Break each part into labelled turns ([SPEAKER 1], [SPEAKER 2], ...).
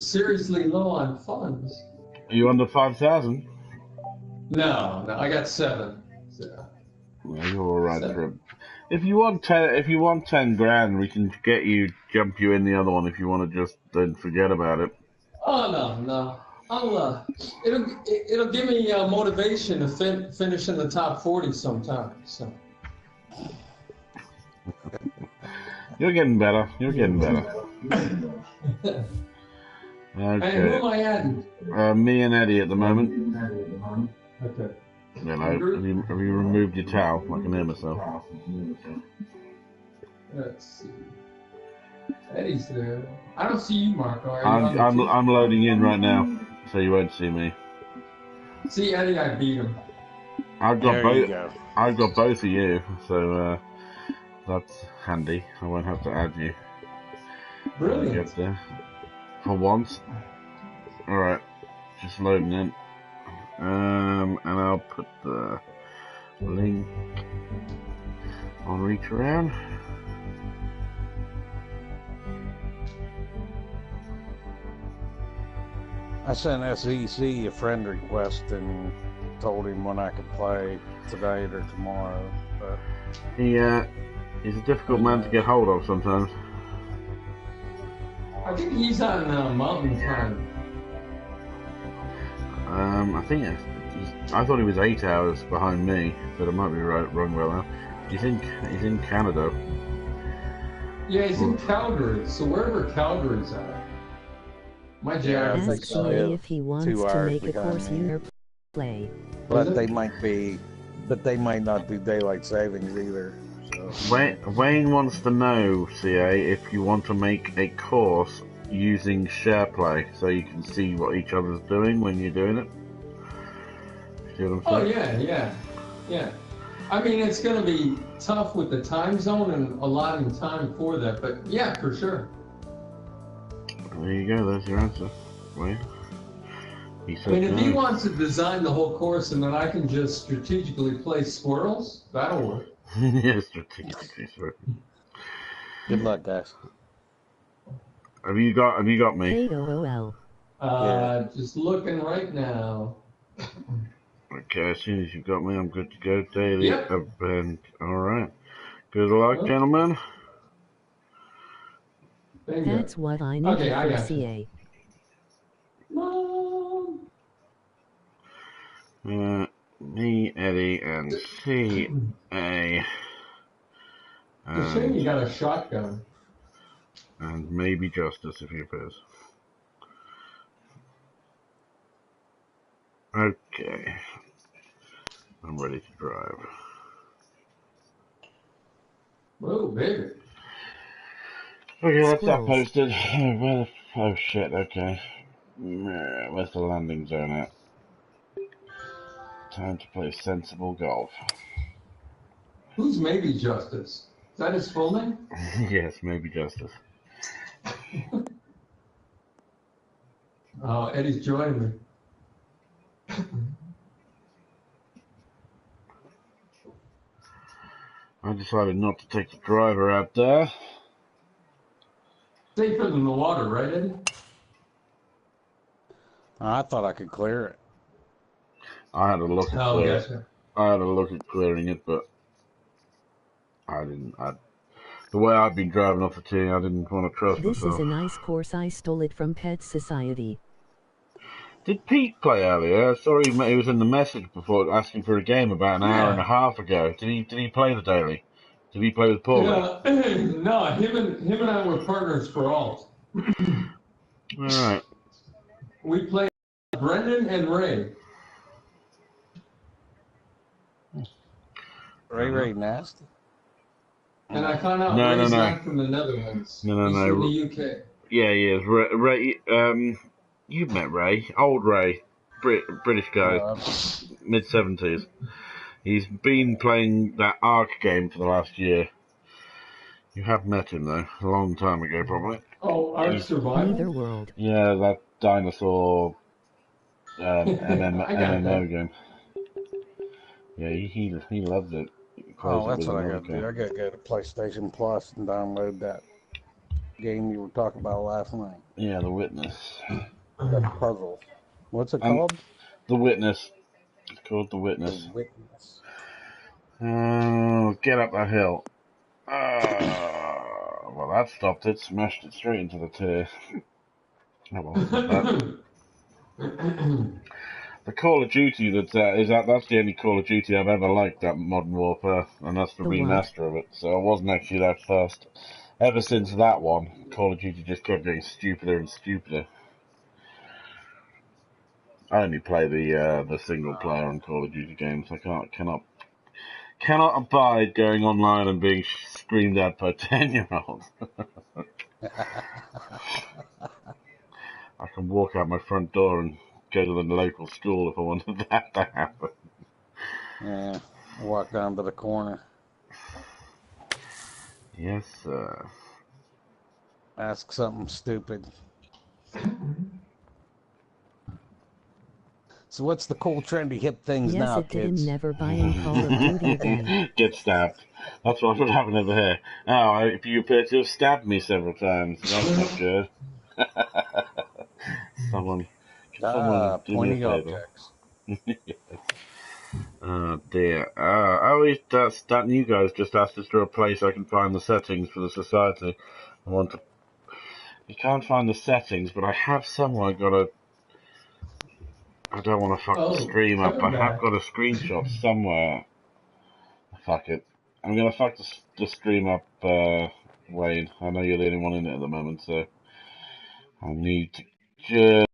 [SPEAKER 1] seriously low on funds.
[SPEAKER 2] Are you under 5,000?
[SPEAKER 1] No, I got 7. So,
[SPEAKER 2] Yeah, you're all right
[SPEAKER 1] 7.
[SPEAKER 2] for it. If you want 10 grand, we can jump you in the other one. If you want to just then forget about it.
[SPEAKER 1] Oh no. It'll give me motivation to finish in the top 40 sometime. So.
[SPEAKER 2] You're getting better. You're getting better.
[SPEAKER 1] Okay.
[SPEAKER 2] Okay.
[SPEAKER 1] And who am I adding?
[SPEAKER 2] Me and Eddie at the moment.
[SPEAKER 1] Okay.
[SPEAKER 2] Hello. Have you removed your towel? I can hear myself.
[SPEAKER 1] Let's see. Eddie's there. I don't see you, Marco.
[SPEAKER 2] I'm loading in right now, so you won't see me.
[SPEAKER 1] See Eddie, I beat him.
[SPEAKER 2] I've got both of you, so that's handy. I won't have to add you.
[SPEAKER 1] Brilliant.
[SPEAKER 2] Get there. For once. Alright, just loading in. And I'll put the link on Reach Around.
[SPEAKER 3] I sent SEC a friend request and told him when I could play tonight or tomorrow. But
[SPEAKER 2] he's a difficult man to get hold of sometimes.
[SPEAKER 1] I think he's on Mountain Time.
[SPEAKER 2] I thought he was 8 hours behind me, but I might be wrong about that. He's in Canada.
[SPEAKER 1] Yeah, he's in Calgary. So wherever Calgary's at. My geography.
[SPEAKER 4] Ask CA if he wants to make a course user play.
[SPEAKER 3] But they might not do daylight savings either. So.
[SPEAKER 2] Wayne wants to know, CA, if you want to make a course using SharePlay so you can see what each other's doing when you're doing it. See what I'm saying?
[SPEAKER 1] Yeah. I mean, it's going to be tough with the time zone and allotting time for that, but yeah, for sure.
[SPEAKER 2] There you go, there's your answer, Wayne. He said
[SPEAKER 1] if he wants to design the whole course and then I can just strategically play squirrels, that'll work.
[SPEAKER 2] Yeah, strategically.
[SPEAKER 3] Good luck, guys.
[SPEAKER 2] Have you got me?
[SPEAKER 4] KOOL.
[SPEAKER 1] Just looking right now.
[SPEAKER 2] Okay, as soon as you've got me, I'm good to go. Daily event. Alright. Good luck,
[SPEAKER 1] Oh.
[SPEAKER 2] gentlemen.
[SPEAKER 4] That's what I need for CA.
[SPEAKER 2] Me, Eddie, and CA.
[SPEAKER 1] It's a shame you got a shotgun.
[SPEAKER 2] And maybe Justice if he appears. Okay. I'm ready to drive.
[SPEAKER 1] Whoa, baby.
[SPEAKER 2] Okay, that's that posted. Oh shit, okay. Where's the landing zone at? Time to play sensible golf.
[SPEAKER 1] Who's Maybe Justice? Is that his full name?
[SPEAKER 2] Yes, Maybe Justice.
[SPEAKER 1] Oh, Eddie's joining me.
[SPEAKER 2] I decided not to take the driver out there.
[SPEAKER 1] Safer than the water, right, Eddie?
[SPEAKER 3] I thought I could clear it.
[SPEAKER 2] I had a look at
[SPEAKER 1] gotcha.
[SPEAKER 2] I had a look at clearing it, but I didn't. The way I've been driving off the tee, I didn't want to trust myself.
[SPEAKER 4] This is a nice course. I stole it from Pet Society.
[SPEAKER 2] Did Pete play earlier? I saw he was in the message before asking for a game about an hour and a half ago. Did he play the daily? Did he play with Paul?
[SPEAKER 1] No, him and I were partners for alt.
[SPEAKER 2] All right.
[SPEAKER 1] We played Brendan and Ray.
[SPEAKER 3] Ray Nasty.
[SPEAKER 1] And I found out Ray's not from the Netherlands. He's from the UK.
[SPEAKER 2] Yeah, he is. Ray, you've met Ray. Old Ray. British guy. Mid-70s. He's been playing that Ark game for the last year. You have met him, though. A long time ago, probably.
[SPEAKER 1] Oh, Ark Survival?
[SPEAKER 4] Netherworld.
[SPEAKER 2] Yeah, that dinosaur MMO game. Yeah, he loves it.
[SPEAKER 3] Oh, that's what I got to do. I got to go to PlayStation Plus and download that game you were talking about last night.
[SPEAKER 2] Yeah, The Witness.
[SPEAKER 3] That puzzle. What's it called?
[SPEAKER 2] The Witness. It's called The Witness.
[SPEAKER 3] The Witness.
[SPEAKER 2] Get up that hill. Well, that stopped it. Smashed it straight into the tier. Oh, well, not bad. The Call of Duty that's the only Call of Duty I've ever liked, that Modern Warfare, and that's the remaster of it. So I wasn't actually that first. Ever since that one, Call of Duty just kept getting stupider and stupider. I only play the single player on Call of Duty games. I cannot abide going online and being screamed at by 10-year-olds. I can walk out my front door and go to the local school if I wanted that to happen.
[SPEAKER 3] Yeah, walk down to the corner.
[SPEAKER 2] Yes, sir.
[SPEAKER 3] Ask something stupid. So what's the cool, trendy, hip things now, kids?
[SPEAKER 4] Yes, it did never buying Call of Duty again.
[SPEAKER 2] Get stabbed. That's what would happen over here. Oh, you appear to have stabbed me several times. That's not good. Someone do me
[SPEAKER 3] pointing
[SPEAKER 2] a favor.
[SPEAKER 3] objects.
[SPEAKER 2] Yes. Oh dear. That new guy's just asked us to replace. I can find the settings for the society. You can't find the settings, but I have somewhere I don't want to fuck the stream up. I have got a screenshot somewhere. Fuck it. I'm gonna fuck the stream up, Wayne. I know you're the only one in it at the moment, so I need to just...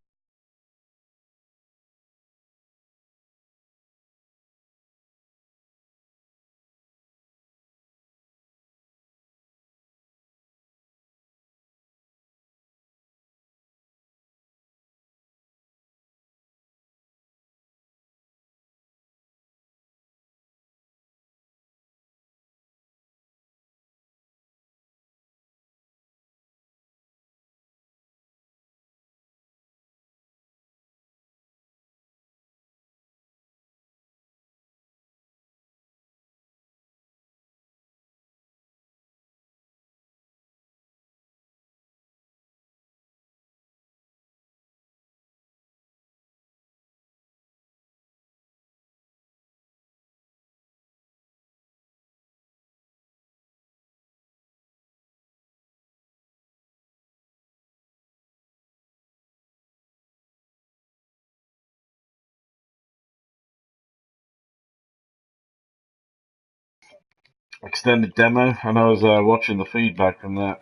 [SPEAKER 2] Extended demo, and I was watching the feedback from that.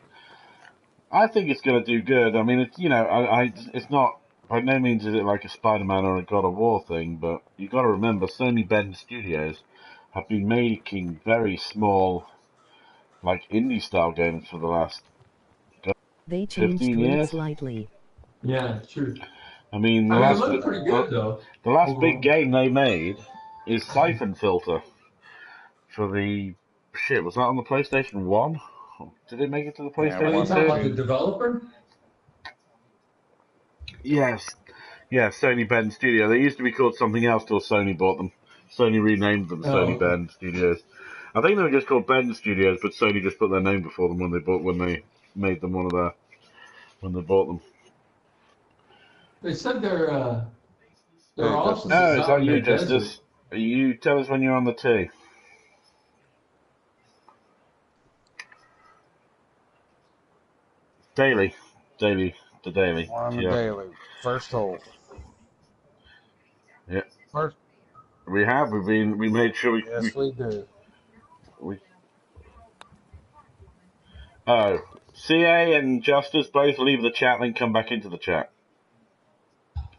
[SPEAKER 2] I think it's going to do good. I mean, it's not, by no means is it like a Spider-Man or a God of War thing, but you got to remember, Sony Bend Studios have been making very small, like indie-style games for the last 15 years.
[SPEAKER 4] Slightly.
[SPEAKER 1] Yeah, true.
[SPEAKER 2] I mean,
[SPEAKER 1] it looked pretty good though.
[SPEAKER 2] The last big game they made is Siphon Filter for the was that on the PlayStation 1? Did it make it to the PlayStation 2?
[SPEAKER 1] Are you talking about the developer?
[SPEAKER 2] Yes, Sony Bend Studio. They used to be called something else till Sony bought them. Sony renamed them Sony Bend Studios. I think they were just called Bend Studios, but Sony just put their name before them when they made them when they bought them.
[SPEAKER 1] They said they're also.
[SPEAKER 2] No, it's on you, Justice. You tell us when you're on the tee. Daily. The daily.
[SPEAKER 3] On the daily. First hole.
[SPEAKER 2] Yeah.
[SPEAKER 3] First.
[SPEAKER 2] We made sure we...
[SPEAKER 3] Yes, we do.
[SPEAKER 2] Oh. CA and Justice both leave the chat, then come back into the chat.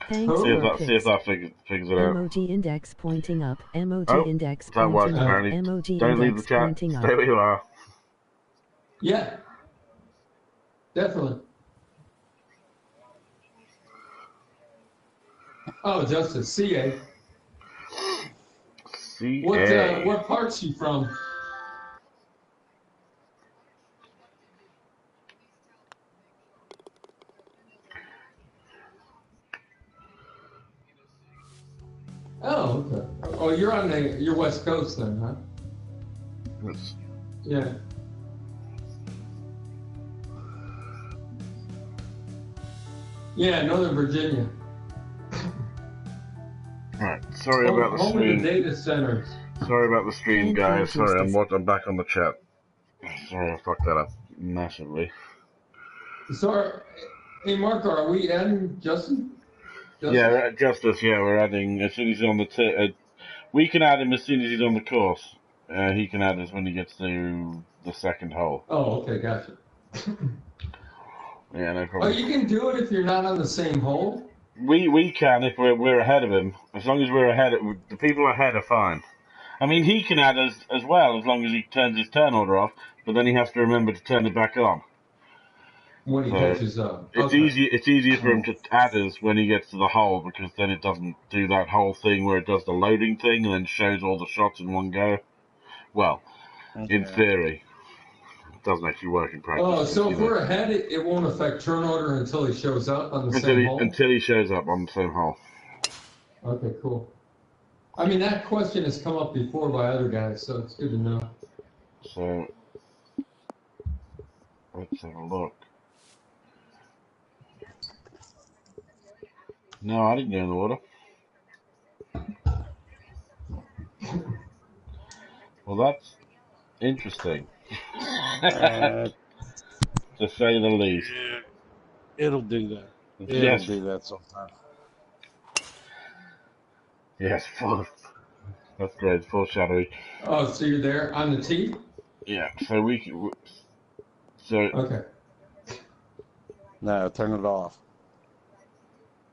[SPEAKER 4] Thanks
[SPEAKER 2] see if that figures it out.
[SPEAKER 4] Emoji index pointing up. Emoji index pointing
[SPEAKER 2] works,
[SPEAKER 4] up.
[SPEAKER 2] apparently.
[SPEAKER 4] Emoji
[SPEAKER 2] Don't leave
[SPEAKER 4] index
[SPEAKER 2] the chat.
[SPEAKER 4] pointing
[SPEAKER 2] Stay
[SPEAKER 4] up.
[SPEAKER 2] where you are.
[SPEAKER 1] Yeah. Definitely. Oh, Justice, CA.
[SPEAKER 2] CA.
[SPEAKER 1] What part's she from? Oh, okay. Oh, you're West Coast then, huh?
[SPEAKER 2] Yes.
[SPEAKER 1] Yeah. Yeah, Northern Virginia.
[SPEAKER 2] Right, sorry about the
[SPEAKER 1] Home of
[SPEAKER 2] stream.
[SPEAKER 1] the data centers.
[SPEAKER 2] Sorry about the stream,
[SPEAKER 4] Thank you,
[SPEAKER 2] guys. Sorry,
[SPEAKER 4] Justice.
[SPEAKER 2] I'm back on the chat. Sorry, I fucked that up massively.
[SPEAKER 1] So, hey, Marco, are we adding Justin?
[SPEAKER 2] Yeah, Justice. Yeah, we're adding as soon as he's on the. We can add him as soon as he's on the course. He can add us when he gets to the second hole.
[SPEAKER 1] Oh, okay, gotcha.
[SPEAKER 2] Yeah, no
[SPEAKER 1] Oh,
[SPEAKER 2] problem.
[SPEAKER 1] you can do it if you're not on the same hole?
[SPEAKER 2] We can if we're ahead of him. As long as we're ahead, the people ahead are fine. I mean, he can add us as well as long as he turns his turn order off. But then he has to remember to turn it back on.
[SPEAKER 1] When he catches up.
[SPEAKER 2] It's easy. It's easier for him to add us when he gets to the hole because then it doesn't do that whole thing where it does the loading thing and then shows all the shots in one go. Well, in theory, it doesn't actually work in practice.
[SPEAKER 1] Oh, so if we're ahead, it won't affect turn order until he shows up on the same hole?
[SPEAKER 2] Until he shows up on the same hole.
[SPEAKER 1] Okay, cool. I mean, that question has come up before by other guys, so it's good to know.
[SPEAKER 2] So, let's have a look. No, I didn't go in the water. Well, that's interesting. To say the least.
[SPEAKER 3] It'll do that. It'll do that sometimes.
[SPEAKER 2] Yes, that's great. Foreshadowing.
[SPEAKER 1] Oh, so you're there on the tee?
[SPEAKER 2] Yeah, so we can. So.
[SPEAKER 1] Okay.
[SPEAKER 3] No, turn it off.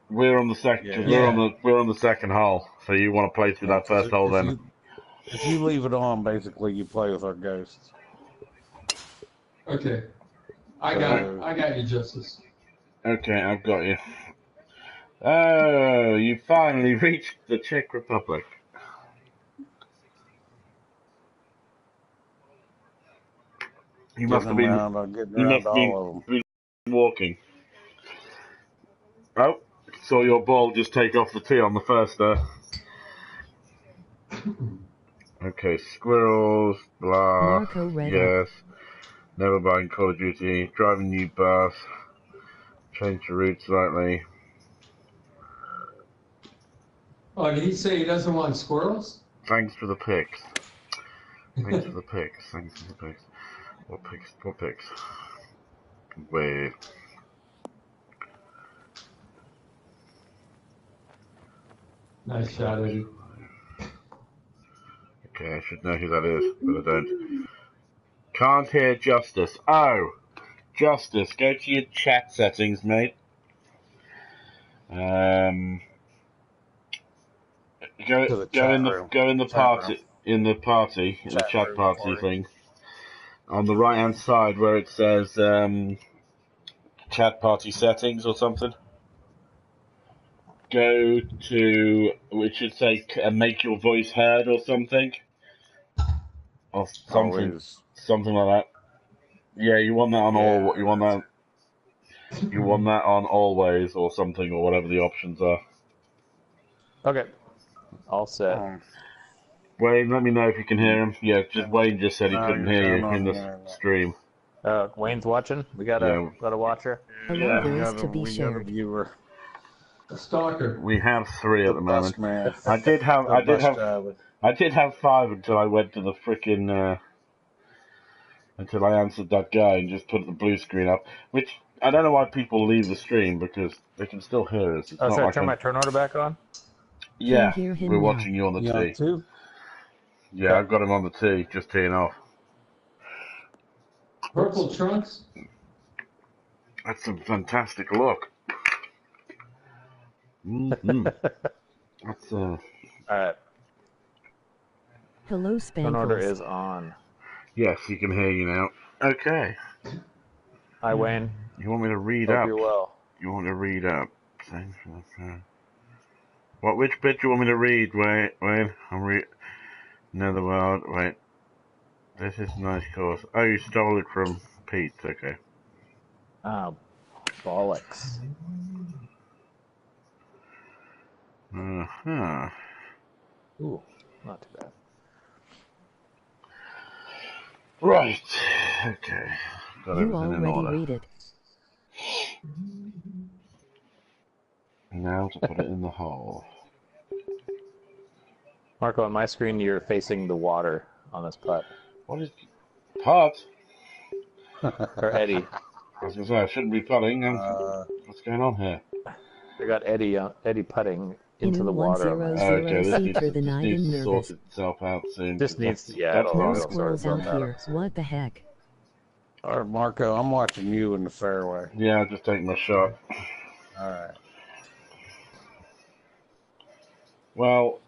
[SPEAKER 2] We're on the second. We're on the second hole. So you want to play through that first hole then?
[SPEAKER 3] If you leave it on, basically you play with our ghosts.
[SPEAKER 1] Okay. I got you, Justice.
[SPEAKER 2] Okay, I've got you. Oh, you finally reached the Czech Republic. You must have been walking. Oh, saw your ball just take off the tee on the first there. Okay, squirrels, blah, yes. Never buying Call of Duty, driving new bus, change the route slightly.
[SPEAKER 1] Oh, did he say he doesn't want squirrels?
[SPEAKER 2] Thanks for the pics. Thanks for the pics. Thanks for the pics. What pics? What pics? Wait.
[SPEAKER 1] Nice shot, Eddie.
[SPEAKER 2] Okay, I should know who that is, but I don't. Can't hear Justice. Oh! Justice, go to your chat settings, mate. Go in the chat party thing. On the right hand side where it says chat party settings or something. Go to which should say make your voice heard or something. Or something something like that. Yeah, you want that on all you want that on always or something or whatever the options are.
[SPEAKER 5] Okay. All set.
[SPEAKER 2] Wayne, let me know if you can hear him. Yeah, Wayne just said he couldn't hear you in the stream.
[SPEAKER 5] Wayne's watching. We got a watcher.
[SPEAKER 4] Yeah, to be shared.
[SPEAKER 1] A stalker.
[SPEAKER 2] We have 3 at the moment. I did have 5 until I went to the frickin' until I answered that guy and just put the blue screen up. Which I don't know why people leave the stream because they can still hear us. It's
[SPEAKER 5] should I turn my turn order back on?
[SPEAKER 2] Yeah, we're watching you on the tee. Yeah, I've got him on the tee, just teeing off.
[SPEAKER 1] Purple trunks?
[SPEAKER 2] That's a fantastic look. Mm-hmm. That's
[SPEAKER 5] Alright.
[SPEAKER 4] Hello, Spankles.
[SPEAKER 5] Turn order is on.
[SPEAKER 2] Yes, he can hear you now. Okay.
[SPEAKER 5] Hi, Wayne.
[SPEAKER 2] You want me to read
[SPEAKER 5] Hope
[SPEAKER 2] up?
[SPEAKER 5] You're well.
[SPEAKER 2] You want me to read up? Thanks for that. Which bit do you want me to read? Wait. I'm Netherworld. Wait. This is a nice course. Oh, you stole it from Pete. Okay.
[SPEAKER 5] Oh, bollocks.
[SPEAKER 2] Uh-huh.
[SPEAKER 5] Ooh, not too bad.
[SPEAKER 2] Right. Okay. Got
[SPEAKER 4] you already read it.
[SPEAKER 2] Now to put it in the hole.
[SPEAKER 5] Marco, on my screen, you're facing the water on this putt.
[SPEAKER 2] What is putt?
[SPEAKER 5] Or Eddie.
[SPEAKER 2] I was gonna say I shouldn't be putting. What's going on here?
[SPEAKER 5] They got Eddie putting into the water.
[SPEAKER 2] Okay, this needs,
[SPEAKER 4] through the night
[SPEAKER 2] needs
[SPEAKER 4] and
[SPEAKER 2] to
[SPEAKER 4] nervous.
[SPEAKER 2] sort itself out soon.
[SPEAKER 5] This needs to, yeah,
[SPEAKER 2] that's
[SPEAKER 5] it'll-
[SPEAKER 4] No
[SPEAKER 2] wrong.
[SPEAKER 5] it'll-
[SPEAKER 4] squirrels
[SPEAKER 5] sort
[SPEAKER 4] out
[SPEAKER 5] itself
[SPEAKER 4] here. What the heck?
[SPEAKER 3] All right, Marco, I'm watching you in the fairway.
[SPEAKER 2] Yeah, I'll just take my shot.
[SPEAKER 3] All right.
[SPEAKER 2] Well,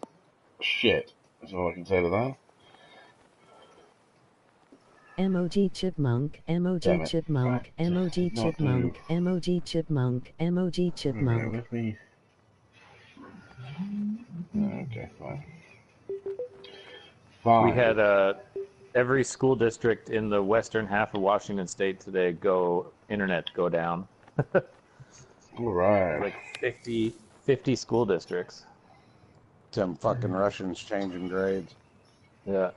[SPEAKER 2] shit. That's all I can say to that.
[SPEAKER 4] MOG chipmunk,
[SPEAKER 2] Damn
[SPEAKER 4] MOG
[SPEAKER 2] it.
[SPEAKER 4] chipmunk,
[SPEAKER 2] Right.
[SPEAKER 4] MOG
[SPEAKER 2] Not
[SPEAKER 4] chipmunk, MOG chipmunk, MOG chipmunk.
[SPEAKER 2] Let me... Okay, fine. Fine.
[SPEAKER 5] We had every school district in the western half of Washington State today internet go down.
[SPEAKER 2] All right.
[SPEAKER 5] Like 50 school districts.
[SPEAKER 3] Some fucking Russians changing grades.
[SPEAKER 5] Yeah.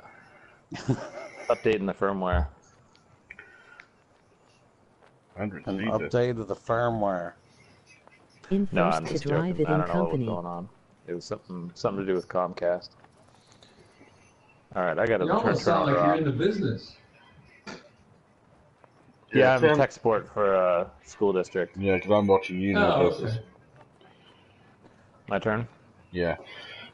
[SPEAKER 5] Updating the firmware.
[SPEAKER 3] An
[SPEAKER 2] 100 seats.
[SPEAKER 3] update of the firmware.
[SPEAKER 4] In
[SPEAKER 5] No,
[SPEAKER 4] first
[SPEAKER 5] I'm
[SPEAKER 4] to
[SPEAKER 5] just
[SPEAKER 4] drive
[SPEAKER 5] joking.
[SPEAKER 4] it
[SPEAKER 5] I
[SPEAKER 4] in
[SPEAKER 5] don't know what was
[SPEAKER 4] company.
[SPEAKER 5] going on. It was something to do with Comcast. All right, I got to
[SPEAKER 1] You
[SPEAKER 5] turn
[SPEAKER 1] almost sound like
[SPEAKER 5] Toronto
[SPEAKER 1] you're
[SPEAKER 5] off.
[SPEAKER 1] in the business.
[SPEAKER 5] Yeah, I'm a
[SPEAKER 2] Sam-
[SPEAKER 5] tech support for a school district.
[SPEAKER 2] Yeah, because I'm watching you now.
[SPEAKER 1] Oh,
[SPEAKER 2] versus-
[SPEAKER 1] okay.
[SPEAKER 5] My turn?
[SPEAKER 2] Yeah.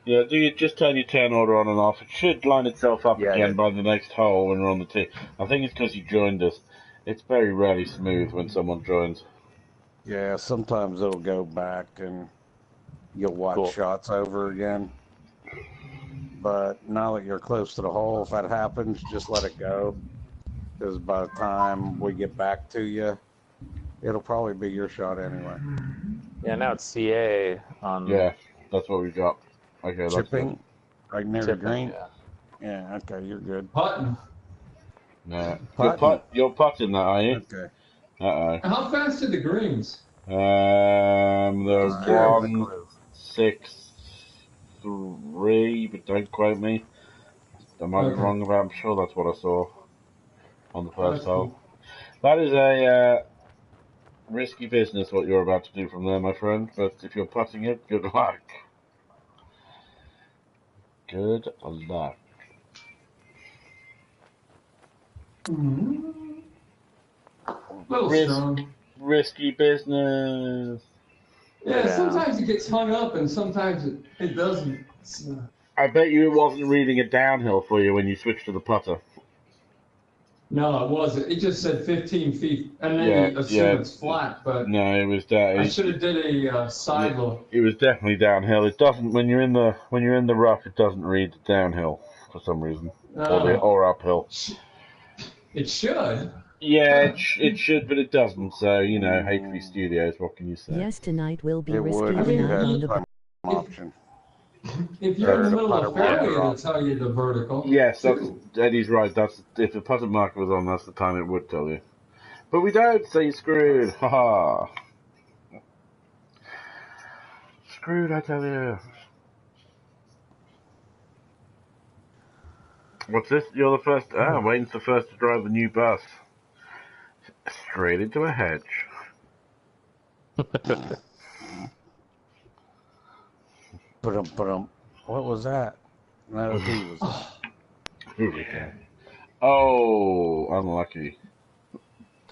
[SPEAKER 2] Yeah, do you just turn your turn order on and off? It should line itself up
[SPEAKER 5] Yeah,
[SPEAKER 2] again
[SPEAKER 5] yeah.
[SPEAKER 2] by the next hole when we're on the tee. I think it's because you joined us. It's very rarely smooth when someone joins.
[SPEAKER 3] Yeah, sometimes it'll go back and you'll watch
[SPEAKER 5] Cool.
[SPEAKER 3] shots over again. But now that you're close to the hole, if that happens, just let it go. Because by the time we get back to you, it'll probably be your shot anyway.
[SPEAKER 5] Yeah, now it's CA on
[SPEAKER 2] Yeah, that's what we got. Okay, that's
[SPEAKER 3] Chipping,
[SPEAKER 2] good.
[SPEAKER 3] right near the
[SPEAKER 5] tipping.
[SPEAKER 3] green.
[SPEAKER 5] Yeah.
[SPEAKER 3] Yeah, okay, you're good.
[SPEAKER 1] Putting.
[SPEAKER 2] No.
[SPEAKER 3] Putting.
[SPEAKER 2] You're putting that, are you?
[SPEAKER 3] Okay.
[SPEAKER 2] Uh-oh.
[SPEAKER 1] How fast are the greens?
[SPEAKER 2] There's
[SPEAKER 3] Curious.
[SPEAKER 2] 163, but don't quote me. I might be
[SPEAKER 1] Okay.
[SPEAKER 2] wrong about. I'm sure that's what I saw on the first
[SPEAKER 1] That's
[SPEAKER 2] hole.
[SPEAKER 1] cool.
[SPEAKER 2] That is a risky business what you're about to do from there, my friend. But if you're putting it, good luck. Good luck.
[SPEAKER 1] Little
[SPEAKER 2] Risk.
[SPEAKER 1] strong.
[SPEAKER 2] Risky business.
[SPEAKER 1] Yeah,
[SPEAKER 5] Yeah.
[SPEAKER 1] sometimes it gets hung up and sometimes it doesn't.
[SPEAKER 2] I bet you it wasn't reading it downhill for you when you switched to the putter.
[SPEAKER 1] No, it wasn't. It just said 15 feet, and then
[SPEAKER 2] Yeah,
[SPEAKER 1] you assume
[SPEAKER 2] yeah.
[SPEAKER 1] it's flat. But
[SPEAKER 2] No, it was
[SPEAKER 1] I should have did a side look.
[SPEAKER 2] It was definitely downhill. It doesn't when you're in the rough. It doesn't read downhill for some reason, or uphill.
[SPEAKER 1] It should.
[SPEAKER 2] Yeah, it should, but it doesn't. So Hatefully Studios. What can you say?
[SPEAKER 4] Yes, tonight will be
[SPEAKER 3] It
[SPEAKER 4] risky
[SPEAKER 3] would
[SPEAKER 1] I
[SPEAKER 3] if
[SPEAKER 1] mean,
[SPEAKER 3] you
[SPEAKER 4] tonight
[SPEAKER 3] had
[SPEAKER 4] on
[SPEAKER 3] the
[SPEAKER 4] the
[SPEAKER 3] time option.
[SPEAKER 1] If you're in the middle of
[SPEAKER 3] Putter
[SPEAKER 1] fairway,
[SPEAKER 3] marker
[SPEAKER 1] it'll
[SPEAKER 3] off.
[SPEAKER 1] tell you the vertical.
[SPEAKER 2] Yes, Eddie's right. That's if the putter marker was on, that's the time it would tell you. But we don't, so you're screwed. Haha. Screwed, I tell you. What's this? You're the first. Wayne's the first to drive the new bus. Straight into a hedge.
[SPEAKER 3] What was that? No, he was.
[SPEAKER 2] Oh, unlucky.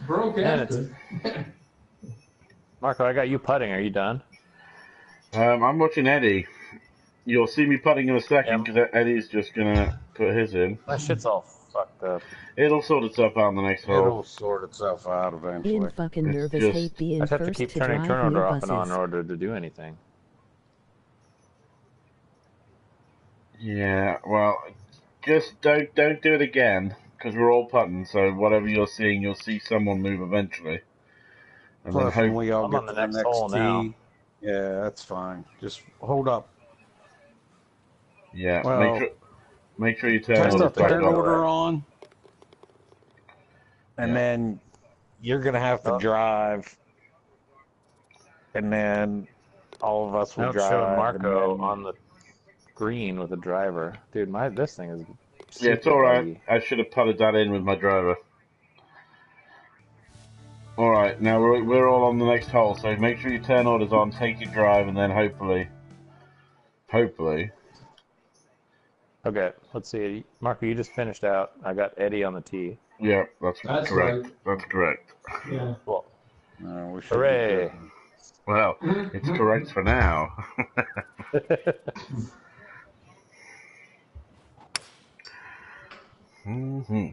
[SPEAKER 1] Broke
[SPEAKER 5] Man,
[SPEAKER 1] after.
[SPEAKER 5] Marco, I got you putting. Are you done?
[SPEAKER 2] I'm watching Eddie. You'll see me putting in a second because Eddie's just gonna put his in.
[SPEAKER 5] My shit's all fucked up.
[SPEAKER 2] It'll sort itself out in the next hole.
[SPEAKER 3] It'll sort itself out eventually.
[SPEAKER 4] in fucking
[SPEAKER 2] It's
[SPEAKER 4] nervous
[SPEAKER 2] just-
[SPEAKER 4] hate being
[SPEAKER 5] I just have to
[SPEAKER 4] first
[SPEAKER 5] keep
[SPEAKER 4] to
[SPEAKER 5] turning
[SPEAKER 4] drive
[SPEAKER 5] turn order
[SPEAKER 4] new
[SPEAKER 5] off and on in
[SPEAKER 4] buses.
[SPEAKER 5] order to do anything.
[SPEAKER 2] Yeah, well, just don't do it again because we're all putting. So whatever you're seeing, you'll see someone move eventually. And
[SPEAKER 3] Plus,
[SPEAKER 2] then
[SPEAKER 3] when we all
[SPEAKER 5] I'm
[SPEAKER 3] get
[SPEAKER 5] on
[SPEAKER 3] to
[SPEAKER 5] the
[SPEAKER 3] the
[SPEAKER 5] next
[SPEAKER 3] next
[SPEAKER 5] hole now.
[SPEAKER 3] tee, yeah, that's fine. Just hold up.
[SPEAKER 2] yeah,
[SPEAKER 3] Well,
[SPEAKER 2] make sure you turn
[SPEAKER 3] Turn
[SPEAKER 2] all
[SPEAKER 3] the
[SPEAKER 2] the back
[SPEAKER 3] turn
[SPEAKER 2] on.
[SPEAKER 3] order on, and
[SPEAKER 2] Yeah.
[SPEAKER 3] then you're gonna have to drive, and then all of us will
[SPEAKER 5] Now it's
[SPEAKER 3] drive.
[SPEAKER 5] showing Marco
[SPEAKER 3] and then-
[SPEAKER 5] on the green with a driver. Dude, this thing is.
[SPEAKER 2] Yeah, it's
[SPEAKER 5] super
[SPEAKER 2] all right.
[SPEAKER 5] buggy.
[SPEAKER 2] I should have putted that in with my driver. All right, now we're all on the next hole, so make sure your turn order's on, take your drive, and then hopefully.
[SPEAKER 5] Okay, let's see. Marco, you just finished out. I got Eddie on the tee.
[SPEAKER 2] Yeah, that's correct.
[SPEAKER 1] Right.
[SPEAKER 2] That's correct.
[SPEAKER 1] Yeah.
[SPEAKER 5] Cool.
[SPEAKER 3] We should
[SPEAKER 5] Hooray!
[SPEAKER 3] be good.
[SPEAKER 2] Well, it's correct for now. Mm-hmm.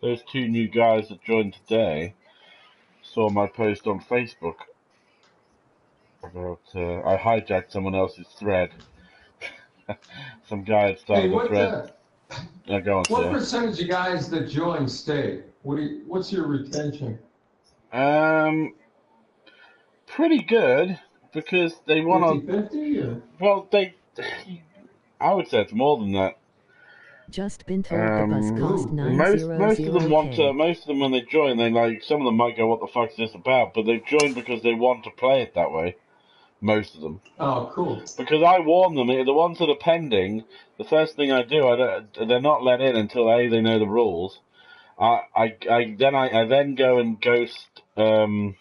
[SPEAKER 2] Those two new guys that joined today saw my post on Facebook about I hijacked someone else's thread. Some guy had started a thread. Go on,
[SPEAKER 1] what
[SPEAKER 2] sir.
[SPEAKER 1] percentage of guys that join stay? What's your retention?
[SPEAKER 2] Pretty good because they want to.
[SPEAKER 1] 50-50 or?
[SPEAKER 2] Well, I would say it's more than that.
[SPEAKER 4] Just been told the bus cost
[SPEAKER 2] most of them want to. Most of them when they join, some of them might go, "What the fuck's this about?" But they've joined because they want to play it that way. Most of them.
[SPEAKER 1] Oh, cool.
[SPEAKER 2] Because I warn them, the ones that are pending, the first thing I do, they're not let in until they know the rules. I then go and ghost. I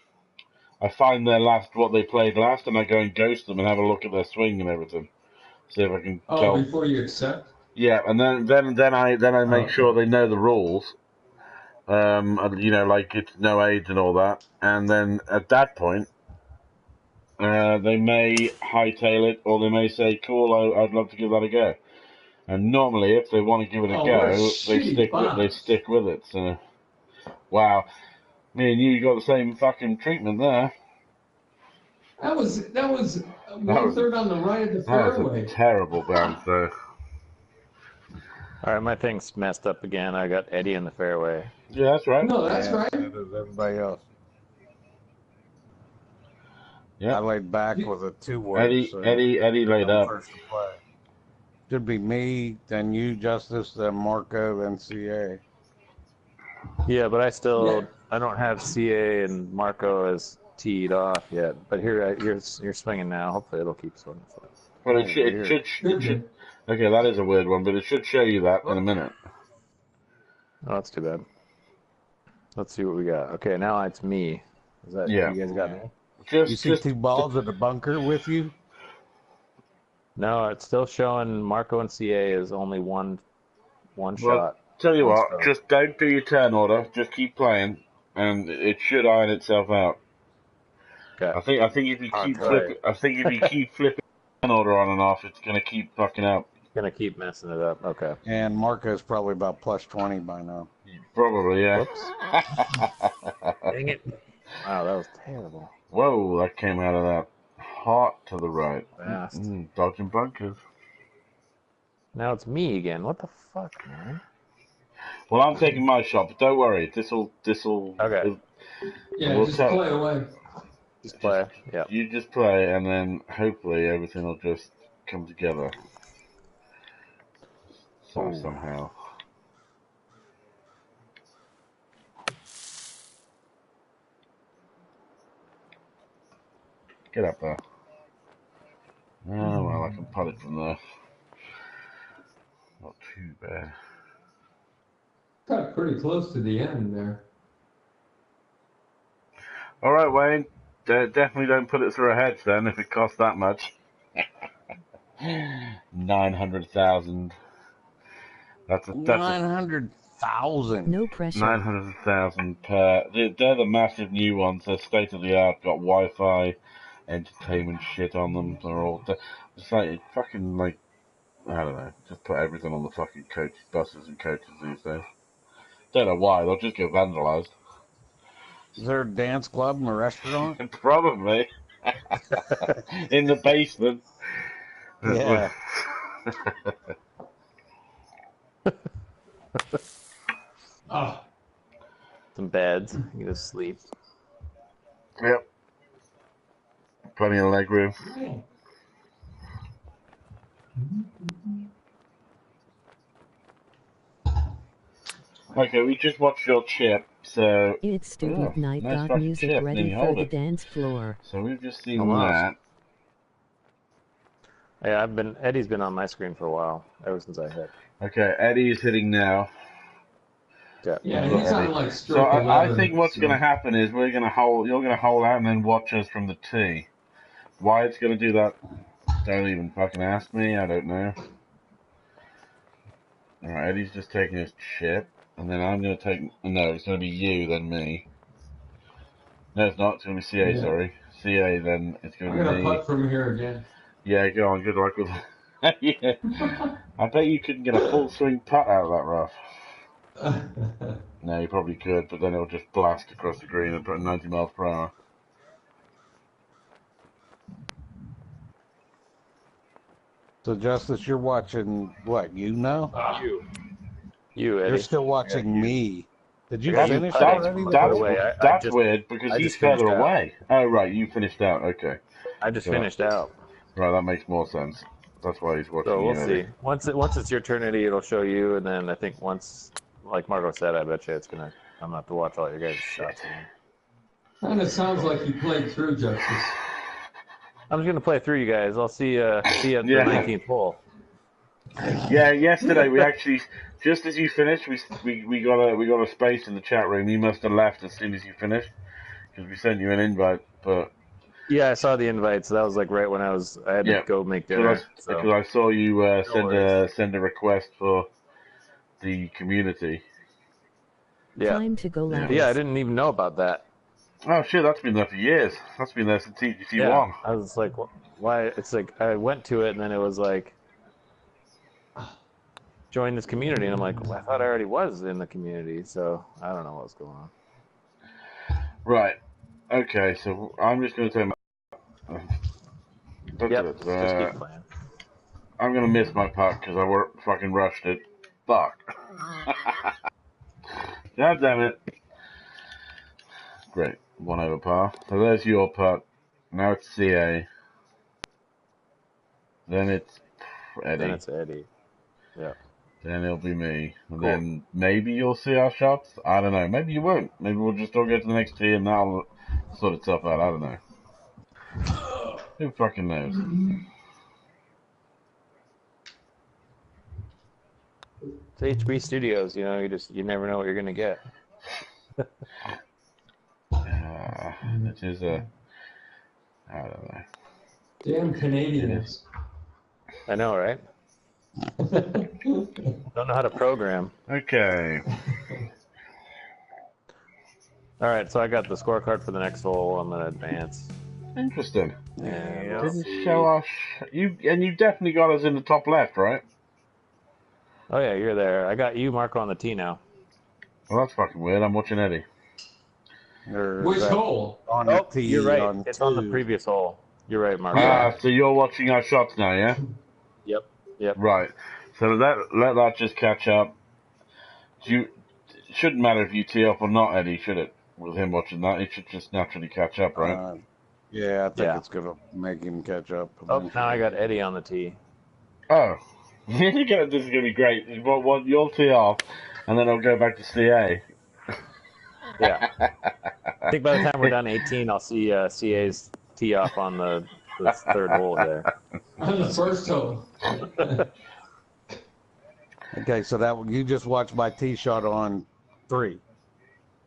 [SPEAKER 2] find what they played last, and I go and ghost them and have a look at their swing and everything. See if I can tell.
[SPEAKER 1] Oh, before you accept.
[SPEAKER 2] Yeah, and then I make sure they know the rules. Like it's no age and all that. And then at that point, they may hightail it, or they may say, "Cool, I'd love to give that a go." And normally, if they want to give it a go, they stick with it. So, wow, me and you got the same fucking treatment there.
[SPEAKER 1] That was 1/3 on the right of the fairway.
[SPEAKER 2] That was a terrible bounce, though.
[SPEAKER 5] All right, my thing's messed up again. I got Eddie in the fairway.
[SPEAKER 2] Yeah, that's right.
[SPEAKER 1] No, that's right.
[SPEAKER 3] That is everybody else.
[SPEAKER 2] Yeah.
[SPEAKER 3] I laid back with a 2-wood.
[SPEAKER 2] Eddie laid up.
[SPEAKER 3] First to play. Should be me, then you, Justice, then Marco, then CA.
[SPEAKER 5] Yeah, but I don't have CA and Marco as teed off yet. But you're swinging now. Hopefully it'll keep swinging.
[SPEAKER 2] Well, it should. Okay, that is a weird one, but it should show you that in a minute.
[SPEAKER 5] Oh, that's too bad. Let's see what we got. Okay, now it's me. Is that
[SPEAKER 2] Yeah.
[SPEAKER 5] you guys got me?
[SPEAKER 3] You see 2 balls in the bunker with you?
[SPEAKER 5] No, it's still showing Marco and CA is only one shot.
[SPEAKER 2] Tell you what, just don't do your turn order. Just keep playing, and it should iron itself out.
[SPEAKER 5] Okay.
[SPEAKER 2] I think if you keep flipping turn order on and off, it's gonna keep fucking up.
[SPEAKER 5] It's gonna keep messing it up. Okay.
[SPEAKER 3] And Marco's probably about plus 20 by now.
[SPEAKER 2] Probably, yeah.
[SPEAKER 5] Whoops. Dang it. Wow, that was terrible.
[SPEAKER 2] Whoa, that came out of that hot to the right.
[SPEAKER 5] Fast.
[SPEAKER 2] Dodging bunkers.
[SPEAKER 5] Now it's me again. What the fuck, man?
[SPEAKER 2] Well, I'm taking my shot, but don't worry. This'll.
[SPEAKER 5] Okay.
[SPEAKER 1] Yeah, just play away.
[SPEAKER 5] Just play. Yeah.
[SPEAKER 2] You just play, and then hopefully everything will just come together. Somehow. Get up there. Oh, well, I can putt it from there. Not too bad.
[SPEAKER 1] Got pretty close to the end there.
[SPEAKER 2] All right, Wayne. Definitely don't put it through a hedge then if it costs that much. 900,000. That's
[SPEAKER 3] 900,000.
[SPEAKER 4] No pressure.
[SPEAKER 2] 900,000 per. They're the massive new ones. They're state of the art. Got Wi-Fi, entertainment shit on them. They're all. It's like fucking like. I don't know. Just put everything on the fucking buses and coaches these days. Don't know why. They'll just get vandalized.
[SPEAKER 3] Is there a dance club and a restaurant?
[SPEAKER 2] Probably. In the basement.
[SPEAKER 3] Yeah.
[SPEAKER 1] Oh.
[SPEAKER 5] Some beds. You can just sleep.
[SPEAKER 2] Yep. Plenty of leg room. Okay, we just watched your chip, So
[SPEAKER 4] It's student night.
[SPEAKER 2] nice
[SPEAKER 4] Got
[SPEAKER 2] fucking
[SPEAKER 4] music
[SPEAKER 2] chip,
[SPEAKER 4] ready
[SPEAKER 2] then you
[SPEAKER 4] for
[SPEAKER 2] hold
[SPEAKER 4] the
[SPEAKER 2] it.
[SPEAKER 4] dance floor.
[SPEAKER 2] So we've just seen
[SPEAKER 5] Almost.
[SPEAKER 2] that.
[SPEAKER 5] Yeah, Eddie's been on my screen for a while, ever since I hit.
[SPEAKER 2] Okay, Eddie's hitting now.
[SPEAKER 5] Yeah.
[SPEAKER 1] Yeah,
[SPEAKER 2] We've got
[SPEAKER 1] he's on
[SPEAKER 2] Eddie.
[SPEAKER 1] like
[SPEAKER 2] So
[SPEAKER 1] stroke 11.
[SPEAKER 2] I think what's
[SPEAKER 1] so-
[SPEAKER 2] going to happen is you're going to hold out and then watch us from the tee. Why it's going to do that, don't even fucking ask me. I don't know. Alright, Eddie's just taking his chip. And then I'm going to take... No, it's going to be you, then me. No, it's not. It's going to be CA,
[SPEAKER 1] Yeah.
[SPEAKER 2] sorry. CA, then it's going
[SPEAKER 1] I'm
[SPEAKER 2] to
[SPEAKER 1] gonna
[SPEAKER 2] be me.
[SPEAKER 1] putt from here again.
[SPEAKER 2] Yeah, go on. Good luck with that. Yeah. I bet you couldn't get a full swing putt out of that rough. No, you probably could, but then it'll just blast across the green and put 90 miles per hour.
[SPEAKER 3] So, Justice, you're watching what? You know?
[SPEAKER 5] You, Eddie.
[SPEAKER 3] You're still watching me. Did you
[SPEAKER 5] Yeah, you
[SPEAKER 3] finish
[SPEAKER 5] putted.
[SPEAKER 3] already?
[SPEAKER 5] By the way, I
[SPEAKER 2] That's
[SPEAKER 5] just-
[SPEAKER 2] weird because
[SPEAKER 5] I
[SPEAKER 2] he's
[SPEAKER 5] just finished
[SPEAKER 2] further
[SPEAKER 5] out.
[SPEAKER 2] away. Oh, right, you finished out. Okay.
[SPEAKER 5] I just
[SPEAKER 2] Yeah.
[SPEAKER 5] finished out.
[SPEAKER 2] Right, that makes more sense. That's why he's watching
[SPEAKER 5] So we'll
[SPEAKER 2] you,
[SPEAKER 5] see.
[SPEAKER 2] Eddie.
[SPEAKER 5] Once it's your turn, Eddie, it'll show you, and then I think once, like Marco said, I bet you I'm gonna have to watch all your guys' shots again.
[SPEAKER 1] Kind of sounds like you played through, Justice.
[SPEAKER 5] I'm just gonna play through you guys. I'll see you at the
[SPEAKER 2] Yeah.
[SPEAKER 5] 19th hole.
[SPEAKER 2] Yeah, yesterday we actually, just as you finished, we got a space in the chat room. You must have left as soon as you finished because we sent you an invite. But
[SPEAKER 5] Yeah, I saw the invite, so that was like right when I had to
[SPEAKER 2] Yeah.
[SPEAKER 5] go make dinner.
[SPEAKER 2] because
[SPEAKER 5] So
[SPEAKER 2] I saw you
[SPEAKER 5] worries.
[SPEAKER 2] send a request for the community.
[SPEAKER 5] yeah,
[SPEAKER 4] Time to go live.
[SPEAKER 5] yeah, I didn't even know about that.
[SPEAKER 2] Oh shit, that's been there for years. That's been there since TGC
[SPEAKER 5] Yeah,
[SPEAKER 2] one.
[SPEAKER 5] I was like, why? It's like I went to it, and then it was like, join this community, and I'm like, well, I thought I already was in the community, so I don't know what's going on.
[SPEAKER 2] Right. Okay, so I'm just going to take my.
[SPEAKER 5] Yep, just keep playing.
[SPEAKER 2] I'm going to miss my putt because I fucking rushed it. Fuck. God damn it. Great. 1 over par. So there's your putt. Now it's CA. Then it's Eddie.
[SPEAKER 5] Then it's Eddie. Yeah.
[SPEAKER 2] Then it'll be me. And
[SPEAKER 5] Cool.
[SPEAKER 2] then maybe you'll see our shots. I don't know. Maybe you won't. Maybe we'll just all get to the next tee and that'll sort itself out. I don't know. Who fucking knows?
[SPEAKER 5] It's HB Studios, you never know what you're gonna get.
[SPEAKER 2] It is a. I don't know.
[SPEAKER 1] Damn Canadians.
[SPEAKER 5] I know, right? Don't know how to program.
[SPEAKER 2] Okay.
[SPEAKER 5] All right, so I got the scorecard for the next hole. I'm gonna advance.
[SPEAKER 2] Interesting.
[SPEAKER 5] And we'll
[SPEAKER 2] Didn't
[SPEAKER 5] see.
[SPEAKER 2] show us. You definitely got us in the top left, right?
[SPEAKER 5] Oh yeah, you're there. I got you, Marco, on the tee now.
[SPEAKER 2] Well, that's fucking weird. I'm watching Eddie.
[SPEAKER 3] Or
[SPEAKER 1] Which
[SPEAKER 3] is that
[SPEAKER 1] hole?
[SPEAKER 3] on the
[SPEAKER 5] Oh,
[SPEAKER 3] tee
[SPEAKER 5] you're right.
[SPEAKER 3] on
[SPEAKER 5] It's on the
[SPEAKER 3] two?
[SPEAKER 5] previous hole. You're right, Marco.
[SPEAKER 2] Ah, so you're watching our shots now, yeah?
[SPEAKER 5] Yep.
[SPEAKER 2] Right. So let that just catch up. It shouldn't matter if you tee up or not, Eddie, should it? With him watching that, it should just naturally catch up, right?
[SPEAKER 3] Yeah, I think
[SPEAKER 5] Yeah.
[SPEAKER 3] it's gonna make him catch up.
[SPEAKER 5] Oh, now I got Eddie on the tee.
[SPEAKER 2] Oh. This is going to be great. You'll tee off, and then it'll go back to CA.
[SPEAKER 5] Yeah. I think by the time we're done 18, I'll see CA's tee off on the third hole there.
[SPEAKER 1] On the first hole.
[SPEAKER 3] Okay, so that you just watched my tee shot on 3.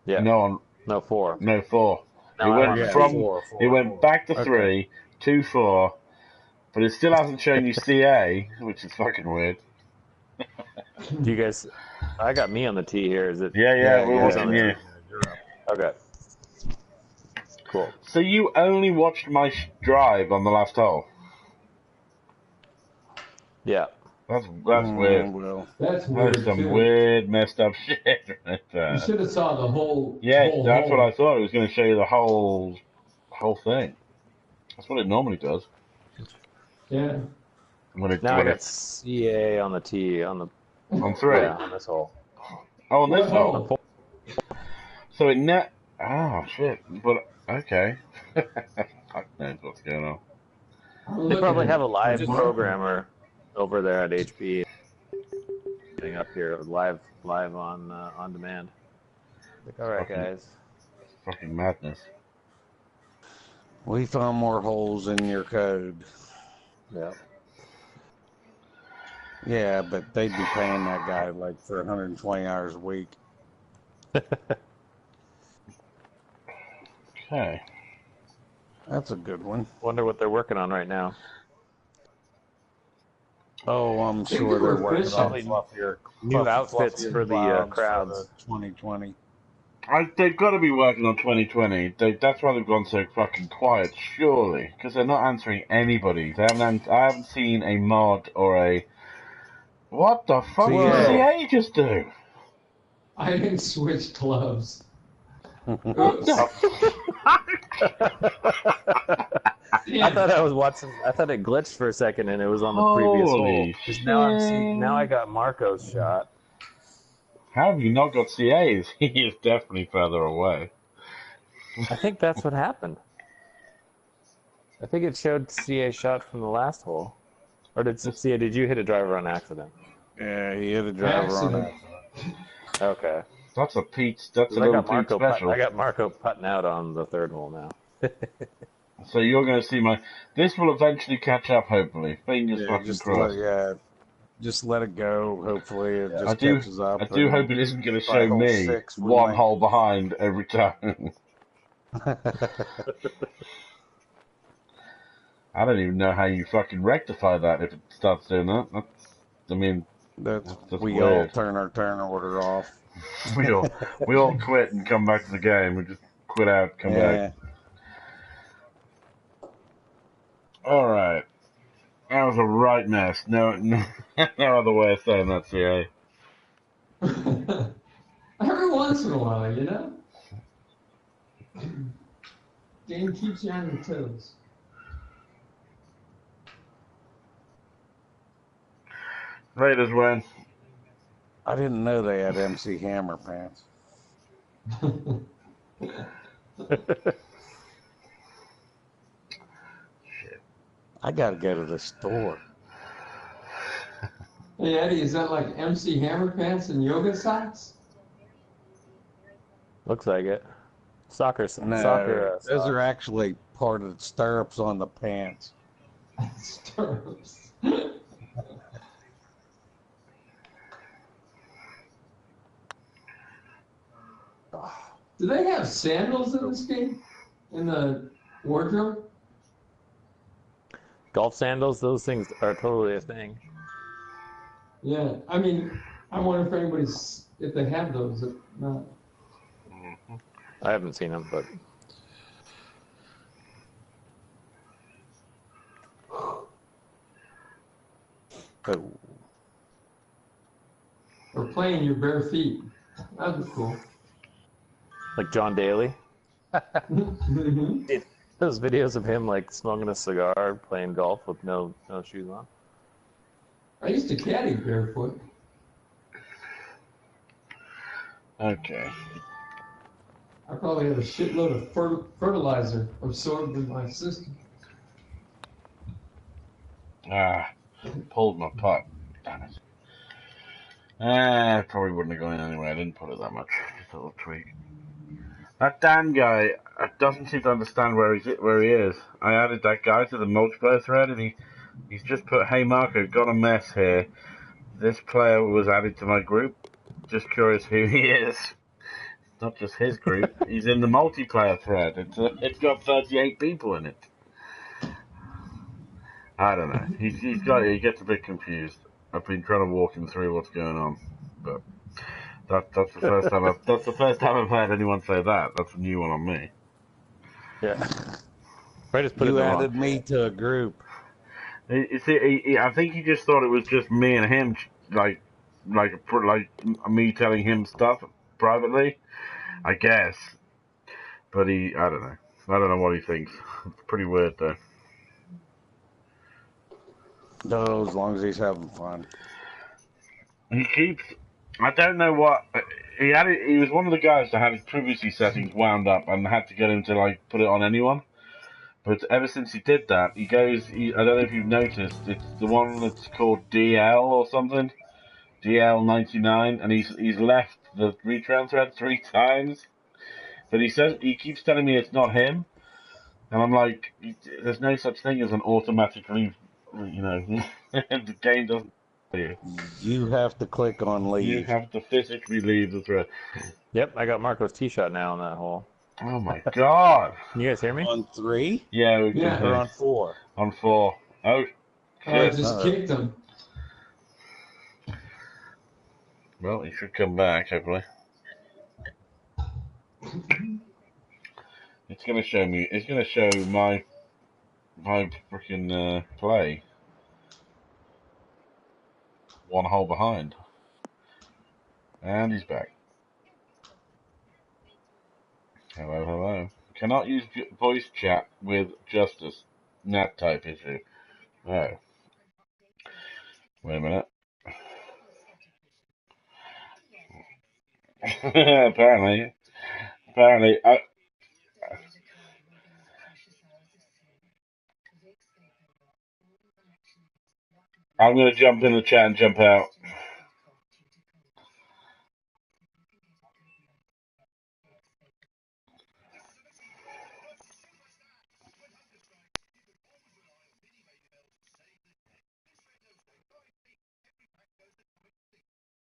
[SPEAKER 5] Yeah.
[SPEAKER 2] No,
[SPEAKER 5] 4.
[SPEAKER 2] 4.
[SPEAKER 5] No,
[SPEAKER 2] it
[SPEAKER 5] I
[SPEAKER 2] went
[SPEAKER 5] went
[SPEAKER 2] from
[SPEAKER 5] 4.
[SPEAKER 2] it went back to
[SPEAKER 3] Okay.
[SPEAKER 2] 3, 2, 4, but it still hasn't shown you CA, which is fucking weird.
[SPEAKER 5] Do you guys? I got me on the tee here. Is it?
[SPEAKER 2] Yeah, we're
[SPEAKER 3] yeah,
[SPEAKER 2] watching
[SPEAKER 5] yeah.
[SPEAKER 2] you.
[SPEAKER 5] Okay. Cool.
[SPEAKER 2] So you only watched my drive on the last hole?
[SPEAKER 5] Yeah.
[SPEAKER 2] That's weird.
[SPEAKER 3] Well,
[SPEAKER 1] That's weird
[SPEAKER 2] That's some
[SPEAKER 1] too.
[SPEAKER 2] weird, messed up shit right
[SPEAKER 1] You
[SPEAKER 2] there.
[SPEAKER 1] should have saw the whole.
[SPEAKER 2] Yeah,
[SPEAKER 1] whole
[SPEAKER 2] that's
[SPEAKER 1] hole.
[SPEAKER 2] what I thought. It was going to show you the whole thing. That's what it normally does.
[SPEAKER 1] Yeah.
[SPEAKER 2] When it,
[SPEAKER 5] Now I
[SPEAKER 2] when
[SPEAKER 5] got
[SPEAKER 2] it,
[SPEAKER 5] CA on the tee on the
[SPEAKER 2] on 3.
[SPEAKER 5] yeah, on this hole.
[SPEAKER 2] Oh, on this
[SPEAKER 1] What
[SPEAKER 2] hole.
[SPEAKER 1] hole?
[SPEAKER 2] So it shit. But okay. Fuck knows what's going on.
[SPEAKER 1] I'm
[SPEAKER 5] They
[SPEAKER 1] looking
[SPEAKER 5] probably
[SPEAKER 1] at
[SPEAKER 5] have a
[SPEAKER 1] it.
[SPEAKER 5] live
[SPEAKER 1] Just-
[SPEAKER 5] programmer over there at HB. Getting up here live on demand. Like, all right, guys.
[SPEAKER 2] Fucking madness.
[SPEAKER 3] We found more holes in your code.
[SPEAKER 5] Yeah.
[SPEAKER 3] Yeah, but they'd be paying that guy like for 120 hours a week.
[SPEAKER 2] Okay.
[SPEAKER 3] That's a good one.
[SPEAKER 5] Wonder what they're working on right now.
[SPEAKER 3] Oh, I'm
[SPEAKER 1] Think
[SPEAKER 3] sure
[SPEAKER 1] they were
[SPEAKER 3] they're working on
[SPEAKER 5] fishing.
[SPEAKER 3] fluffier,
[SPEAKER 5] New outfits
[SPEAKER 3] fluffier
[SPEAKER 5] for the
[SPEAKER 3] clouds
[SPEAKER 5] crowds.
[SPEAKER 3] for 2020.
[SPEAKER 2] They've got to be working on 2020. That's why they've gone so fucking quiet, surely. Because they're not answering anybody. I haven't seen a mod or a... What the fuck did CA just do?
[SPEAKER 1] I didn't switch clubs.
[SPEAKER 2] What the
[SPEAKER 5] I thought I was watching. I thought it glitched for a second, and it was on the previous hole.
[SPEAKER 2] Holy
[SPEAKER 5] 'Cause now I'm seeing. Now I got Marco's shot.
[SPEAKER 2] How have you not got CAs? He is definitely further away.
[SPEAKER 5] I think that's what happened. I think it showed CA shot from the last hole, or did CA? Did you hit a driver on accident?
[SPEAKER 3] Yeah, he hit a driver on
[SPEAKER 1] Accident.
[SPEAKER 3] that.
[SPEAKER 5] Okay.
[SPEAKER 2] That's a Pete. That's a
[SPEAKER 5] I
[SPEAKER 2] little
[SPEAKER 5] got
[SPEAKER 2] Pete
[SPEAKER 5] Marco.
[SPEAKER 2] special.
[SPEAKER 5] I got Marco putting out on the third hole now.
[SPEAKER 2] So you're going to see my. This will eventually catch up, hopefully. Fingers
[SPEAKER 3] Yeah,
[SPEAKER 2] fucking
[SPEAKER 3] just
[SPEAKER 2] crossed.
[SPEAKER 3] just let it go. Hopefully, it just
[SPEAKER 2] I do.
[SPEAKER 3] catches up.
[SPEAKER 2] I do hope it isn't going to
[SPEAKER 3] by
[SPEAKER 2] show
[SPEAKER 3] hole
[SPEAKER 2] me
[SPEAKER 3] 6, we
[SPEAKER 2] one
[SPEAKER 3] might-
[SPEAKER 2] hole behind every time. I don't even know how you fucking rectify that if it starts doing that. I mean,
[SPEAKER 3] That's
[SPEAKER 2] That's
[SPEAKER 3] we all
[SPEAKER 2] weird.
[SPEAKER 3] turn our turn order off.
[SPEAKER 2] we all quit and come back to the game. We just quit out, come back. All right. That was a right mess. No other way of saying that, CA.
[SPEAKER 1] Every once in a while, you know? Game keeps you on your toes.
[SPEAKER 2] Raiders win.
[SPEAKER 3] I didn't know they had MC Hammer pants. I gotta go to the store.
[SPEAKER 1] Hey, Eddie, is that like MC Hammer pants and yoga socks?
[SPEAKER 5] Looks like it. Soccer.
[SPEAKER 3] No,
[SPEAKER 5] Soccer.
[SPEAKER 3] those
[SPEAKER 5] Socks.
[SPEAKER 3] are actually part of the stirrups on the pants.
[SPEAKER 1] Stirrups. Do they have sandals in this game? In the wardrobe?
[SPEAKER 5] Golf sandals. Those things are totally a thing.
[SPEAKER 1] Yeah, I mean, I wonder if if they have those. If not.
[SPEAKER 5] I haven't seen them, but
[SPEAKER 3] Oh,
[SPEAKER 1] Or playing your bare feet. That'd be cool.
[SPEAKER 5] like John Daly.
[SPEAKER 1] Mhm.
[SPEAKER 5] Those videos of him like smoking a cigar, playing golf with no shoes on.
[SPEAKER 1] I used to caddy barefoot.
[SPEAKER 2] Okay.
[SPEAKER 1] I probably had a shitload of fertilizer absorbed in my system.
[SPEAKER 2] Pulled my putt. Damn it. It probably wouldn't have gone in anyway. I didn't put it that much. Just a little tweak. That Dan guy doesn't seem to understand where he is. I added that guy to the multiplayer thread, and he's just put, "Hey Marco, got a mess here. This player was added to my group. Just curious who he is." It's not just his group. He's in the multiplayer thread. It's got 38 people in it. I don't know. He gets a bit confused. I've been trying to walk him through what's going on, but that's the first time I've heard anyone say that. That's a new one on me.
[SPEAKER 5] Yeah. Right, just put
[SPEAKER 3] you
[SPEAKER 5] it in the
[SPEAKER 3] added
[SPEAKER 5] wrong.
[SPEAKER 3] me to a group.
[SPEAKER 2] You see, I think he just thought it was just me and him, like me telling him stuff privately, I guess. But I don't know. I don't know what he thinks. It's pretty weird though.
[SPEAKER 3] No, as long as he's having fun.
[SPEAKER 2] He keeps. I don't know what he had. He was one of the guys that had his privacy settings wound up and had to get him to like put it on anyone. But ever since he did that, he goes. I don't know if you've noticed. It's the one that's called DL or something. DL99, and he's left the retrans thread 3 times, but he keeps telling me it's not him, and I'm like, there's no such thing as an automatic leave. The game doesn't tell you.
[SPEAKER 3] You have to click on
[SPEAKER 2] You
[SPEAKER 3] leave.
[SPEAKER 2] have to physically leave the thread.
[SPEAKER 5] Yep, I got Marco's tee shot now on that hole.
[SPEAKER 2] Oh my god!
[SPEAKER 5] Can you guys hear me?
[SPEAKER 3] On 3?
[SPEAKER 2] Yeah, we can
[SPEAKER 1] Yeah.
[SPEAKER 2] hear.
[SPEAKER 3] Or on 4?
[SPEAKER 2] On 4. Oh,
[SPEAKER 1] I
[SPEAKER 2] shit.
[SPEAKER 1] just kicked him.
[SPEAKER 2] Well, he should come back, hopefully. It's gonna show me. It's gonna show my freaking play. 1 hole behind, and he's back. Hello, hello. Cannot use voice chat with Justice. Nat type issue. Oh. Wait a minute. Apparently, I'm gonna jump in the chat and jump out.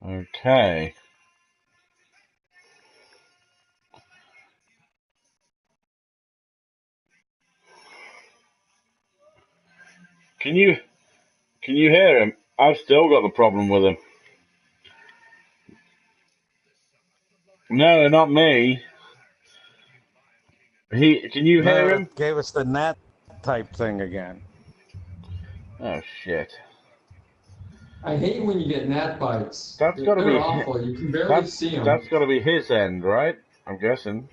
[SPEAKER 2] Okay. Can you hear him? I've still got the problem with him. No, not me. Can you hear him?
[SPEAKER 3] It gave us the Nat type thing again.
[SPEAKER 2] Oh shit.
[SPEAKER 1] I hate when you get gnat bites.
[SPEAKER 2] That's
[SPEAKER 1] They're
[SPEAKER 2] gotta be
[SPEAKER 1] awful. You can barely see them.
[SPEAKER 2] That's gotta be his end, right? I'm guessing.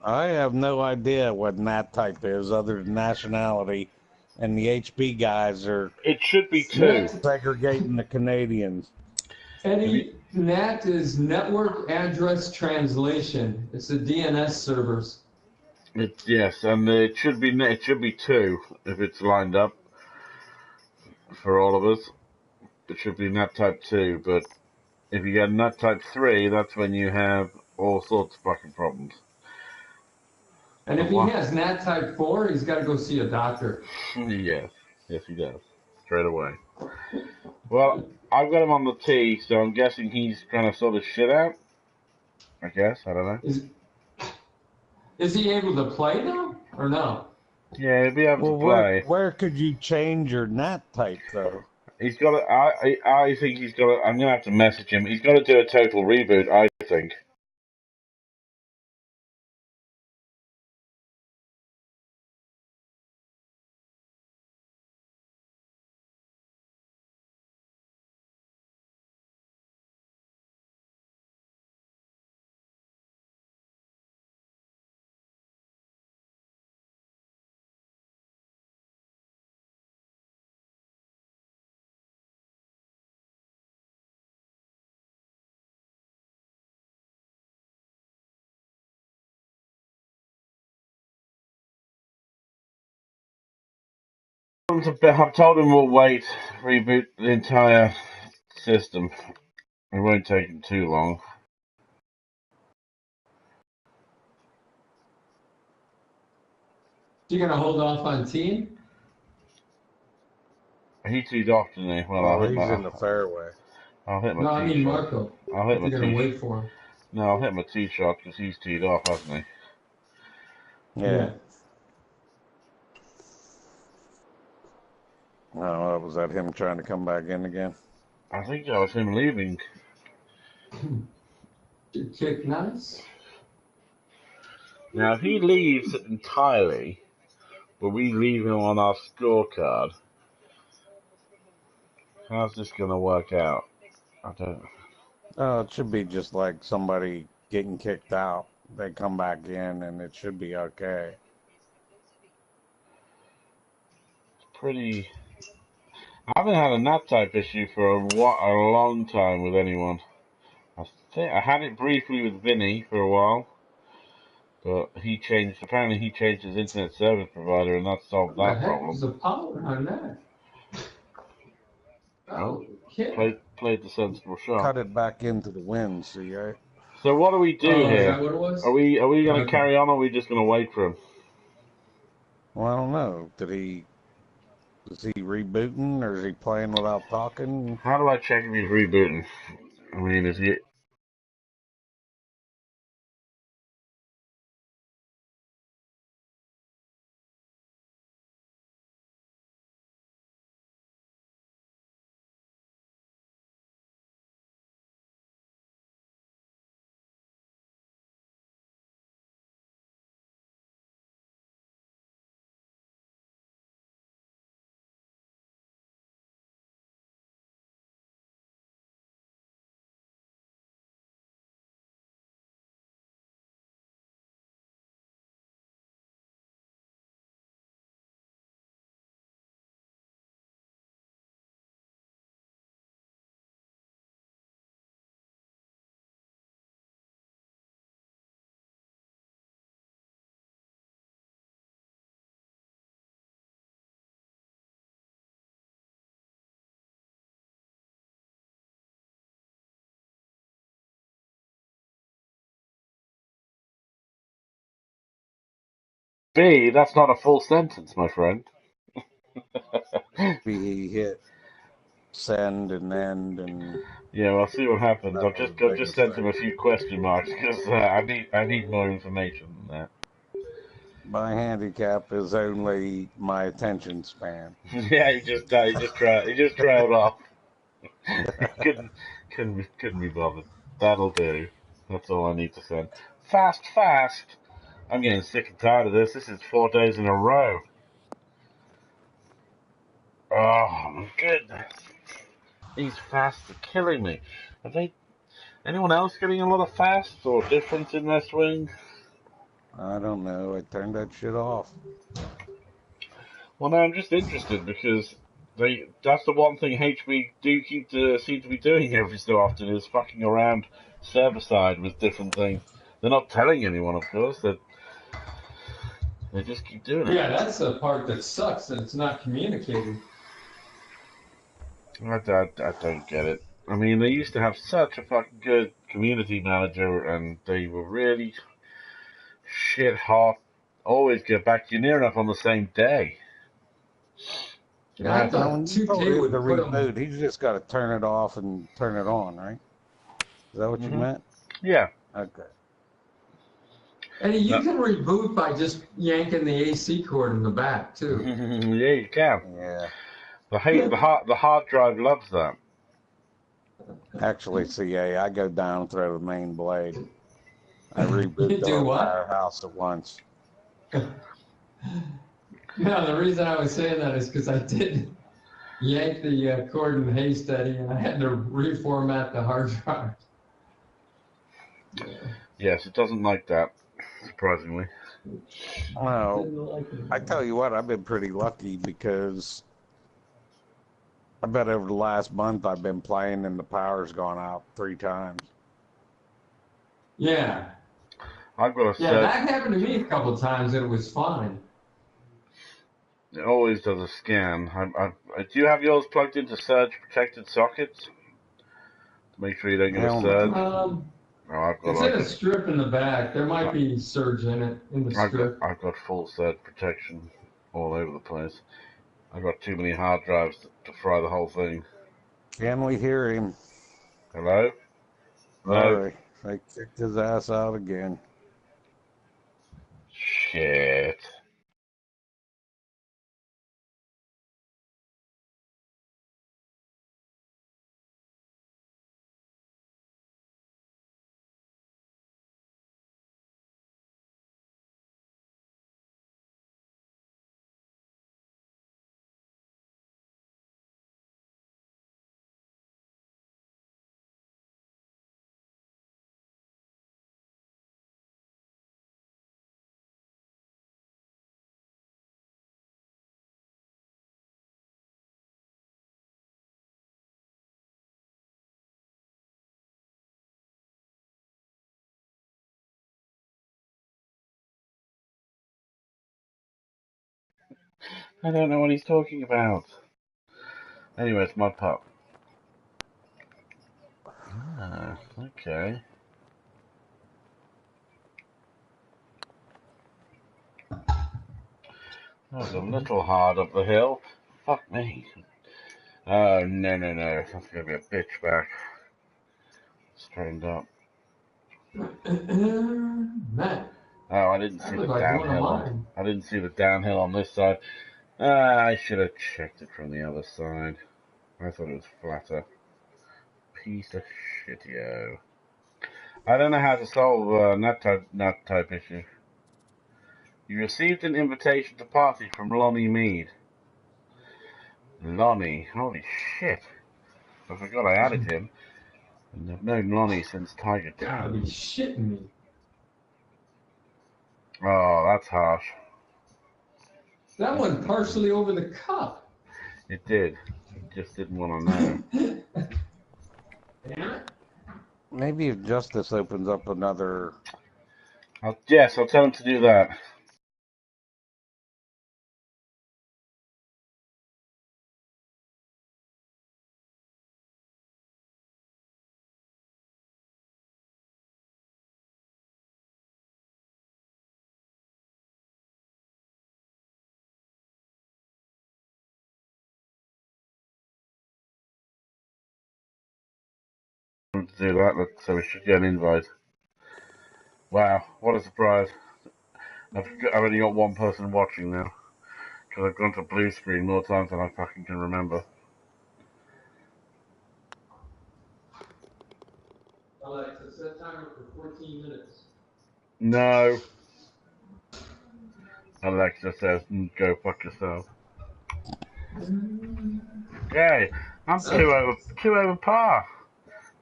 [SPEAKER 3] I have no idea what Nat type is other than nationality, and the HB guys are
[SPEAKER 2] It should be 2.
[SPEAKER 3] segregating the Canadians.
[SPEAKER 1] Eddie, NAT is Network Address Translation. It's the DNS servers.
[SPEAKER 2] Yes, and it should be 2 if it's lined up for all of us. It should be NAT type 2, but if you get NAT type 3, that's when you have all sorts of fucking problems.
[SPEAKER 1] And if he has NAT type 4, he's got to go see a doctor.
[SPEAKER 2] Yes, he does. Straight away. Well, I've got him on the tee, so I'm guessing he's trying to sort of shit out. I guess, I don't know.
[SPEAKER 1] Is he able to play now, or no?
[SPEAKER 2] Yeah, he'll be able to play.
[SPEAKER 3] Where could you change your Nat type, though?
[SPEAKER 2] He's got to, I think he's got to, I'm going to have to message him. He's got to do a total reboot, I think. I've told him we'll wait, reboot the entire system. It won't take him too long.
[SPEAKER 1] You gonna hold off on team?
[SPEAKER 2] He teed off, didn't he? Well,
[SPEAKER 3] he's in the fairway.
[SPEAKER 2] I'll hit my
[SPEAKER 1] No, I mean
[SPEAKER 2] shot.
[SPEAKER 1] Marco.
[SPEAKER 2] I'll hit my
[SPEAKER 1] You're gonna wait for him.
[SPEAKER 2] No, I'll hit my tee shot because he's teed off, hasn't he?
[SPEAKER 3] Yeah. Oh, was that him trying to come back in again?
[SPEAKER 2] I think that was him leaving.
[SPEAKER 1] Good kick, nice.
[SPEAKER 2] Now, if he leaves entirely, will we leave him on our scorecard? How's this going to work out? I don't.
[SPEAKER 3] Oh, it should be just like somebody getting kicked out. They come back in, and it should be okay.
[SPEAKER 2] It's pretty. I haven't had a NAT type issue for a long time with anyone. I think I had it briefly with Vinny for a while, but apparently he changed his internet service provider, and that solved that problem.
[SPEAKER 1] What the heck was the power on that? Oh,
[SPEAKER 2] Played the sensible shot.
[SPEAKER 3] Cut it back into the wind, see, right?
[SPEAKER 2] So what do we do
[SPEAKER 1] Oh, is
[SPEAKER 2] here?
[SPEAKER 1] that what it was?
[SPEAKER 2] Are we going to
[SPEAKER 1] Okay.
[SPEAKER 2] carry on, or are we just going to wait for him?
[SPEAKER 3] Well, I don't know. Is he rebooting or is he playing without talking?
[SPEAKER 2] How do I check if he's rebooting? I mean, is he? B, that's not a full sentence, my friend.
[SPEAKER 3] Maybe he hit send and end, and
[SPEAKER 2] Yeah, we'll see what happens.
[SPEAKER 3] that
[SPEAKER 2] I've
[SPEAKER 3] was
[SPEAKER 2] just
[SPEAKER 3] the
[SPEAKER 2] I've just
[SPEAKER 3] biggest
[SPEAKER 2] sent him
[SPEAKER 3] thing.
[SPEAKER 2] a few question marks because I need more information than that.
[SPEAKER 3] My handicap is only my attention span.
[SPEAKER 2] Yeah, he just trailed off. Couldn't be bothered. That'll do. That's all I need to send. Fast, fast. I'm getting sick and tired of this. This is 4 days in a row. Oh my goodness. These fasts are killing me. Are they? Anyone else getting a lot of fasts or difference in their swing?
[SPEAKER 3] I don't know. I turned that shit off.
[SPEAKER 2] Well, no, I'm just interested because that's the one thing HB do seem to be doing every so often is fucking around server side with different things. They're not telling anyone, of course. They just keep doing it.
[SPEAKER 1] Yeah, that's the part that sucks, and it's not communicated.
[SPEAKER 2] I don't get it. I mean, they used to have such a fucking good community manager, and they were really shit hot. Always get back to you near enough on the same day.
[SPEAKER 1] Yeah, I
[SPEAKER 3] Now,
[SPEAKER 1] thought
[SPEAKER 3] when you told
[SPEAKER 1] 2K
[SPEAKER 3] him
[SPEAKER 1] would
[SPEAKER 3] to
[SPEAKER 1] put them.
[SPEAKER 3] reboot, he's just got to turn it off and turn it on, right? Is that what you meant?
[SPEAKER 2] Yeah.
[SPEAKER 3] Okay.
[SPEAKER 1] And you
[SPEAKER 2] No.
[SPEAKER 1] can reboot by just yanking the AC cord in the back too.
[SPEAKER 2] Yeah, you can.
[SPEAKER 3] Yeah.
[SPEAKER 2] The hard drive loves that.
[SPEAKER 3] Actually, CA, I go down through the main blade. I reboot
[SPEAKER 1] You
[SPEAKER 3] the
[SPEAKER 1] do what?
[SPEAKER 3] entire house at once.
[SPEAKER 1] No, the reason I was saying that is because I did yank the cord in Haysteady, and I had to reformat the hard drive. Yeah.
[SPEAKER 2] Yes, it doesn't like that, surprisingly.
[SPEAKER 3] Well, I tell you what, I've been pretty lucky because I bet over the last month I've been playing and the power's gone out 3 times.
[SPEAKER 1] Yeah.
[SPEAKER 2] I've got a
[SPEAKER 1] Yeah,
[SPEAKER 2] set.
[SPEAKER 1] that happened to me a couple times, and it was fine.
[SPEAKER 2] It always does a scan. Do you have yours plugged into surge protected sockets? To make sure you don't get a
[SPEAKER 3] Hell
[SPEAKER 2] surge?
[SPEAKER 3] no.
[SPEAKER 2] No, I've got
[SPEAKER 1] It's in a strip in the back. There might be surge in it, in the strip.
[SPEAKER 2] I've got full surge protection all over the place. I've got too many hard drives to fry the whole thing.
[SPEAKER 3] Can we hear him?
[SPEAKER 2] Hello? No.
[SPEAKER 3] Sorry, they kicked his ass out again.
[SPEAKER 2] Shit. I don't know what he's talking about. Anyway, it's my pup. Ah, okay. That was a little hard up the hill. Fuck me. Oh, no. That's going to be a bitch back. Straightened up.
[SPEAKER 1] Man,
[SPEAKER 2] Oh, I didn't see
[SPEAKER 1] that
[SPEAKER 2] the
[SPEAKER 1] looked like one of
[SPEAKER 2] downhill
[SPEAKER 1] mine.
[SPEAKER 2] I didn't see the downhill on this side. I should have checked it from the other side. I thought it was flatter. Piece of shit, yo. I don't know how to solve a nut type issue. You received an invitation to party from Lonnie Mead. Lonnie, holy shit. I forgot I added him. And I've known Lonnie since Tiger 2.
[SPEAKER 1] Gotta be shitting me.
[SPEAKER 2] Oh, that's harsh.
[SPEAKER 1] That went partially over the cup.
[SPEAKER 2] It did. Just didn't want to know.
[SPEAKER 1] Damn it.
[SPEAKER 3] Maybe if Justice opens up another.
[SPEAKER 2] I'll tell him to do that. To do that, so we should get an invite. Wow, what a surprise. I've only got one person watching now. Because I've gone to blue screen more times than I fucking can remember.
[SPEAKER 1] Alexa, set timer for 14 minutes.
[SPEAKER 2] No. Alexa says, go fuck yourself. Okay, I'm two over par.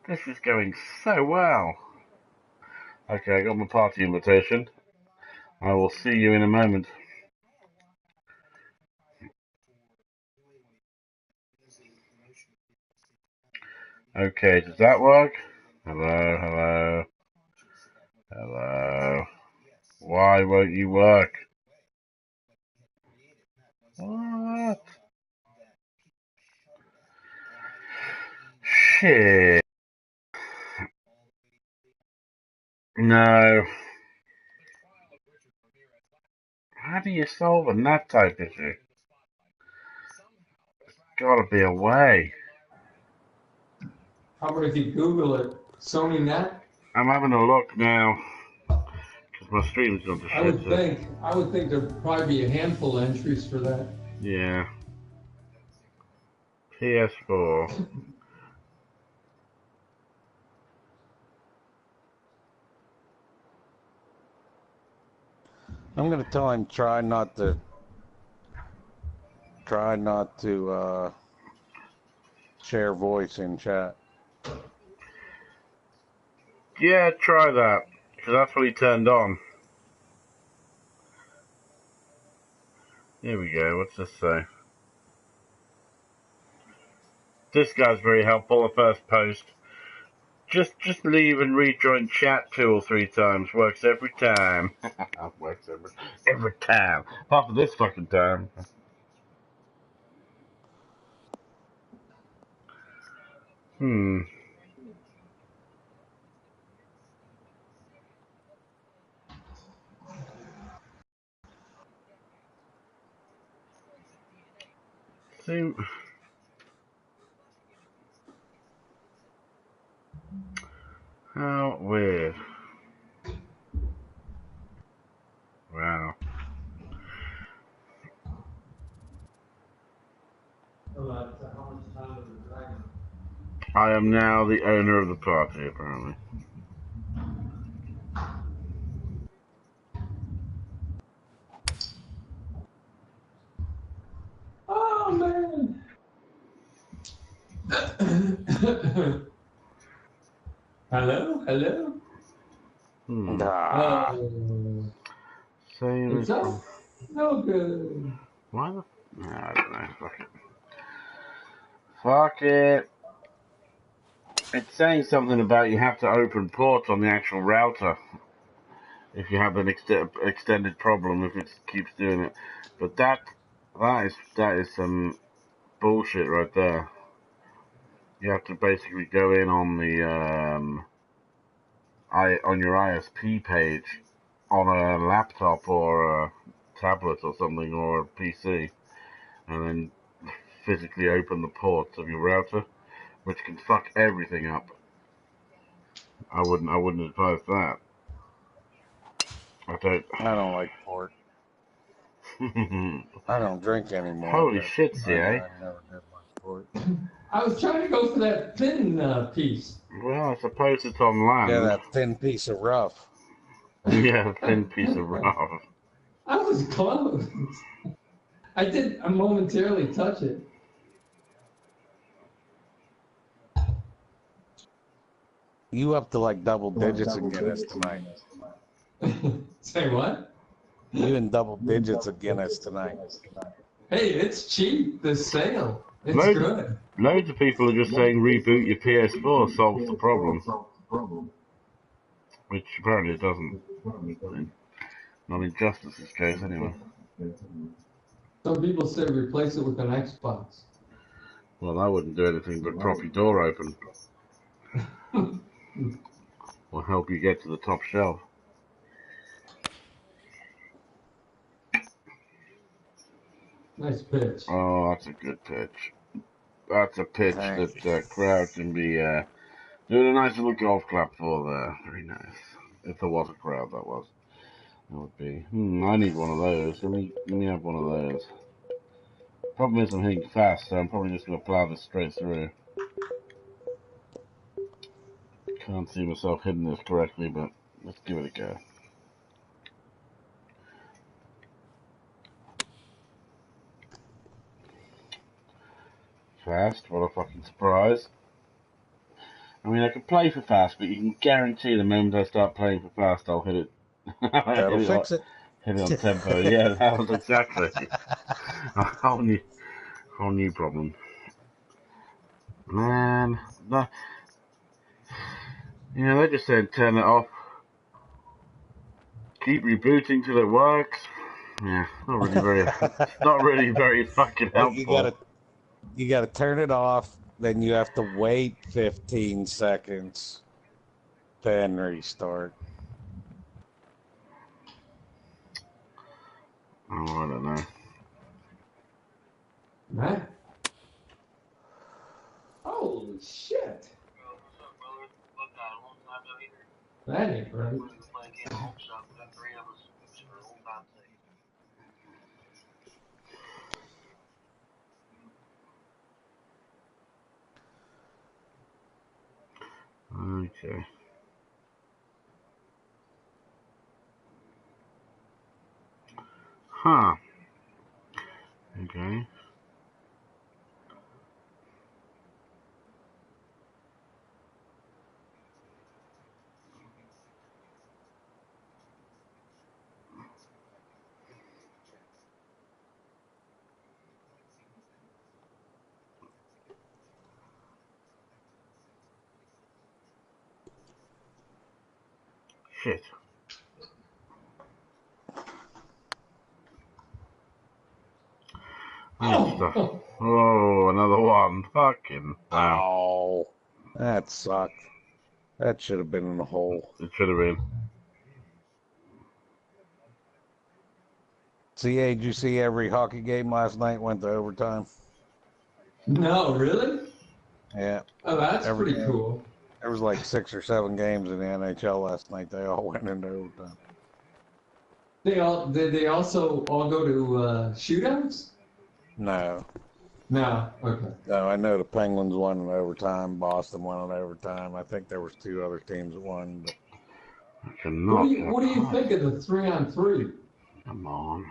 [SPEAKER 2] This is going so well. Okay, I got my party invitation. I will see you in a moment. Okay, does that work? Hello. Why won't you work? What? Shit. No. How do you solve a nut type issue? Gotta be a way.
[SPEAKER 1] How about if you Google it? Sony Net?
[SPEAKER 2] I'm having a look now. Because my stream's gone to shit.
[SPEAKER 1] I would think there'd probably be a handful of entries for that.
[SPEAKER 2] Yeah. PS4.
[SPEAKER 3] I'm gonna tell him try not to share voice in chat.
[SPEAKER 2] Yeah, try that. Because that's what he turned on. Here we go. What's this say? This guy's very helpful. The first post. Just leave and rejoin chat 2 or 3 times. Works every time. Works every time. Apart from this fucking time. See. How weird. Wow. I am now the owner of the party, apparently.
[SPEAKER 1] Oh, man. Hello?
[SPEAKER 2] Save
[SPEAKER 1] It's up? No good.
[SPEAKER 2] Why the... I don't know. Fuck it. It's saying something about you have to open ports on the actual router. If you have an extended problem, if it keeps doing it. But that is some bullshit right there. You have to basically go in on the on your ISP page on a laptop or a tablet or something or a PC, and then physically open the ports of your router, which can fuck everything up. I wouldn't advise that.
[SPEAKER 3] I don't like port. I don't drink anymore.
[SPEAKER 2] Holy shit, CA.
[SPEAKER 3] I never did like port.
[SPEAKER 1] I was trying to go for that thin piece.
[SPEAKER 2] Well, I suppose it's on land.
[SPEAKER 3] Yeah, that thin piece of rough.
[SPEAKER 2] Yeah, thin piece of rough.
[SPEAKER 1] I was close. I did momentarily touch it.
[SPEAKER 3] You up to like double digits in Guinness tonight.
[SPEAKER 1] Say what?
[SPEAKER 3] You in double digits of Guinness tonight.
[SPEAKER 1] Hey, it's cheap, the sale. It's good.
[SPEAKER 2] Loads of people are just saying reboot your PS4 solves the problem. Which apparently it doesn't. Not in Justice's case, anyway.
[SPEAKER 1] Some people say replace it with an Xbox.
[SPEAKER 2] Well, I wouldn't do anything but prop your door open. Or help you get to the top shelf.
[SPEAKER 1] Nice pitch.
[SPEAKER 2] Oh, that's a good pitch. That's a pitch that crowd can be doing a nice little golf clap for there. Very nice. If there was a crowd, that was. That would be. I need one of those. Let me have one of those. Problem is I'm hitting fast, so I'm probably just going to plow this straight through. Can't see myself hitting this correctly, but let's give it a go. Fast, what a fucking surprise. I mean, I could play for fast, but you can guarantee the moment I start playing for fast, I'll hit it.
[SPEAKER 3] That'll fix it.
[SPEAKER 2] Hit it on tempo. Yeah, that was exactly a whole new problem. Man, they're just saying turn it off. Keep rebooting till it works. Yeah, not really very fucking helpful.
[SPEAKER 3] You gotta turn it off, then you have to wait 15 seconds, then restart.
[SPEAKER 2] Oh, I don't know.
[SPEAKER 1] Man. Holy shit. That ain't right.
[SPEAKER 2] Okay. Huh. Okay. Shit. Oh, another one. Fucking wow.
[SPEAKER 3] Oh, that sucked. That should have been in the hole.
[SPEAKER 2] It should have been.
[SPEAKER 3] CA, did you see every hockey game last night went to overtime?
[SPEAKER 1] No, really?
[SPEAKER 3] Yeah.
[SPEAKER 1] Oh, that's pretty cool.
[SPEAKER 3] There was like 6 or 7 games in the NHL last night. They all went into overtime.
[SPEAKER 1] Did they also all go to shootouts?
[SPEAKER 3] No.
[SPEAKER 1] No. Okay.
[SPEAKER 3] No, I know the Penguins won in overtime. Boston won in overtime. I think there was 2 other teams that won. But...
[SPEAKER 1] What do you think of the 3-on-3?
[SPEAKER 2] Come on.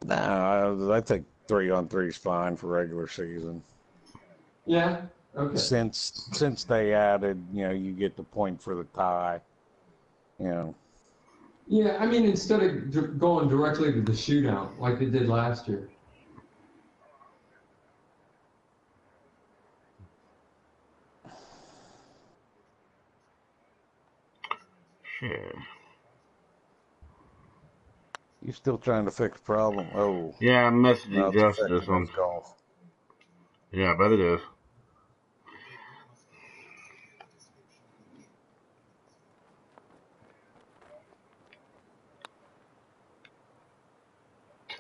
[SPEAKER 3] No, I think 3-on-3 is fine for regular season.
[SPEAKER 1] Yeah. Okay.
[SPEAKER 3] Since they added, you get the point for the tie.
[SPEAKER 1] Yeah, I mean, instead of going directly to the shootout like they did last year.
[SPEAKER 2] Shit.
[SPEAKER 3] You still trying to fix the problem? Oh.
[SPEAKER 2] Yeah, I'm messaging Justice on
[SPEAKER 3] golf.
[SPEAKER 2] Yeah, I bet it is.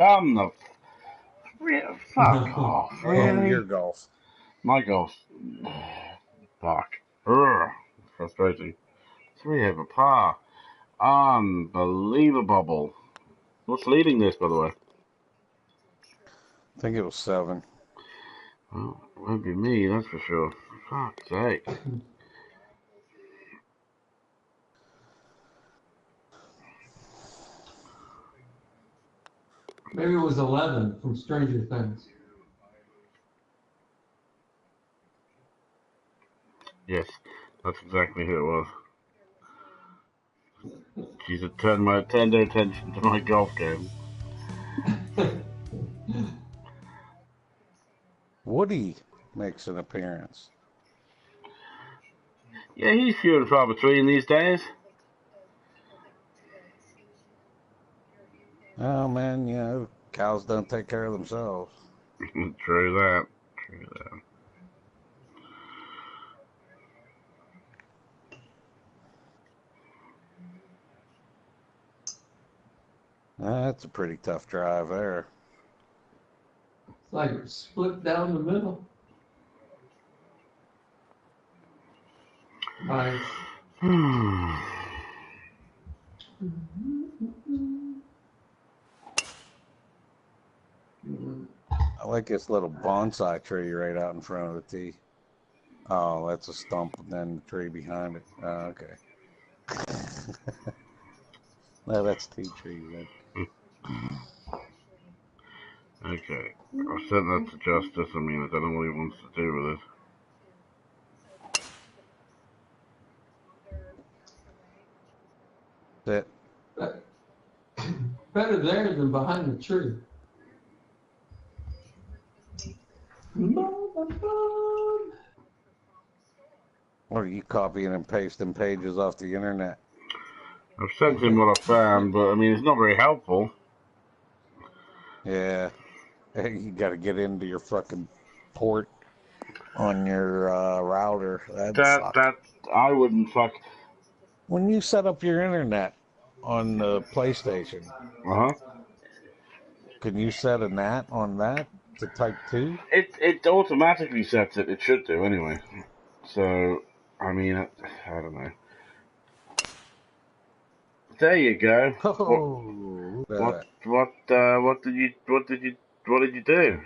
[SPEAKER 2] Come the fuck off,
[SPEAKER 3] And
[SPEAKER 2] really?
[SPEAKER 3] your golf.
[SPEAKER 2] My golf. Fuck. Urgh. Frustrating. 3 over par. Unbelievable. What's leading this, by the way?
[SPEAKER 3] I think it was 7.
[SPEAKER 2] Well, it won't be me, that's for sure. Fuck's sake.
[SPEAKER 1] Maybe it was 11 from Stranger Things.
[SPEAKER 2] Yes, that's exactly who it was. She's turned their attention to my golf game.
[SPEAKER 3] Woody makes an appearance.
[SPEAKER 2] Yeah, he's few and far between these days.
[SPEAKER 3] Oh man, you know, cows don't take care of themselves.
[SPEAKER 2] True that. True that.
[SPEAKER 3] That's a pretty tough drive there.
[SPEAKER 1] It's like split down the middle. Nice.
[SPEAKER 3] I like this little bonsai tree right out in front of the tee. Oh, that's a stump and then the tree behind it. Oh, okay. No, that's tea tree then.
[SPEAKER 2] Okay. I've sent that to Justice. I mean, I don't know what he wants to do with it.
[SPEAKER 3] That's it.
[SPEAKER 1] Better there than behind the tree.
[SPEAKER 3] Or are you copying and pasting pages off the internet?
[SPEAKER 2] I've sent him what I found, but I mean, it's not very helpful.
[SPEAKER 3] Yeah. You got to get into your fucking port on your router.
[SPEAKER 2] That I wouldn't fuck.
[SPEAKER 3] When you set up your internet on the PlayStation, can you set a NAT on that to type 2?
[SPEAKER 2] It automatically sets it. It should do anyway. So, I mean, I don't know. There you go.
[SPEAKER 3] Oh,
[SPEAKER 2] What did you do?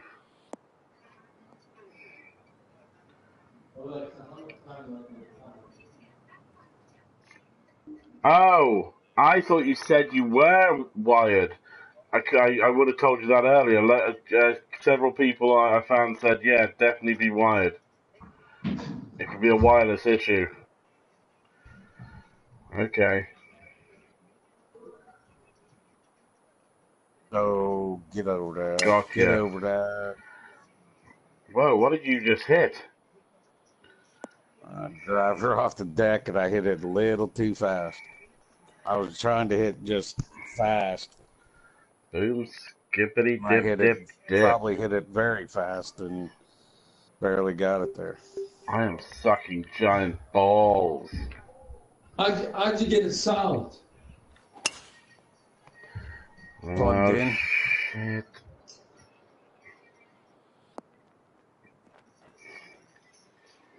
[SPEAKER 2] Oh, I thought you said you were wired. I would have told you that earlier. Several people I found said, yeah, definitely be wired. It could be a wireless issue. Okay.
[SPEAKER 3] Oh, get over there.
[SPEAKER 2] Gotcha.
[SPEAKER 3] Get over there.
[SPEAKER 2] Whoa, what did you just hit?
[SPEAKER 3] I drive her off the deck and I hit it a little too fast. I was trying to hit just fast.
[SPEAKER 2] Boom, skippity
[SPEAKER 3] I hit
[SPEAKER 2] dip
[SPEAKER 3] it,
[SPEAKER 2] dip.
[SPEAKER 3] probably hit it very fast and barely got it there.
[SPEAKER 2] I am sucking giant balls.
[SPEAKER 1] How'd you get it solved?
[SPEAKER 3] Plugged in.
[SPEAKER 2] Shit.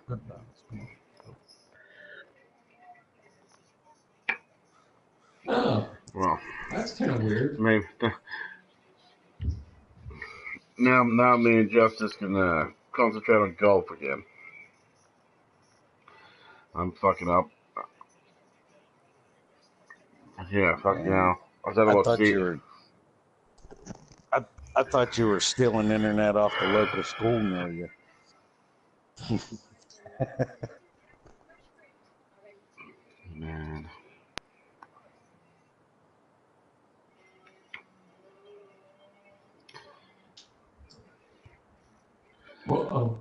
[SPEAKER 3] Good bounce. Come on.
[SPEAKER 1] Oh,
[SPEAKER 2] Well,
[SPEAKER 1] that's kind of weird.
[SPEAKER 2] maybe now me and Justice can concentrate on golf again. I'm fucking up. Yeah, fuck yeah. I don't know what to do.
[SPEAKER 3] I thought you were stealing internet off the local school near you.
[SPEAKER 2] Man.
[SPEAKER 1] Whoa,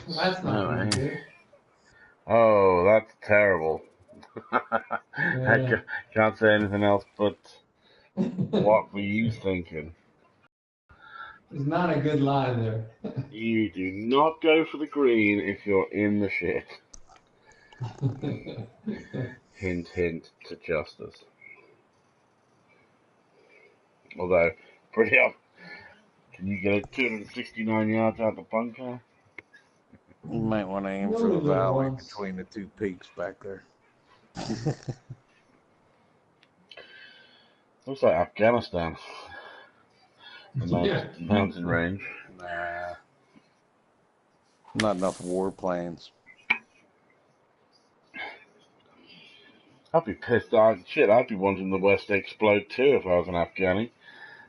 [SPEAKER 1] that's not good.
[SPEAKER 2] Oh, that's terrible.
[SPEAKER 1] Yeah.
[SPEAKER 2] I can't say anything else but what were you thinking?
[SPEAKER 1] There's not a good line there.
[SPEAKER 2] You do not go for the green if you're in the shit. Hint, hint to Justice. Although, Can you get it 269 yards out the bunker?
[SPEAKER 3] You might want to aim
[SPEAKER 1] You
[SPEAKER 3] for the
[SPEAKER 1] only live
[SPEAKER 3] valley
[SPEAKER 1] once.
[SPEAKER 3] between the two peaks back there.
[SPEAKER 2] Looks like Afghanistan. The
[SPEAKER 1] Yeah.
[SPEAKER 2] mountain range.
[SPEAKER 3] Nah. Not enough warplanes.
[SPEAKER 2] I'd be pissed off. Shit, I'd be wanting the West to explode too if I was an Afghani.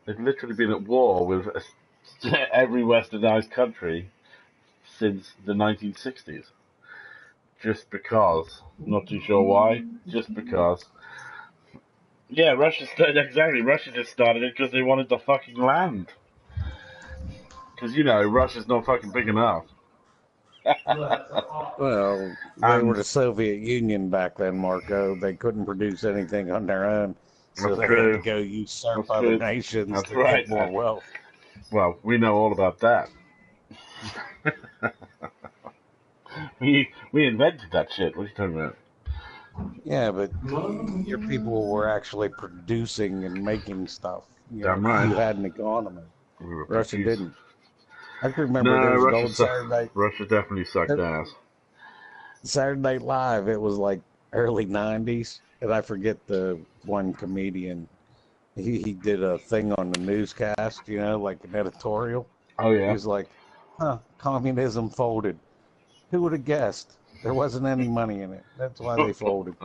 [SPEAKER 2] They've literally been at war with every westernized country since the 1960s. Just because. Not too sure why. Just because. Yeah, exactly. Russia just started it because they wanted the fucking land. Because, Russia's not fucking big enough.
[SPEAKER 3] Well, they were the Soviet Union back then, Marco. They couldn't produce anything on their own, so they had to go usurp other nations to get more wealth.
[SPEAKER 2] Well, we know all about that. we invented that shit. What are you talking about?
[SPEAKER 3] Yeah, but your people were actually producing and making stuff.
[SPEAKER 2] Damn right.
[SPEAKER 3] You had an economy. Russia didn't. I can remember
[SPEAKER 2] No,
[SPEAKER 3] there was
[SPEAKER 2] Russia
[SPEAKER 3] an old Saturday.
[SPEAKER 2] Russia definitely sucked ass.
[SPEAKER 3] Saturday Night Live. It was like early '90s, and I forget the one comedian. He did a thing on the newscast, like an editorial.
[SPEAKER 2] Oh yeah.
[SPEAKER 3] He was like, communism folded. Who would have guessed? There wasn't any money in it. That's why they folded.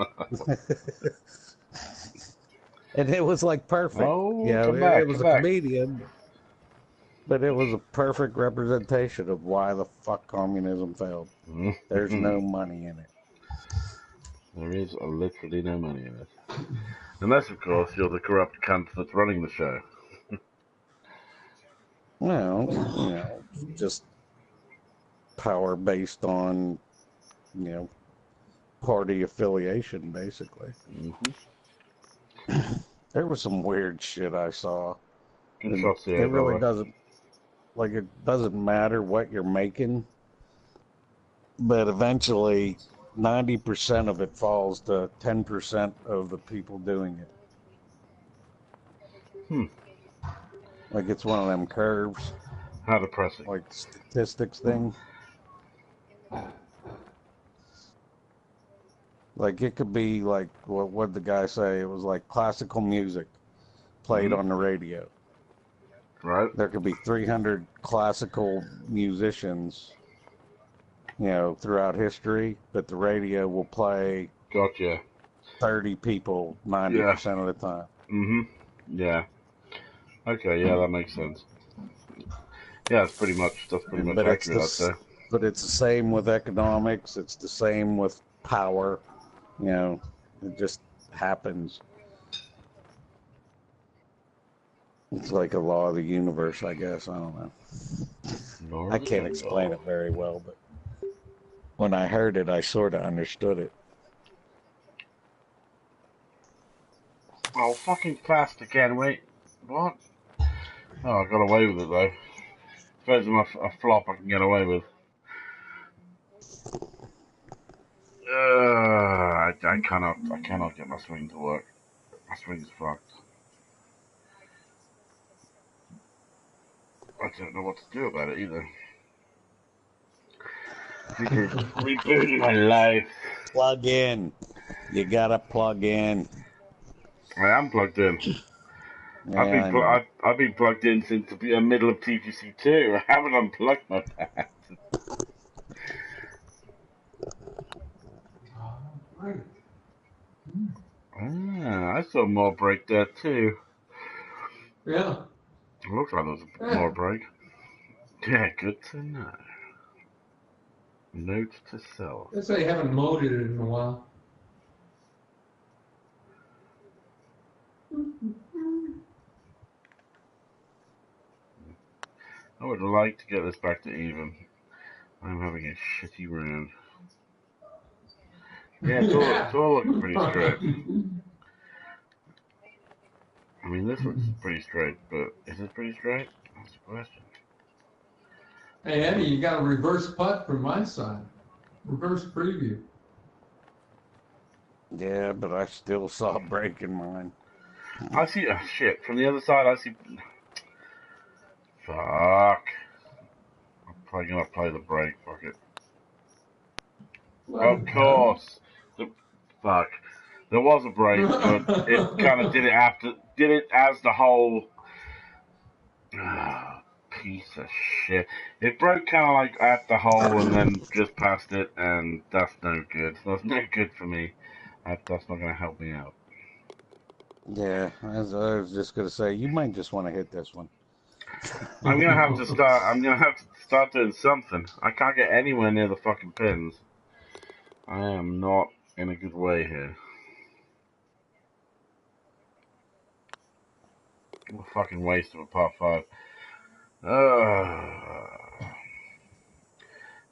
[SPEAKER 3] And it was like perfect.
[SPEAKER 2] Oh,
[SPEAKER 3] it was a comedian, but it was a perfect representation of why the fuck communism failed. There's no money in it.
[SPEAKER 2] There is literally no money in it. Unless, of course, you're the corrupt cunt that's running the show.
[SPEAKER 3] Well, just power based on, party affiliation, basically. There was some weird shit I saw. It really doesn't, it doesn't matter what you're making, but eventually 90% of it falls to 10% of the people doing it. Like it's one of them curves.
[SPEAKER 2] How depressing.
[SPEAKER 3] Like statistics thing. Like it could be like, what did the guy say? It was like classical music played on the radio.
[SPEAKER 2] Right.
[SPEAKER 3] There could be 300 classical musicians, throughout history, but the radio will play 30 people 90% of the time.
[SPEAKER 2] Yeah. Okay, yeah, that makes sense. Yeah, that's pretty much accurate, I'd say.
[SPEAKER 3] But it's the same with economics. It's the same with power. It just happens. It's like a law of the universe, I guess. I don't know. I can't explain it very well, but when I heard it, I sort of understood it.
[SPEAKER 2] Oh, fucking fast again, wait. What? Oh, I got away with it, though. Suppose I'm a flop I can get away with. I cannot get my swing to work. My swing's fucked. I don't know what to do about it either. Rebooting my life.
[SPEAKER 3] Plug in. You gotta plug in.
[SPEAKER 2] I am plugged in.
[SPEAKER 3] Yeah,
[SPEAKER 2] I've been plugged in since the middle of TGC2. I haven't unplugged my pad. I saw more break there too.
[SPEAKER 1] Yeah.
[SPEAKER 2] It looks like there's more break. Yeah, good to know. Note to self.
[SPEAKER 1] Guess they haven't mowed it in a while.
[SPEAKER 2] I would like to get this back to even. I'm having a shitty round. Yeah, it's all looking pretty straight. I mean, this looks pretty straight, but is it pretty straight? That's the question.
[SPEAKER 1] Hey, Eddie, you got a reverse putt from my side. Reverse preview.
[SPEAKER 3] Yeah, but I still saw a break in mine.
[SPEAKER 2] I see, shit, from the other side I see, Fuck. I'm probably gonna play the break. Fuck it. Of course. Fuck. There was a break, but it kind of did it as the whole piece of shit. It broke kind of like at the hole and then just past it, and that's no good. That's no good for me. That's not going to help me out.
[SPEAKER 3] Yeah, as I was just gonna say, you might just want to hit this one.
[SPEAKER 2] I'm gonna have to start. I'm gonna have to start doing something. I can't get anywhere near the fucking pins. I am not in a good way here. What a fucking waste of a part 5.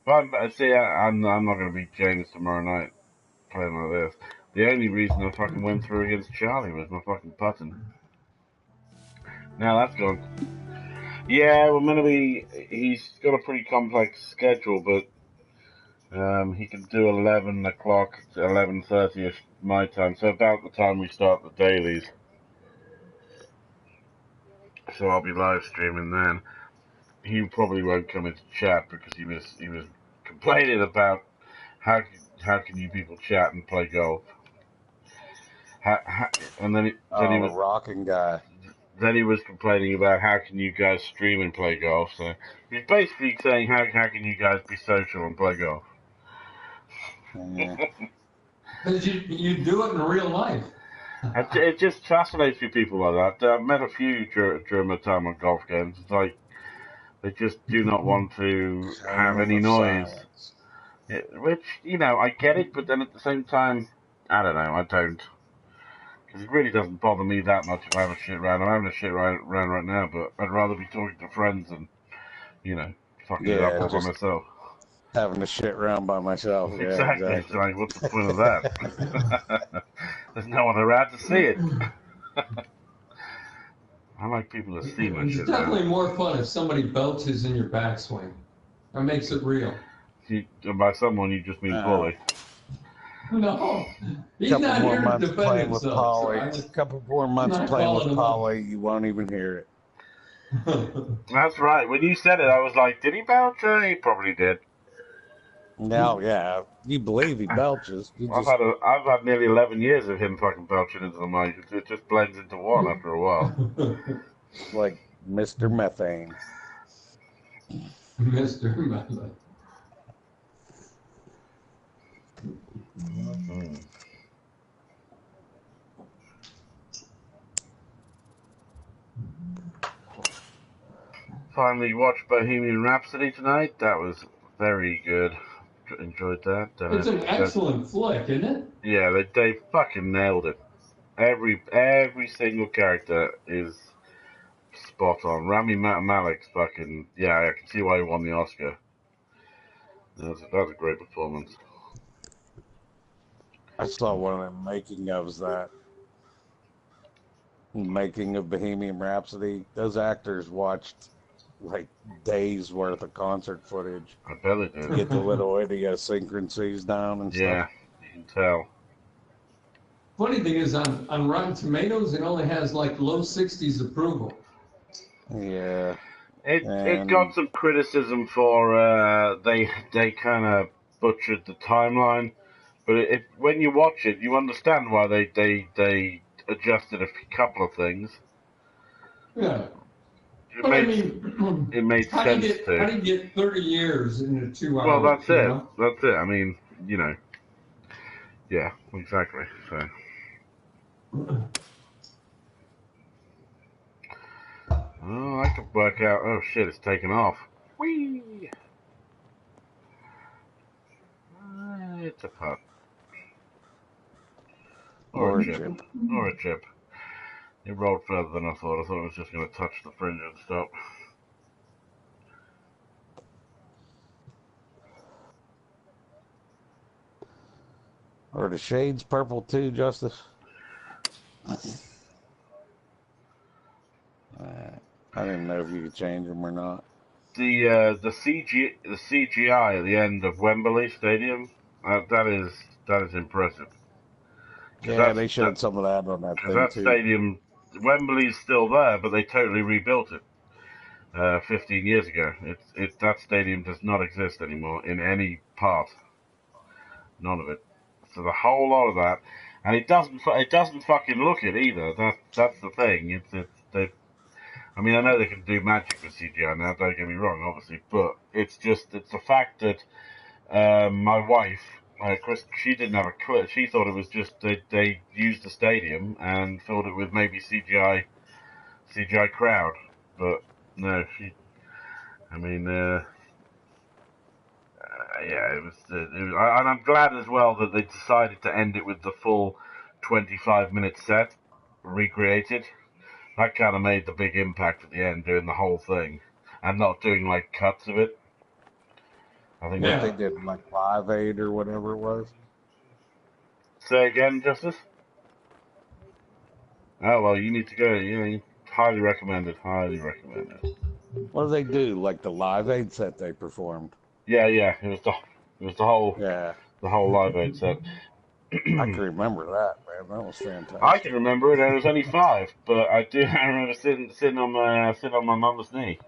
[SPEAKER 2] But see, I'm not gonna beat James tomorrow night playing like this. The only reason I fucking went through against Charlie was my fucking putting. Now that's gone. Yeah, we're gonna be. He's got a pretty complex schedule, but he can do 11 o'clock to 11:30ish my time, so about the time we start the dailies. So I'll be live streaming then. He probably won't come into chat because he was complaining about how can you people chat and play golf. And then he was
[SPEAKER 3] rocking guy.
[SPEAKER 2] Then he was complaining about how can you guys stream and play golf. So he's basically saying how can you guys be social and play golf.
[SPEAKER 1] Because you do it in real life.
[SPEAKER 2] It just fascinates me, people like that. I've met a few during my time on golf games. It's like they just do not want to have any noise. Which, I get it, but then at the same time, I don't know, I don't. Because it really doesn't bother me that much if I have a shit round. I'm having a shit round right now, but I'd rather be talking to friends and, fucking it up by myself.
[SPEAKER 3] Having a shit round by myself.
[SPEAKER 2] Yeah, exactly. It's like, what's the point of that? There's no one around to see it. I like people to see my shit.
[SPEAKER 1] It's definitely more fun if somebody belches in your backswing. That makes it real.
[SPEAKER 2] By someone, you just mean bully.
[SPEAKER 1] No, he's not here to defend himself.
[SPEAKER 3] A couple more months playing with Polly, you won't even hear
[SPEAKER 2] it. That's right. When you said it, I was like, did he belch? He probably did.
[SPEAKER 3] No, yeah. You believe he belches.
[SPEAKER 2] I've had nearly 11 years of him fucking belching into the mic. It just blends into one after a while.
[SPEAKER 3] It's like Mr. Methane.
[SPEAKER 1] Mr. Methane.
[SPEAKER 2] Finally watched Bohemian Rhapsody tonight. That was very good. Enjoyed that.
[SPEAKER 1] It's an excellent flick, isn't it?
[SPEAKER 2] Yeah, they fucking nailed it. Every single character is spot on. Rami Malek's fucking, I can see why he won the Oscar. That was a great performance.
[SPEAKER 3] I saw one of the making ofs that. Making of Bohemian Rhapsody. Those actors watched like days worth of concert footage.
[SPEAKER 2] I bet they did.
[SPEAKER 3] Get the little idiosyncrasies down and stuff.
[SPEAKER 2] Yeah, you can tell.
[SPEAKER 1] Funny thing is, on Rotten Tomatoes, it only has like low 60s approval.
[SPEAKER 3] Yeah.
[SPEAKER 2] It got some criticism for they kind of butchered the timeline, but when you watch it, you understand why they adjusted a couple of things.
[SPEAKER 1] Yeah.
[SPEAKER 2] It made sense to.
[SPEAKER 1] How do you get 30 years into 2 hours?
[SPEAKER 2] Well, that's it. Know? That's it. I mean, yeah, exactly. So. Oh, I could work out. Oh shit, it's taken off. Whee! It's a putt. Or a chip. Or a chip. It rolled further than I thought. I thought it was just going to touch the fringe and stop.
[SPEAKER 3] Are the shades purple too, Justice? I didn't know if you could change them or not.
[SPEAKER 2] The CGI at the end of Wembley Stadium, that is impressive.
[SPEAKER 3] Yeah, they showed some of that on that thing
[SPEAKER 2] too. That stadium, Wembley's still there, but they totally rebuilt it. 15 years ago. That stadium does not exist anymore in any part. None of it. So the whole lot of that, and it doesn't fucking look it either. That's the thing. I mean, I know they can do magic with CGI now. Don't get me wrong, obviously, but it's the fact that my wife, Chris, she didn't have a clue. She thought it was just they used the stadium and filled it with maybe CGI crowd, but no, I mean, yeah, it was, and I'm glad as well that they decided to end it with the full 25-minute set recreated. That kind of made the big impact at the end, doing the whole thing and not doing like cuts of it. I think
[SPEAKER 3] what they did, like Live Aid or whatever it was.
[SPEAKER 2] Say again, Justice? Oh well, you need to go. Yeah, highly recommended. Highly recommended.
[SPEAKER 3] What do they do? Like the Live Aid set they performed?
[SPEAKER 2] Yeah, it was the whole Live Aid set.
[SPEAKER 3] I can remember that, man. That was fantastic.
[SPEAKER 2] I can remember it. I was only 5, but I remember sitting on my mum's knee.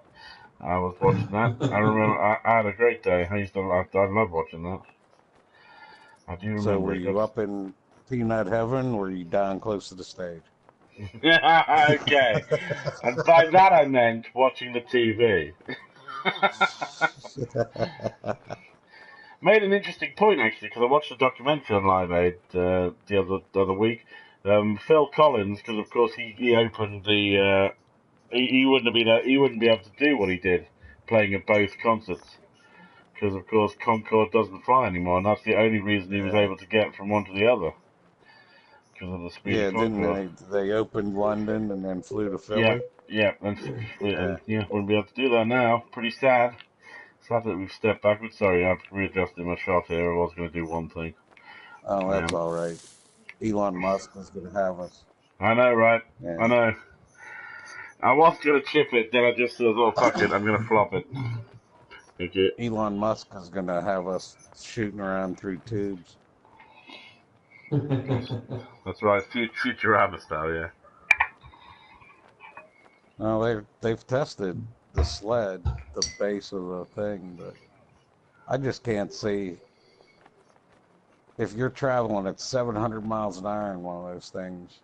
[SPEAKER 2] I was watching that. I remember I had a great day. I love watching that. I do remember.
[SPEAKER 3] So were you up in peanut heaven, or were you down close to the stage?
[SPEAKER 2] Okay. And by that I meant watching the TV. Made an interesting point, actually, because I watched a documentary on Live Aid the other week. Phil Collins, because of course he opened the he wouldn't be able to do what he did playing at both concerts, because of course Concorde doesn't fly anymore, and that's the only reason he was able to get from one to the other, because of the speed of Concorde.
[SPEAKER 3] Didn't they opened London and then flew to Philly?
[SPEAKER 2] Yeah, wouldn't be able to do that now. Pretty sad. Sad that we've stepped backwards. Sorry, I've readjusted my shot here. I was going to do one thing.
[SPEAKER 3] Oh, that's all right. Elon Musk is going to have us.
[SPEAKER 2] I know, right? Yeah. I know. I was going to chip it, then I just thought, oh, fuck it, I'm going to flop it. Okay.
[SPEAKER 3] Elon Musk is going to have us shooting around through tubes.
[SPEAKER 2] That's right, Futurama style, yeah.
[SPEAKER 3] No, they've tested the sled, the base of the thing, but I just can't see if you're traveling at 700 miles an hour in one of those things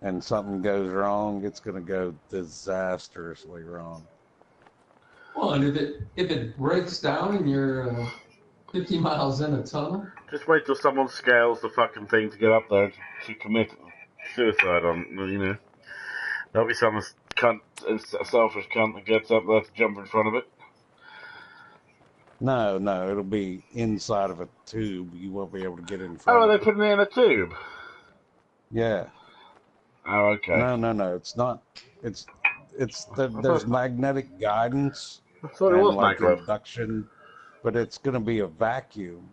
[SPEAKER 3] and something goes wrong, it's going to go disastrously wrong.
[SPEAKER 1] Well, and if it breaks down and you're 50 miles in a tunnel,
[SPEAKER 2] just wait till someone scales the fucking thing to get up there to commit suicide on, you know. There'll be some cunt, a selfish cunt that gets up there to jump in front of it.
[SPEAKER 3] No, it'll be inside of a tube. You won't be able to get in front.
[SPEAKER 2] Oh, are they putting it in a tube?
[SPEAKER 3] Yeah.
[SPEAKER 2] Oh, okay.
[SPEAKER 3] No, it's not. There's magnetic guidance.
[SPEAKER 2] I thought it was
[SPEAKER 3] like
[SPEAKER 2] maglev.
[SPEAKER 3] Induction, but it's going to be a vacuum.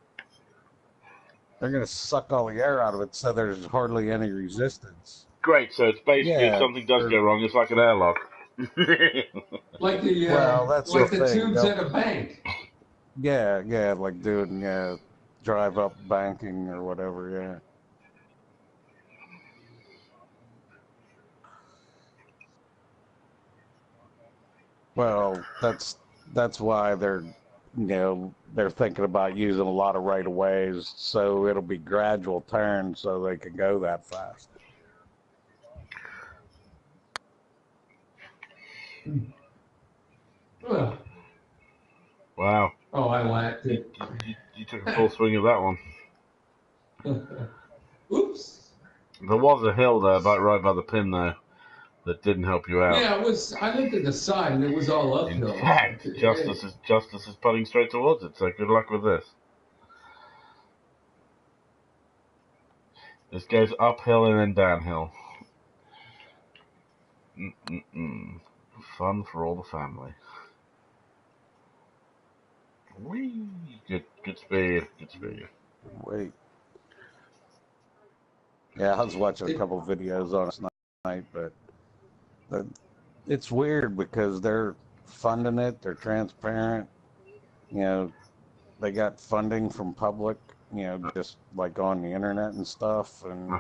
[SPEAKER 3] They're going to suck all the air out of it, so there's hardly any resistance.
[SPEAKER 2] Great, so it's basically if something does go wrong, it's like an airlock.
[SPEAKER 1] Like the
[SPEAKER 3] that's
[SPEAKER 1] like the tubes at a bank.
[SPEAKER 3] Yeah, like doing drive-up banking or whatever. Yeah. Well, that's why they're thinking about using a lot of right-of-ways, so it'll be gradual turns so they can go that fast.
[SPEAKER 2] Wow.
[SPEAKER 1] Oh, I lacked it.
[SPEAKER 2] You took a full swing of that one.
[SPEAKER 1] Oops.
[SPEAKER 2] There was a hill there, right by the pin there, that didn't help you out.
[SPEAKER 1] Yeah, it was. I looked at the side and it was all uphill.
[SPEAKER 2] In fact, Justice is putting straight towards it. So good luck with this. This goes uphill and then downhill. Fun for all the family. Whee! Good speed.
[SPEAKER 3] Wait. Yeah, I was watching a couple videos on it tonight, but it's weird because they're funding it. They're transparent. They got funding from public. Just like on the internet and stuff. And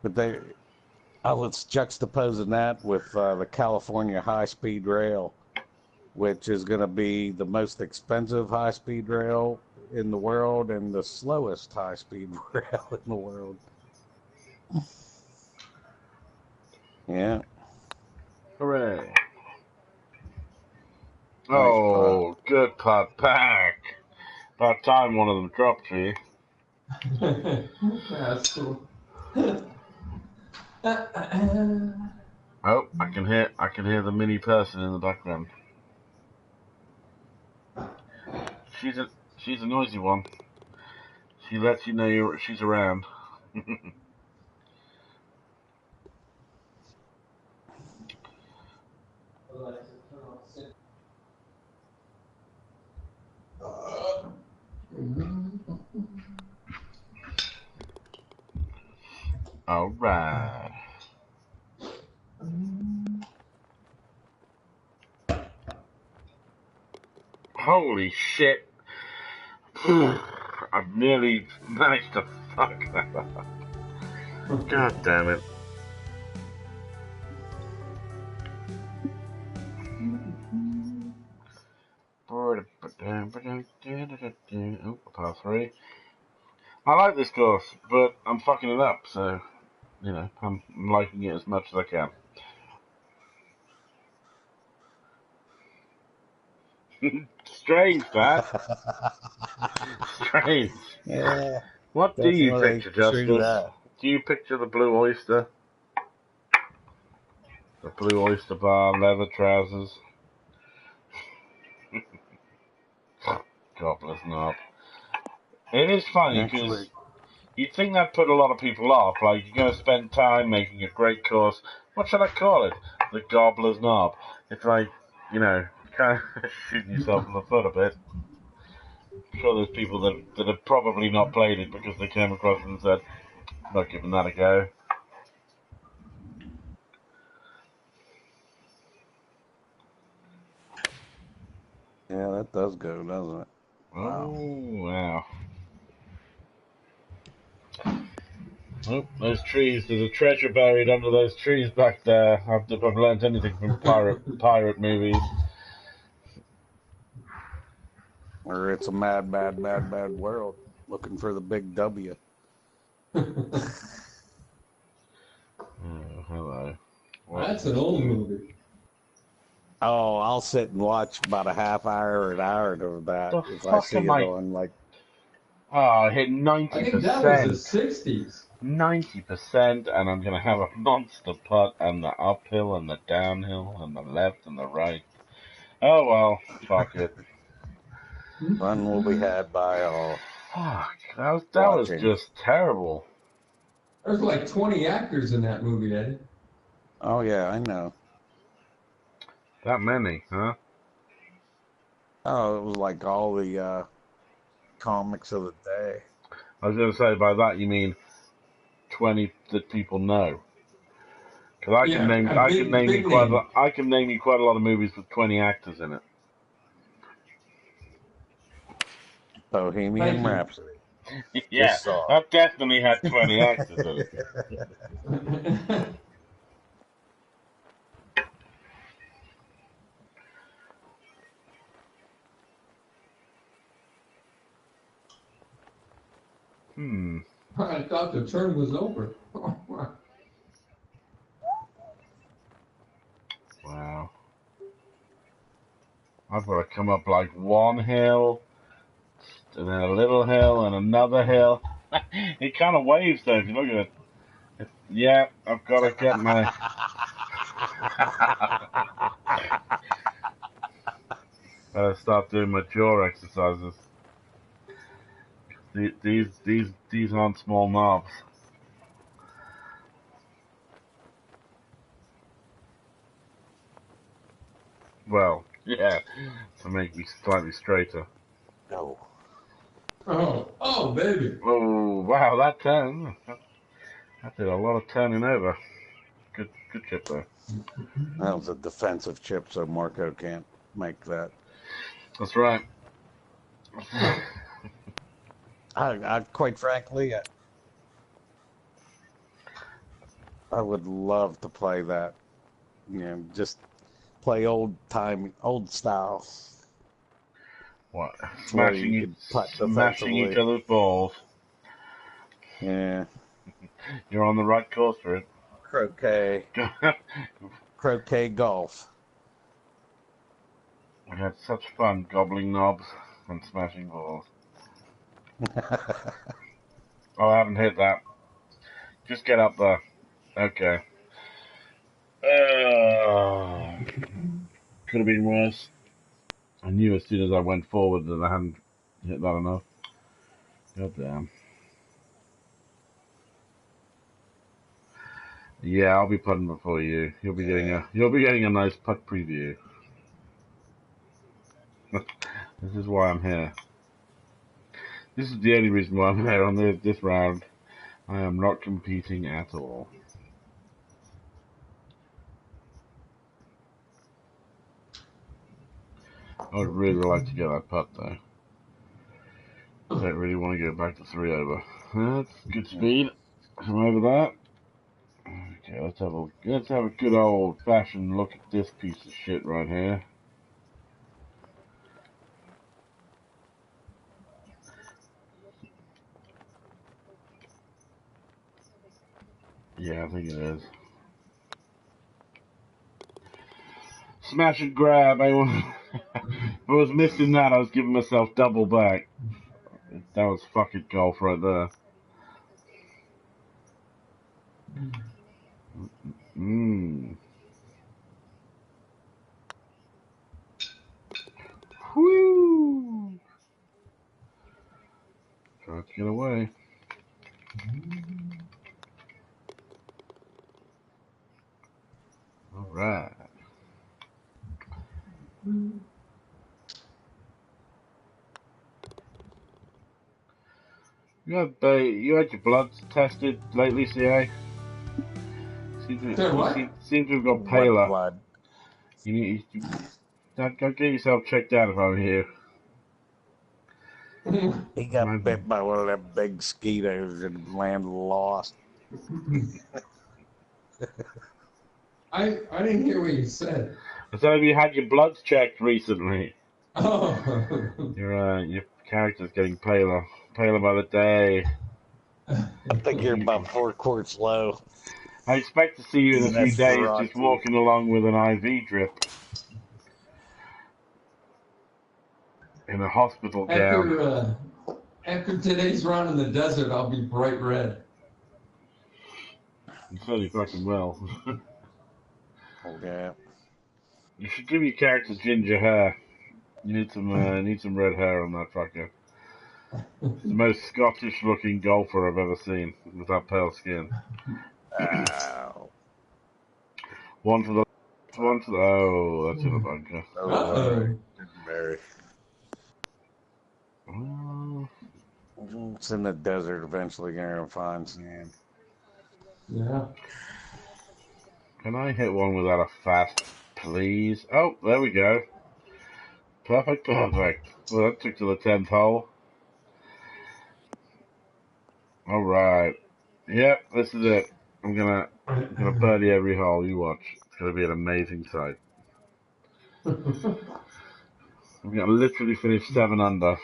[SPEAKER 3] but Let's juxtaposing that with the California high-speed rail, which is going to be the most expensive high-speed rail in the world and the slowest high-speed rail in the world. Yeah.
[SPEAKER 2] Hooray.
[SPEAKER 3] Nice
[SPEAKER 2] Oh, good putt back. About time one of them dropped for you.
[SPEAKER 1] That's cool.
[SPEAKER 2] Oh, I can hear the mini person in the background. She's a noisy one. She lets you know she's around. All right. Holy shit. I've nearly managed to fuck that up. God damn it. Oh, par 3. I like this course, but I'm fucking it up, so, you know, I'm liking it as much as I can. Strange, Pat. Strange.
[SPEAKER 3] Yeah.
[SPEAKER 2] What do you picture, Justice?
[SPEAKER 3] That.
[SPEAKER 2] Do you picture the Blue Oyster? The Blue Oyster bar, leather trousers? Gobbler's knob. It is funny because you'd think that'd put a lot of people off. Like, you're going to spend time making a great course. What should I call it? The Gobbler's knob. It's like, you know, kind of shooting yourself in the foot a bit. I'm sure there's people that have probably not played it because they came across it and said, I'm not giving that a go.
[SPEAKER 3] Yeah, that does go, doesn't it?
[SPEAKER 2] Wow. Oh, wow. Oh, those trees. There's a treasure buried under those trees back there. If I've learned anything from pirate movies.
[SPEAKER 3] Or it's a mad world looking for the big W.
[SPEAKER 2] Oh, hello.
[SPEAKER 1] What? That's an old movie.
[SPEAKER 3] Oh, I'll sit and watch about a half hour or an hour of that if I see it on like.
[SPEAKER 2] Oh, I hit 90%.
[SPEAKER 1] I think that was the 60s.
[SPEAKER 2] 90%, and I'm gonna have a monster putt, and the uphill, and the downhill, and the left, and the right. Oh well, fuck it.
[SPEAKER 3] Fun will be had by all.
[SPEAKER 2] Fuck, that was just terrible.
[SPEAKER 1] There's like 20 actors in that movie, Eddie.
[SPEAKER 3] Oh yeah, I know.
[SPEAKER 2] That many, huh?
[SPEAKER 3] Oh, it was like all the comics of the day.
[SPEAKER 2] I was gonna say, by that you mean 20 that people know. Because I can name you quite a lot of movies with 20 actors in it.
[SPEAKER 3] Bohemian Rhapsody.
[SPEAKER 2] Yeah, that definitely had 20 actors in it.
[SPEAKER 1] I thought the turn was over.
[SPEAKER 2] Wow. I've got to come up like one hill, and then a little hill, and another hill. It kind of waves though, if you look at it. Yeah, I've got to get my... Gotta start doing my jaw exercises. These aren't small knobs. Well, yeah, to make me slightly straighter.
[SPEAKER 3] No.
[SPEAKER 1] Oh, baby.
[SPEAKER 2] Oh, wow, that turn. That did a lot of turning over. Good chip though.
[SPEAKER 3] That was a defensive chip, so Marco can't make that.
[SPEAKER 2] That's right.
[SPEAKER 3] I quite frankly, I would love to play that. You know, just play old style.
[SPEAKER 2] What?
[SPEAKER 3] Where you could putt
[SPEAKER 2] Smashing each
[SPEAKER 3] defensively.
[SPEAKER 2] other's balls.
[SPEAKER 3] Yeah.
[SPEAKER 2] You're on the right course for it.
[SPEAKER 3] Croquet. Croquet golf.
[SPEAKER 2] I had such fun gobbling knobs and smashing balls. Oh, I haven't hit that. Just get up there. Okay. Could have been worse. I knew as soon as I went forward that I hadn't hit that enough. God damn. Yeah, I'll be putting before you. You'll be getting a nice putt preview. This is why I'm here. This is the only reason why I'm here on this round. I am not competing at all. I would really like to get that putt though. I don't really want to go back to 3 over. That's good speed. Come over that. Okay, let's have a good old fashioned look at this piece of shit right here. Yeah, I think it is. Smash and grab. If I was missing that, I was giving myself double back. That was fucking golf right there. Whoo! Try to get away. All right. You had your blood tested lately, CA? Seem to have got paler.
[SPEAKER 3] Blood.
[SPEAKER 2] You need go get yourself checked out if I'm here.
[SPEAKER 3] He got bit by one of them big mosquitoes and land lost.
[SPEAKER 1] I didn't hear what you said.
[SPEAKER 2] I said, have you had your bloods checked recently?
[SPEAKER 1] Oh.
[SPEAKER 2] Your character's getting paler by the day.
[SPEAKER 3] I think you're about 4 quarts low.
[SPEAKER 2] I expect to see you in a few days
[SPEAKER 3] rocky.
[SPEAKER 2] just walking along with an IV drip. In a hospital gown.
[SPEAKER 1] After today's run in the desert, I'll be bright red.
[SPEAKER 2] You certainly fucking will.
[SPEAKER 3] Okay.
[SPEAKER 2] You should give your character ginger hair. You need some red hair on that fucker. It's the most Scottish looking golfer I've ever seen with that pale skin.
[SPEAKER 3] Ow.
[SPEAKER 2] One for the oh, that's in the bunker.
[SPEAKER 3] Mary. It's in the desert. Eventually, gonna find sand.
[SPEAKER 1] Yeah.
[SPEAKER 2] Can I hit one without a fast, please? Oh, there we go. Perfect. Well, that took to the 10th hole. All right. Yep, this is it. I'm gonna birdie every hole. You watch. It's gonna be an amazing sight. I'm gonna literally finish 7 under.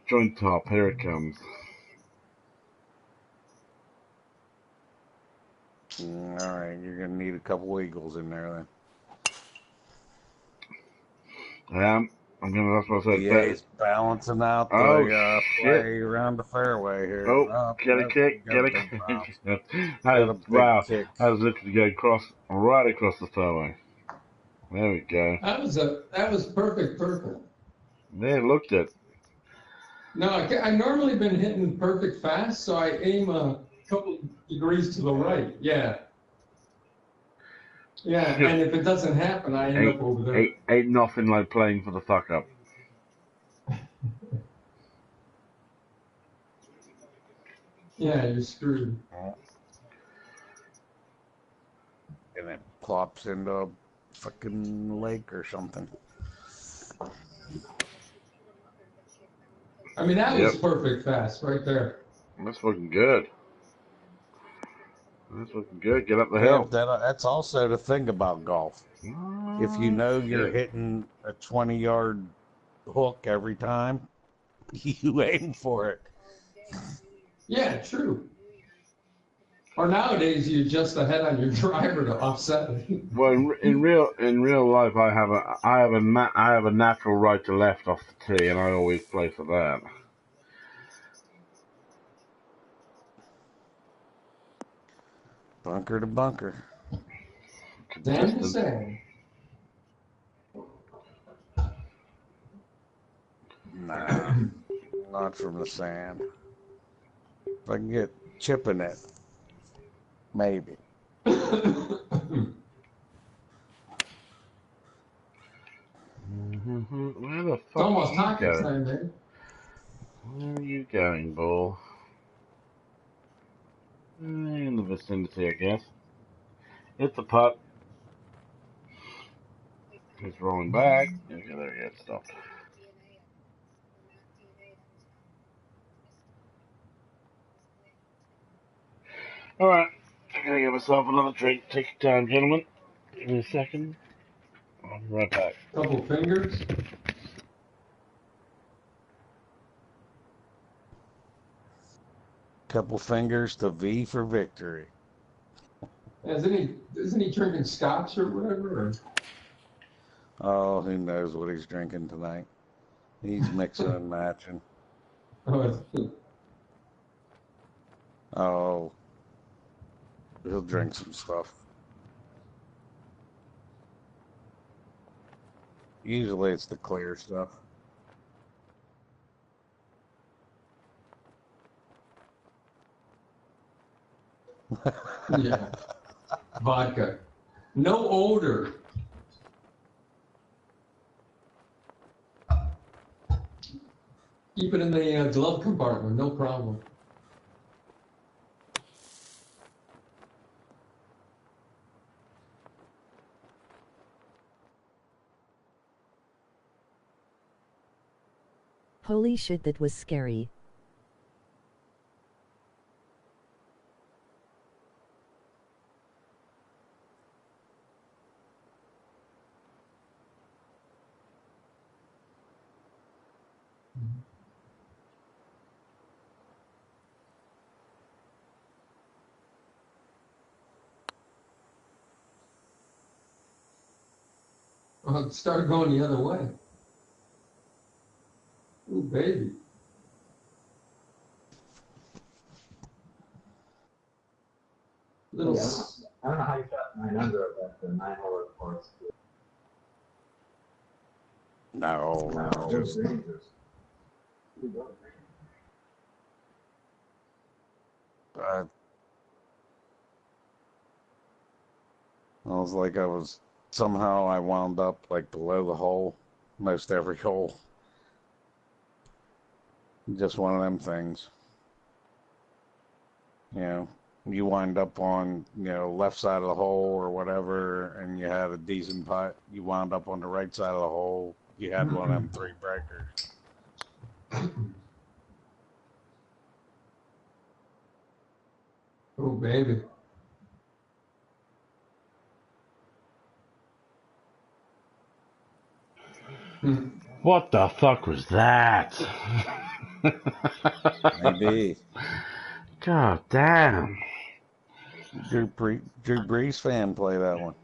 [SPEAKER 2] Joint top. Here it comes.
[SPEAKER 3] All right, you're gonna need a couple eagles in there then.
[SPEAKER 2] I am. That's what I said.
[SPEAKER 3] Yeah, he's balancing out the play around the fairway here.
[SPEAKER 2] Oh, get a kick. Wow, that was literally going right across the fairway. There we go.
[SPEAKER 1] That was perfect.
[SPEAKER 2] Yeah, looked it.
[SPEAKER 1] No, I normally been hitting perfect fast, so I aim a couple degrees to the right. Yeah. Yeah, and if it doesn't happen, I end up over there.
[SPEAKER 2] Ain't nothing like playing for the fuck up.
[SPEAKER 1] Yeah, you're screwed.
[SPEAKER 3] And it plops into a fucking lake or something.
[SPEAKER 1] I mean, that was perfect fast right there.
[SPEAKER 2] That's fucking good. That's looking good. Get up the
[SPEAKER 3] Yeah,
[SPEAKER 2] hill.
[SPEAKER 3] that's also the thing about golf. If you know you're hitting a 20-yard hook every time, you aim for it.
[SPEAKER 1] Yeah, true. Or nowadays, you adjust the head on your driver to offset it.
[SPEAKER 2] Well, in real life, I have a natural right to left off the tee, and I always play for that.
[SPEAKER 3] Bunker to bunker.
[SPEAKER 1] Sand to sand.
[SPEAKER 3] Nah, not from the sand. If I can get chipping it, maybe.
[SPEAKER 2] Where the
[SPEAKER 1] It's
[SPEAKER 2] fuck
[SPEAKER 1] almost
[SPEAKER 2] are you
[SPEAKER 1] hockey
[SPEAKER 2] going?
[SPEAKER 1] time, man.
[SPEAKER 2] Where are you going, ball? In the vicinity, I guess. It's a putt. It's rolling back. Okay, there you go. It stopped. Alright. I'm gonna get myself another drink. Take your time, gentlemen. Give me a second. I'll be right back.
[SPEAKER 1] Couple fingers.
[SPEAKER 3] Couple fingers to V for victory.
[SPEAKER 1] Isn't he drinking scotch or whatever? Or?
[SPEAKER 3] Oh, who knows what he's drinking tonight? He's mixing and matching. Oh, he'll drink some stuff. Usually it's the clear stuff.
[SPEAKER 1] Yeah. Vodka. No odor. Keep it in the glove compartment, no problem.
[SPEAKER 4] Holy shit, that was scary.
[SPEAKER 1] Well, it started going the other way. Ooh, baby. Little.
[SPEAKER 6] Yeah, I don't know how you got 9 under at the 9-hole course.
[SPEAKER 3] No, just I was like, somehow I wound up like below the hole most every hole. Just one of them things. You know, you wind up on, left side of the hole or whatever, and you had a decent putt. You wound up on the right side of the hole. You had one of them 3 breakers.
[SPEAKER 1] Oh, baby.
[SPEAKER 2] What the fuck was that?
[SPEAKER 3] Maybe.
[SPEAKER 2] God damn.
[SPEAKER 3] Drew Brees fan play that one.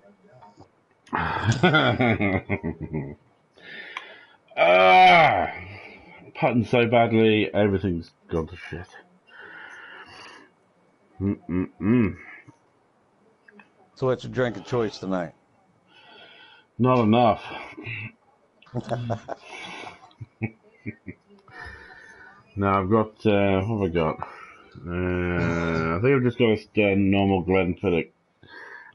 [SPEAKER 2] Putting so badly, everything's gone to shit.
[SPEAKER 3] So what's your drink of choice tonight?
[SPEAKER 2] Not enough. No, I've got, what have I got? I think I've just got a normal Glenfiddich.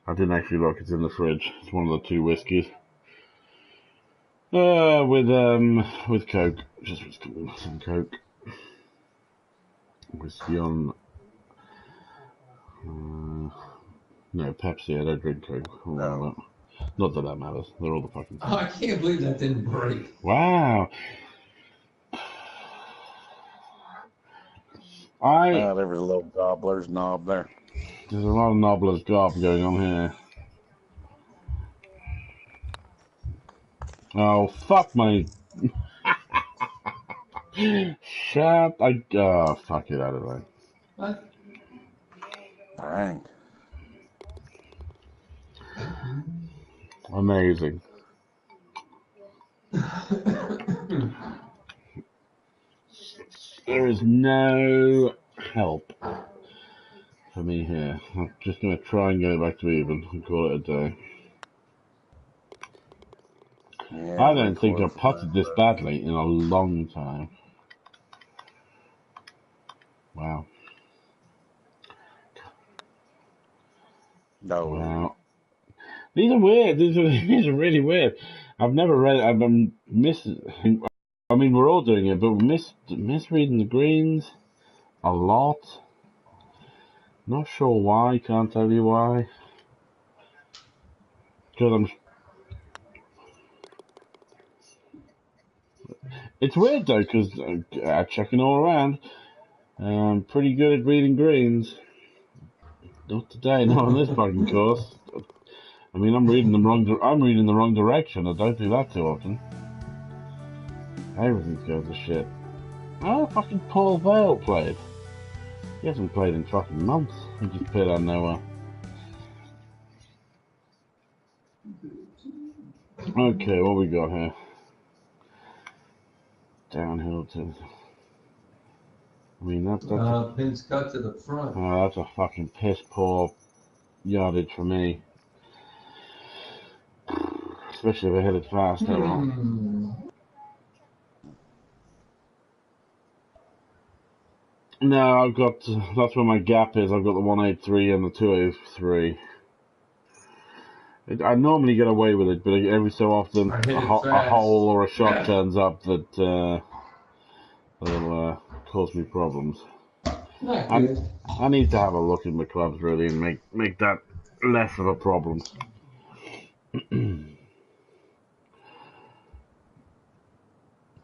[SPEAKER 2] I didn't actually look, it's in the fridge. It's one of the 2 whiskies. With Coke. Just some Coke. Whiskey on... no, Pepsi, I don't drink Coke.
[SPEAKER 3] No.
[SPEAKER 2] Not that matters. They're all the fucking same.
[SPEAKER 1] Oh, I can't believe that didn't break.
[SPEAKER 2] Wow.
[SPEAKER 3] There was a little gobbler's knob there.
[SPEAKER 2] There's a lot of Nobbler's gob going on here. Oh, fuck my... Shut... Oh, fuck it out of the way.
[SPEAKER 1] What?
[SPEAKER 3] Dang.
[SPEAKER 2] Amazing. There is no help for me here. I'm just going to try and get it back to even and call it a day.
[SPEAKER 3] Yeah,
[SPEAKER 2] I don't think I've putted this badly in a long time. Wow.
[SPEAKER 3] No.
[SPEAKER 2] Wow. These are weird. These are really weird. I've never read. I mean, we're all doing it, but misreading the greens a lot. Not sure why. Can't tell you why. Because It's weird though, because checking all around, I'm pretty good at reading greens. Not today, not on this fucking course. I mean, I'm reading the wrong direction. I don't do that too often. Everything goes to shit. Oh, fucking Paul Vale played. He hasn't played in fucking months. He just appeared out of nowhere. Okay, what we got here? Downhill to... I mean, that's
[SPEAKER 1] Pins cut to the front.
[SPEAKER 2] Oh, that's a fucking piss poor yardage for me. Especially if I hit it fast. No, I've got, that's where my gap is. I've got the 183 and the 203. I normally get away with it, but every so often a hole or a shot turns up that will cause me problems. I need to have a look at my clubs really and make that less of a problem.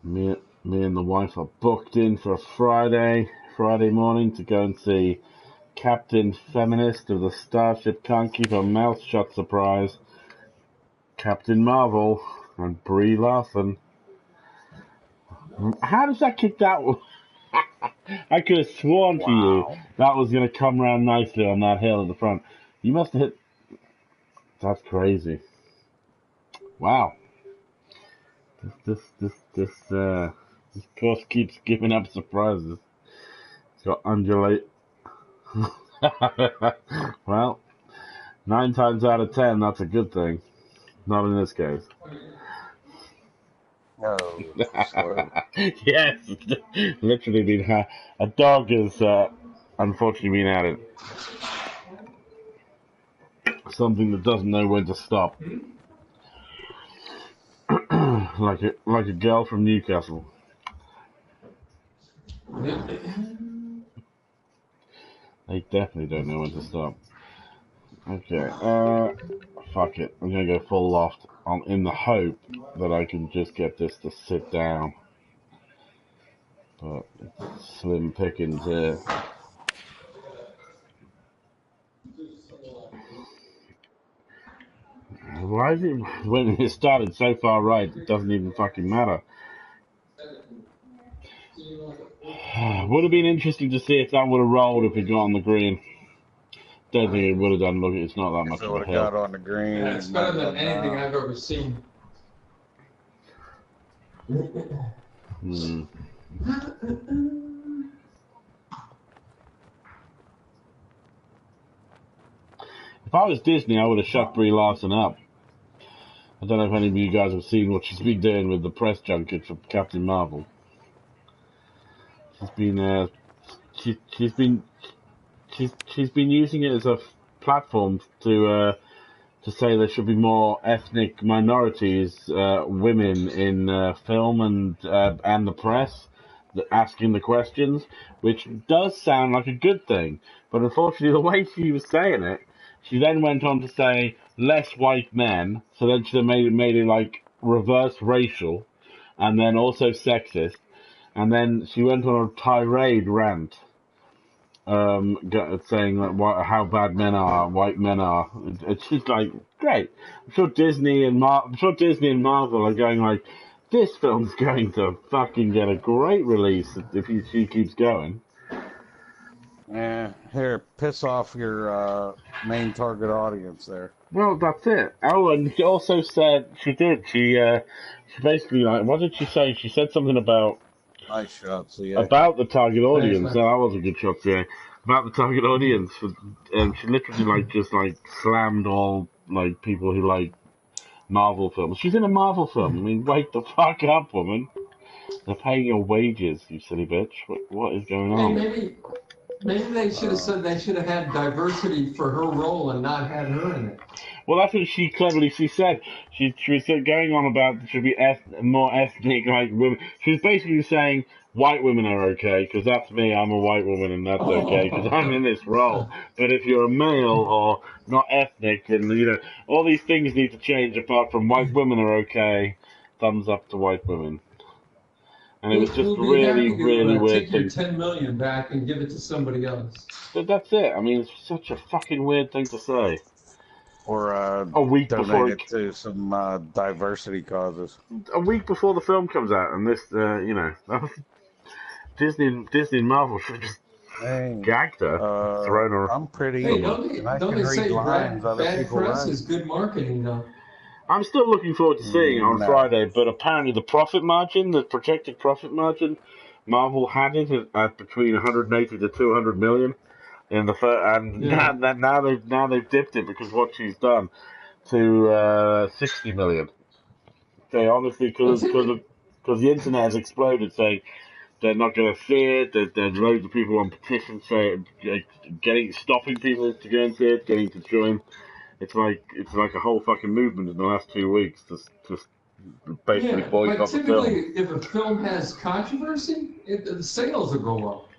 [SPEAKER 2] Me and the wife are booked in for a Friday morning to go and see Captain Feminist of the Starship Can't Keep Her Mouth Shut surprise, Captain Marvel and Brie Larson. How does that kick that one? I could have sworn to you that was going to come around nicely on that hill at the front. You must have hit... That's crazy. Wow. This course keeps giving up surprises. It's got undulate. Well, 9 times out of 10, that's a good thing. Not in this case.
[SPEAKER 3] No.
[SPEAKER 2] Yes, literally been a dog has unfortunately been at it. Something that doesn't know when to stop. like a girl from Newcastle. They definitely don't know when to stop. Okay, fuck it. I'm gonna go full loft in the hope that I can just get this to sit down. But it's slim pickings here. Why is it, when it started so far right, it doesn't even fucking matter. Would have been interesting to see if that would have rolled if it got on the green. Don't think it would have done. Look, it's not that much of a hill.
[SPEAKER 3] Got on the green.
[SPEAKER 1] Yeah, it's better than anything I've ever seen.
[SPEAKER 2] If I was Disney, I would have shut Brie Larson up. I don't know if any of you guys have seen what she's been doing with the press junket for Captain Marvel. She's been using it as a platform to say there should be more ethnic minorities, women in film and the press, asking the questions, which does sound like a good thing. But unfortunately, the way she was saying it, she then went on to say less white men. So then she made it like reverse racial, and then also sexist. And then she went on a tirade rant saying like how bad men are, white men are. It's just like great. I'm sure Disney and Marvel are going like, this film's going to fucking get a great release if she keeps going.
[SPEAKER 3] Yeah, here, piss off your main target audience there.
[SPEAKER 2] Well, that's it. Oh, and she also said she did. She basically like, what did she say? She said something about
[SPEAKER 3] Nice shot, CA.
[SPEAKER 2] about the target audience.
[SPEAKER 1] Thanks,
[SPEAKER 2] No,
[SPEAKER 1] man.
[SPEAKER 2] that was a good shot, yeah. About the target audience, and she literally like just like slammed all like people who like Marvel films. She's in a Marvel film. I mean, wake the fuck up, woman. They're paying your wages, you silly bitch. What is going
[SPEAKER 1] Hey,
[SPEAKER 2] on?
[SPEAKER 1] maybe they should have said they should have had diversity for her role and not had her in it.
[SPEAKER 2] Well, that's what she cleverly said. She was going on about there should be more ethnic like women. She was basically saying white women are okay because that's me. I'm a white woman and that's okay because I'm in this role. But if you're a male or not ethnic, and all these things need to change. Apart from white women are okay, thumbs up to white women. And it was just
[SPEAKER 1] We'll be
[SPEAKER 2] really,
[SPEAKER 1] happy to,
[SPEAKER 2] really weird
[SPEAKER 1] take your
[SPEAKER 2] thing.
[SPEAKER 1] $10 million back and give it to somebody else.
[SPEAKER 2] But that's it. I mean, it's such a fucking weird thing to say.
[SPEAKER 3] Or
[SPEAKER 2] A week
[SPEAKER 3] donate
[SPEAKER 2] before
[SPEAKER 3] it to some diversity causes.
[SPEAKER 2] a week before the film comes out, and this, Disney and Marvel should have just gagged her, thrown her.
[SPEAKER 3] I'm pretty.
[SPEAKER 1] Hey, don't they say bad press is good marketing, though?
[SPEAKER 2] I'm still looking forward to seeing it on Friday, but apparently the profit margin, the projected profit margin, Marvel had it at between 180 to 200 million in the first, and now they've dipped it because what she's done to 60 million. They honestly, because the internet has exploded, saying they're not going to see it. There's loads of people on petitions saying stopping people to go and see it, getting to join. It's like a whole fucking movement in the last 2 weeks to basically boycott the film.
[SPEAKER 1] But typically, if a film has controversy, the sales will go up.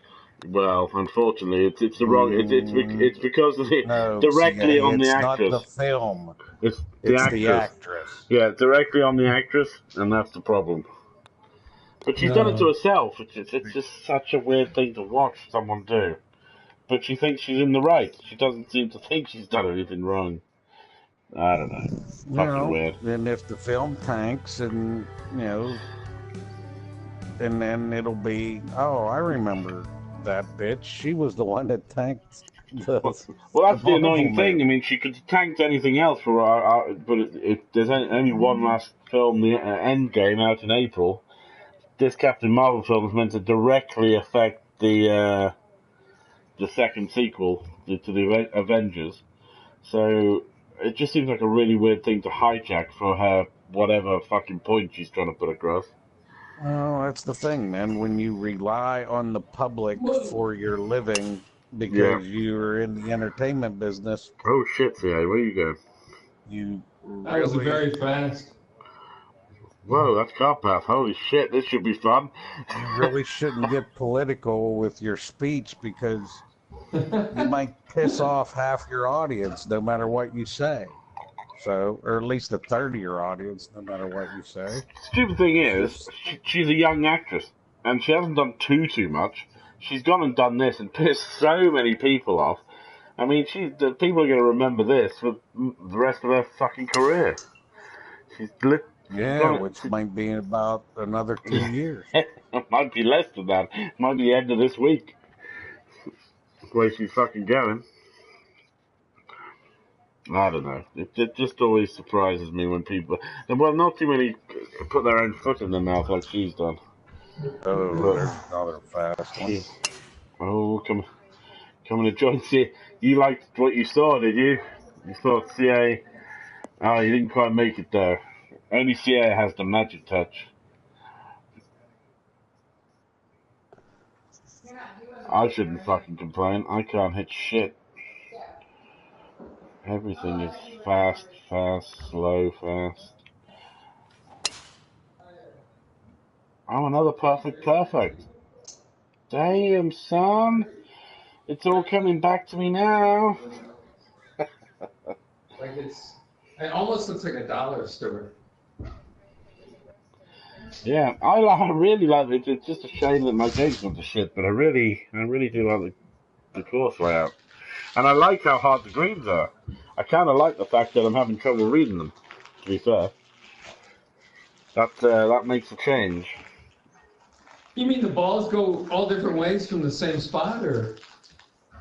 [SPEAKER 2] Well, unfortunately, it's the wrong. It's because of it directly on the actress.
[SPEAKER 3] It's not the film.
[SPEAKER 2] It's the actress. Yeah, directly on the actress, and that's the problem. But she's done it to herself. It's just such a weird thing to watch someone do. But she thinks she's in the right. She doesn't seem to think she's done anything wrong. I don't know. Fucking weird.
[SPEAKER 3] And if the film tanks, and and then it'll be, oh, I remember that bitch. She was the one that tanked.
[SPEAKER 2] Well, that's the annoying thing. I mean, she could have tanked anything else for but if there's only one last film, the Endgame, out in April. This Captain Marvel film is meant to directly affect the second sequel to the Avengers. So it just seems like a really weird thing to hijack for her whatever fucking point she's trying to put across.
[SPEAKER 3] Well, that's the thing, man. When you rely on the public for your living because you're in the entertainment business.
[SPEAKER 2] Oh shit, CA, where you going?
[SPEAKER 3] You
[SPEAKER 1] That was very fast.
[SPEAKER 2] Whoa, that's Carpath. Holy shit, this should be fun.
[SPEAKER 3] You really shouldn't get political with your speech because you might piss off half your audience no matter what you say. So, or at least a third of your audience, no matter what you say.
[SPEAKER 2] Stupid thing is, she's a young actress, and she hasn't done too much. She's gone and done this and pissed so many people off. I mean, the people are going to remember this for the rest of her fucking career.
[SPEAKER 3] Which might be in about another 2 years.
[SPEAKER 2] It might be less than that. It might be the end of this week. The way she's fucking going. I don't know. It just always surprises me when people... Well, not too many put their own foot in their mouth like she's done.
[SPEAKER 3] Oh, there's another fast one.
[SPEAKER 2] Oh, coming to join CA. You liked what you saw, did you? You thought CA... Oh, you didn't quite make it there. Only CA has the magic touch. I shouldn't fucking complain. I can't hit shit. Everything is fast, slow, fast. Oh, another perfect. Damn, son. It's all coming back to me now.
[SPEAKER 1] It almost looks like a dollar store.
[SPEAKER 2] Yeah, I really like it. It's just a shame that my game's not the shit, but I really do like the course layout. And I like how hard the greens are. I kind of like the fact that I'm having trouble reading them, to be fair. That makes a change.
[SPEAKER 1] You mean the balls go all different ways from the same spot, or?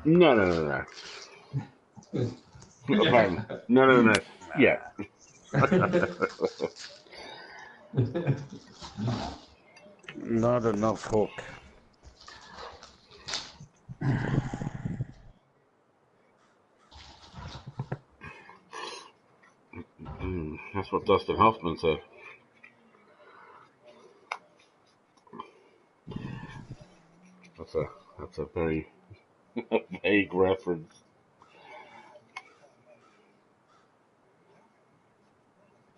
[SPEAKER 2] No.
[SPEAKER 1] Yeah.
[SPEAKER 2] No. Yeah.
[SPEAKER 3] Not enough hook.
[SPEAKER 2] That's what Dustin Hoffman said. That's a very vague reference.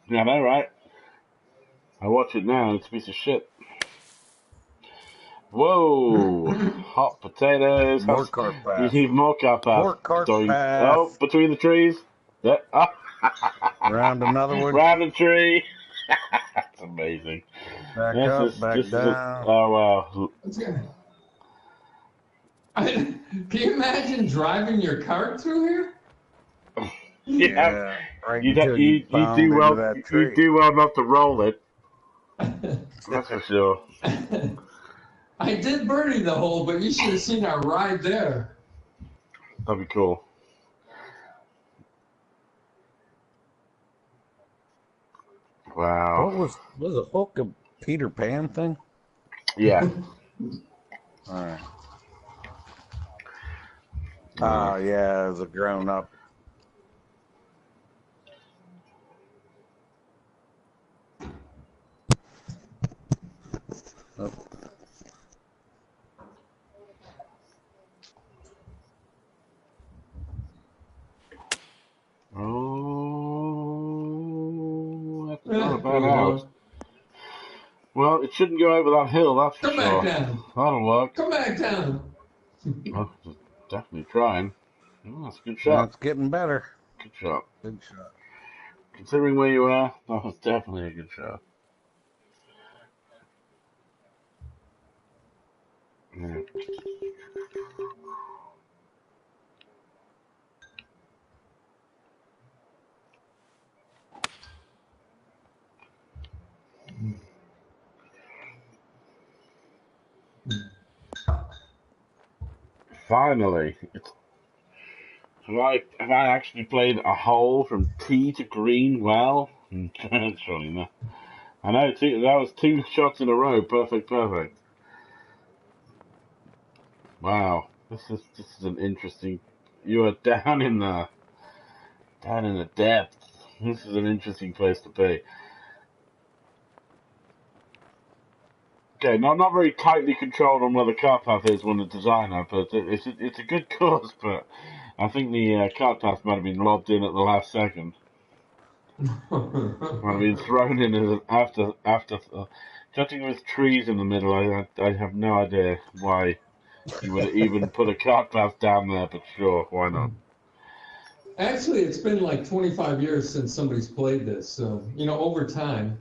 [SPEAKER 2] Yeah, I know, right? I watch it now, and it's a piece of shit. Whoa! Hot potatoes.
[SPEAKER 3] More cart
[SPEAKER 2] You
[SPEAKER 3] path.
[SPEAKER 2] need more car path.
[SPEAKER 3] More cart
[SPEAKER 2] Oh,
[SPEAKER 3] path.
[SPEAKER 2] between the trees. Yeah. Oh.
[SPEAKER 3] Round another one.
[SPEAKER 2] Round a tree. That's amazing.
[SPEAKER 3] Back up, back down.
[SPEAKER 2] Oh, wow.
[SPEAKER 1] Can you imagine driving your cart through here?
[SPEAKER 2] Yeah.
[SPEAKER 3] Right
[SPEAKER 2] You
[SPEAKER 3] until
[SPEAKER 2] do well.
[SPEAKER 3] that tree.
[SPEAKER 2] You do well not to roll it. That's for sure.
[SPEAKER 1] I did birdie the hole, but you should have seen our ride there.
[SPEAKER 2] That'd be cool. Wow.
[SPEAKER 3] What was a hook a Peter Pan thing?
[SPEAKER 2] Yeah.
[SPEAKER 3] All right. Oh yeah, as a grown up. Oh.
[SPEAKER 2] Oh, that's not a bad house. Well, it shouldn't go over that hill, that's for
[SPEAKER 1] Come
[SPEAKER 2] sure.
[SPEAKER 1] back down.
[SPEAKER 2] That'll work.
[SPEAKER 1] Come back down.
[SPEAKER 2] Oh, definitely trying. Oh, that's a good shot.
[SPEAKER 3] That's getting better.
[SPEAKER 2] Good shot.
[SPEAKER 3] Good shot.
[SPEAKER 2] Considering where you are, that was definitely a good shot. Yeah. Finally, have I actually played a hole from tee to green well? Surely not. I know, that was 2 shots in a row. Perfect. Wow, this is an interesting. You are down in the depths. This is an interesting place to be. Okay, not very tightly controlled on where the cart path is when the designer, but it's a good course. But I think the cart path might have been lobbed in at the last second. Might have been thrown in after cutting with trees in the middle. I have no idea why you would even put a cart path down there, but sure, why not?
[SPEAKER 1] Actually, it's been like 25 years since somebody's played this, so, over time.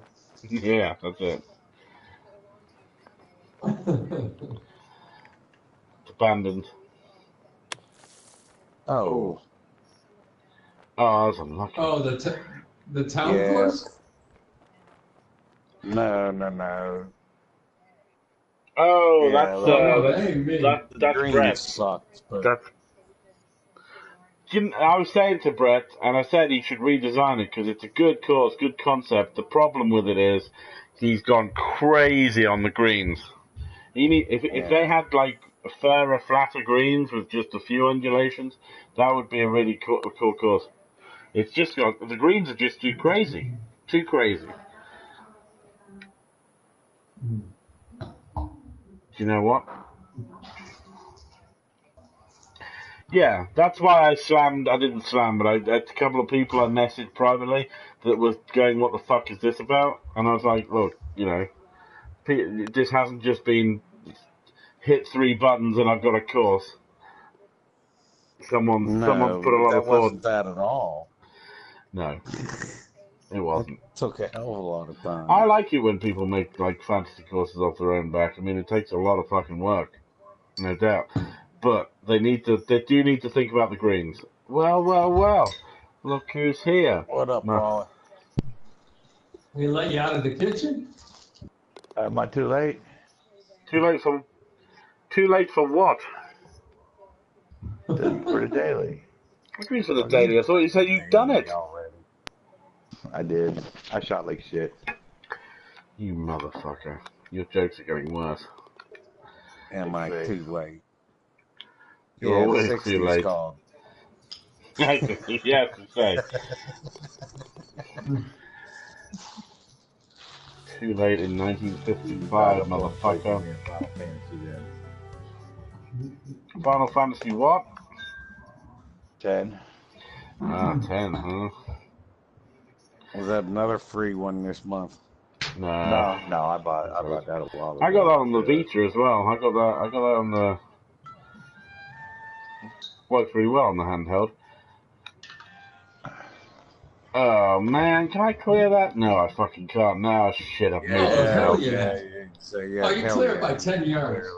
[SPEAKER 2] Yeah, that's it. It's abandoned.
[SPEAKER 3] Oh.
[SPEAKER 2] Oh, that's unlucky.
[SPEAKER 1] Oh, the town course?
[SPEAKER 3] No.
[SPEAKER 2] Oh,
[SPEAKER 3] yeah,
[SPEAKER 2] that's Brett.
[SPEAKER 3] Sucks, but...
[SPEAKER 2] I was saying to Brett, and I said he should redesign it because it's a good course, good concept. The problem with it is he's gone crazy on the greens. If they had like fairer, flatter greens with just a few undulations, that would be a really cool course. It's just the greens are just too crazy. Do you know what? Yeah, that's why I didn't slam, but I had a couple of people I messaged privately that was going, what the fuck is this about? And I was like, look, this hasn't just been hit 3 buttons and I've got a course. Someone put a lot of thought.
[SPEAKER 3] That wasn't that at all.
[SPEAKER 2] No, it wasn't.
[SPEAKER 3] It took a hell of a lot of time.
[SPEAKER 2] I like it when people make like fantasy courses off their own back. I mean, it takes a lot of fucking work, no doubt. but they do need to think about the greens. Well, well, well. Look who's here.
[SPEAKER 3] What up, Paul?
[SPEAKER 1] We let you out of the kitchen?
[SPEAKER 7] Am I too late?
[SPEAKER 2] Too late for what?
[SPEAKER 7] For the daily.
[SPEAKER 2] What means for the daily? I thought you said you'd done it.
[SPEAKER 3] Already.
[SPEAKER 7] I did. I shot like shit.
[SPEAKER 2] You motherfucker. Your jokes are getting worse.
[SPEAKER 3] Am I too late?
[SPEAKER 2] You're always too late.
[SPEAKER 3] Called.
[SPEAKER 2] Yes, to say. Too late in 1955, motherfucker. Final Fantasy what?
[SPEAKER 7] 10.
[SPEAKER 2] 10, huh?
[SPEAKER 3] Was that another free one this month?
[SPEAKER 2] No,
[SPEAKER 7] I bought that a while ago.
[SPEAKER 2] I got that on the Vita as well. I got that on the. Works pretty well on the handheld. Oh man, can I clear that? No, I fucking can't. No, shit, I've moved it.
[SPEAKER 1] Hell yeah.
[SPEAKER 3] So, yeah,
[SPEAKER 1] Oh, you clear it by 10 yards.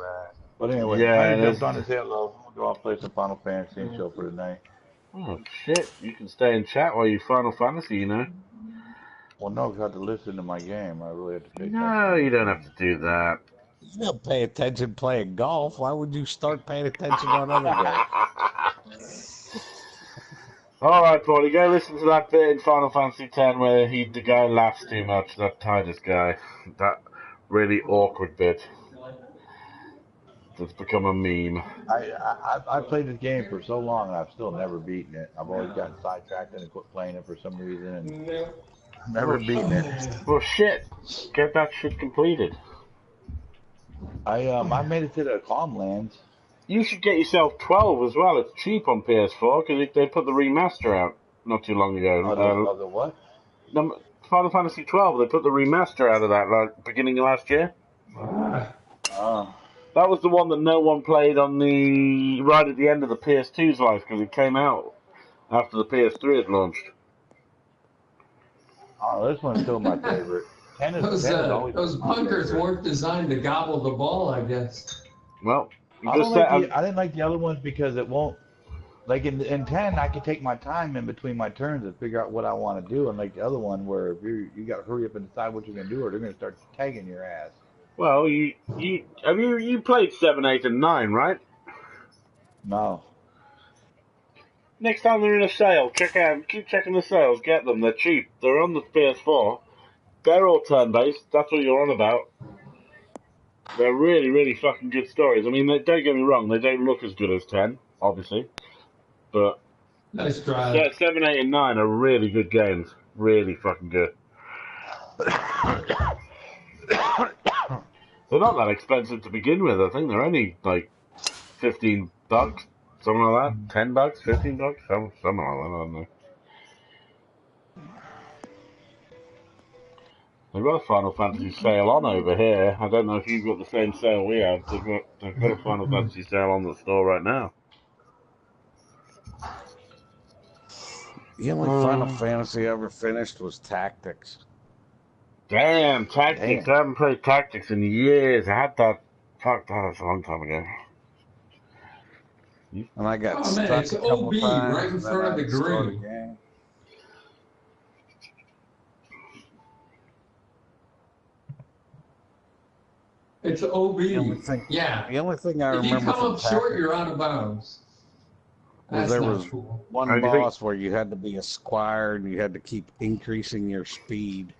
[SPEAKER 7] But anyway,
[SPEAKER 2] Yeah,
[SPEAKER 7] I
[SPEAKER 2] it
[SPEAKER 7] jumped
[SPEAKER 2] is.
[SPEAKER 7] on the tail low. We'll go off play some Final Fantasy and chill for the night.
[SPEAKER 2] Oh shit, you can stay and chat while you Final Fantasy, you know?
[SPEAKER 7] Well, no, 'cause I have to listen to my game. I really have to pay attention.
[SPEAKER 2] No, you don't have to do that.
[SPEAKER 3] You don't pay attention playing golf. Why would you start paying attention on other games?
[SPEAKER 2] Alright, Paulie, go listen to that bit in Final Fantasy X where the guy laughs too much, that Titus guy. That really awkward bit. That's become a meme.
[SPEAKER 7] I played this game for so long and I've still never beaten it. I've always gotten sidetracked and quit playing it for some reason and never beaten it.
[SPEAKER 2] Well, shit. Get that shit completed.
[SPEAKER 7] I made it to the Calm Lands.
[SPEAKER 2] You should get yourself 12 as well. It's cheap on PS4 because they put the remaster out not too long ago.
[SPEAKER 7] Of the what?
[SPEAKER 2] Final Fantasy 12. They put the remaster out of that beginning of last year. That was the one that no one played on right at the end of the PS2's life because it came out after the PS3 had launched.
[SPEAKER 7] Oh, this one's still my favorite.
[SPEAKER 1] Those bunkers weren't designed to gobble the ball, I guess.
[SPEAKER 2] Well,
[SPEAKER 7] I didn't like the other ones because it won't. Like in 10, I can take my time in between my turns and figure out what I want to do. Unlike the other one, where if you got to hurry up and decide what you're gonna do, or they're gonna start tagging your ass.
[SPEAKER 2] Well, you played 7, 8, and 9, right?
[SPEAKER 7] No.
[SPEAKER 2] Next time they're in a sale, keep checking the sales, get them. They're cheap. They're on the PS4. They're all turn-based. That's what you're on about. They're really, really fucking good stories. I mean, don't get me wrong. They don't look as good as 10, obviously, but
[SPEAKER 1] Nice drive.
[SPEAKER 2] Yeah, 7, 8, and 9 are really good games. Really fucking good. They're not that expensive to begin with. I think they're only like $15, something like that. $10, $15, something like that. I don't know. They've got a Final Fantasy sale on over here. I don't know if you've got the same sale we have. They've got a Final Fantasy sale on the store right now.
[SPEAKER 3] The only Final Fantasy I ever finished was Tactics.
[SPEAKER 2] Damn, Tactics. I haven't played Tactics in years. I had that. Fuck, that was a long time ago.
[SPEAKER 3] And I got stuck
[SPEAKER 1] it's
[SPEAKER 3] a couple
[SPEAKER 1] OB
[SPEAKER 3] times.
[SPEAKER 1] right in front of the green. It's OB.
[SPEAKER 3] The only thing I
[SPEAKER 1] if you
[SPEAKER 3] remember
[SPEAKER 1] come
[SPEAKER 3] from
[SPEAKER 1] up short, you're out of bounds. That's
[SPEAKER 3] there
[SPEAKER 1] not
[SPEAKER 3] was
[SPEAKER 1] cool.
[SPEAKER 3] one boss where you had to be a squire and you had to keep increasing your speed.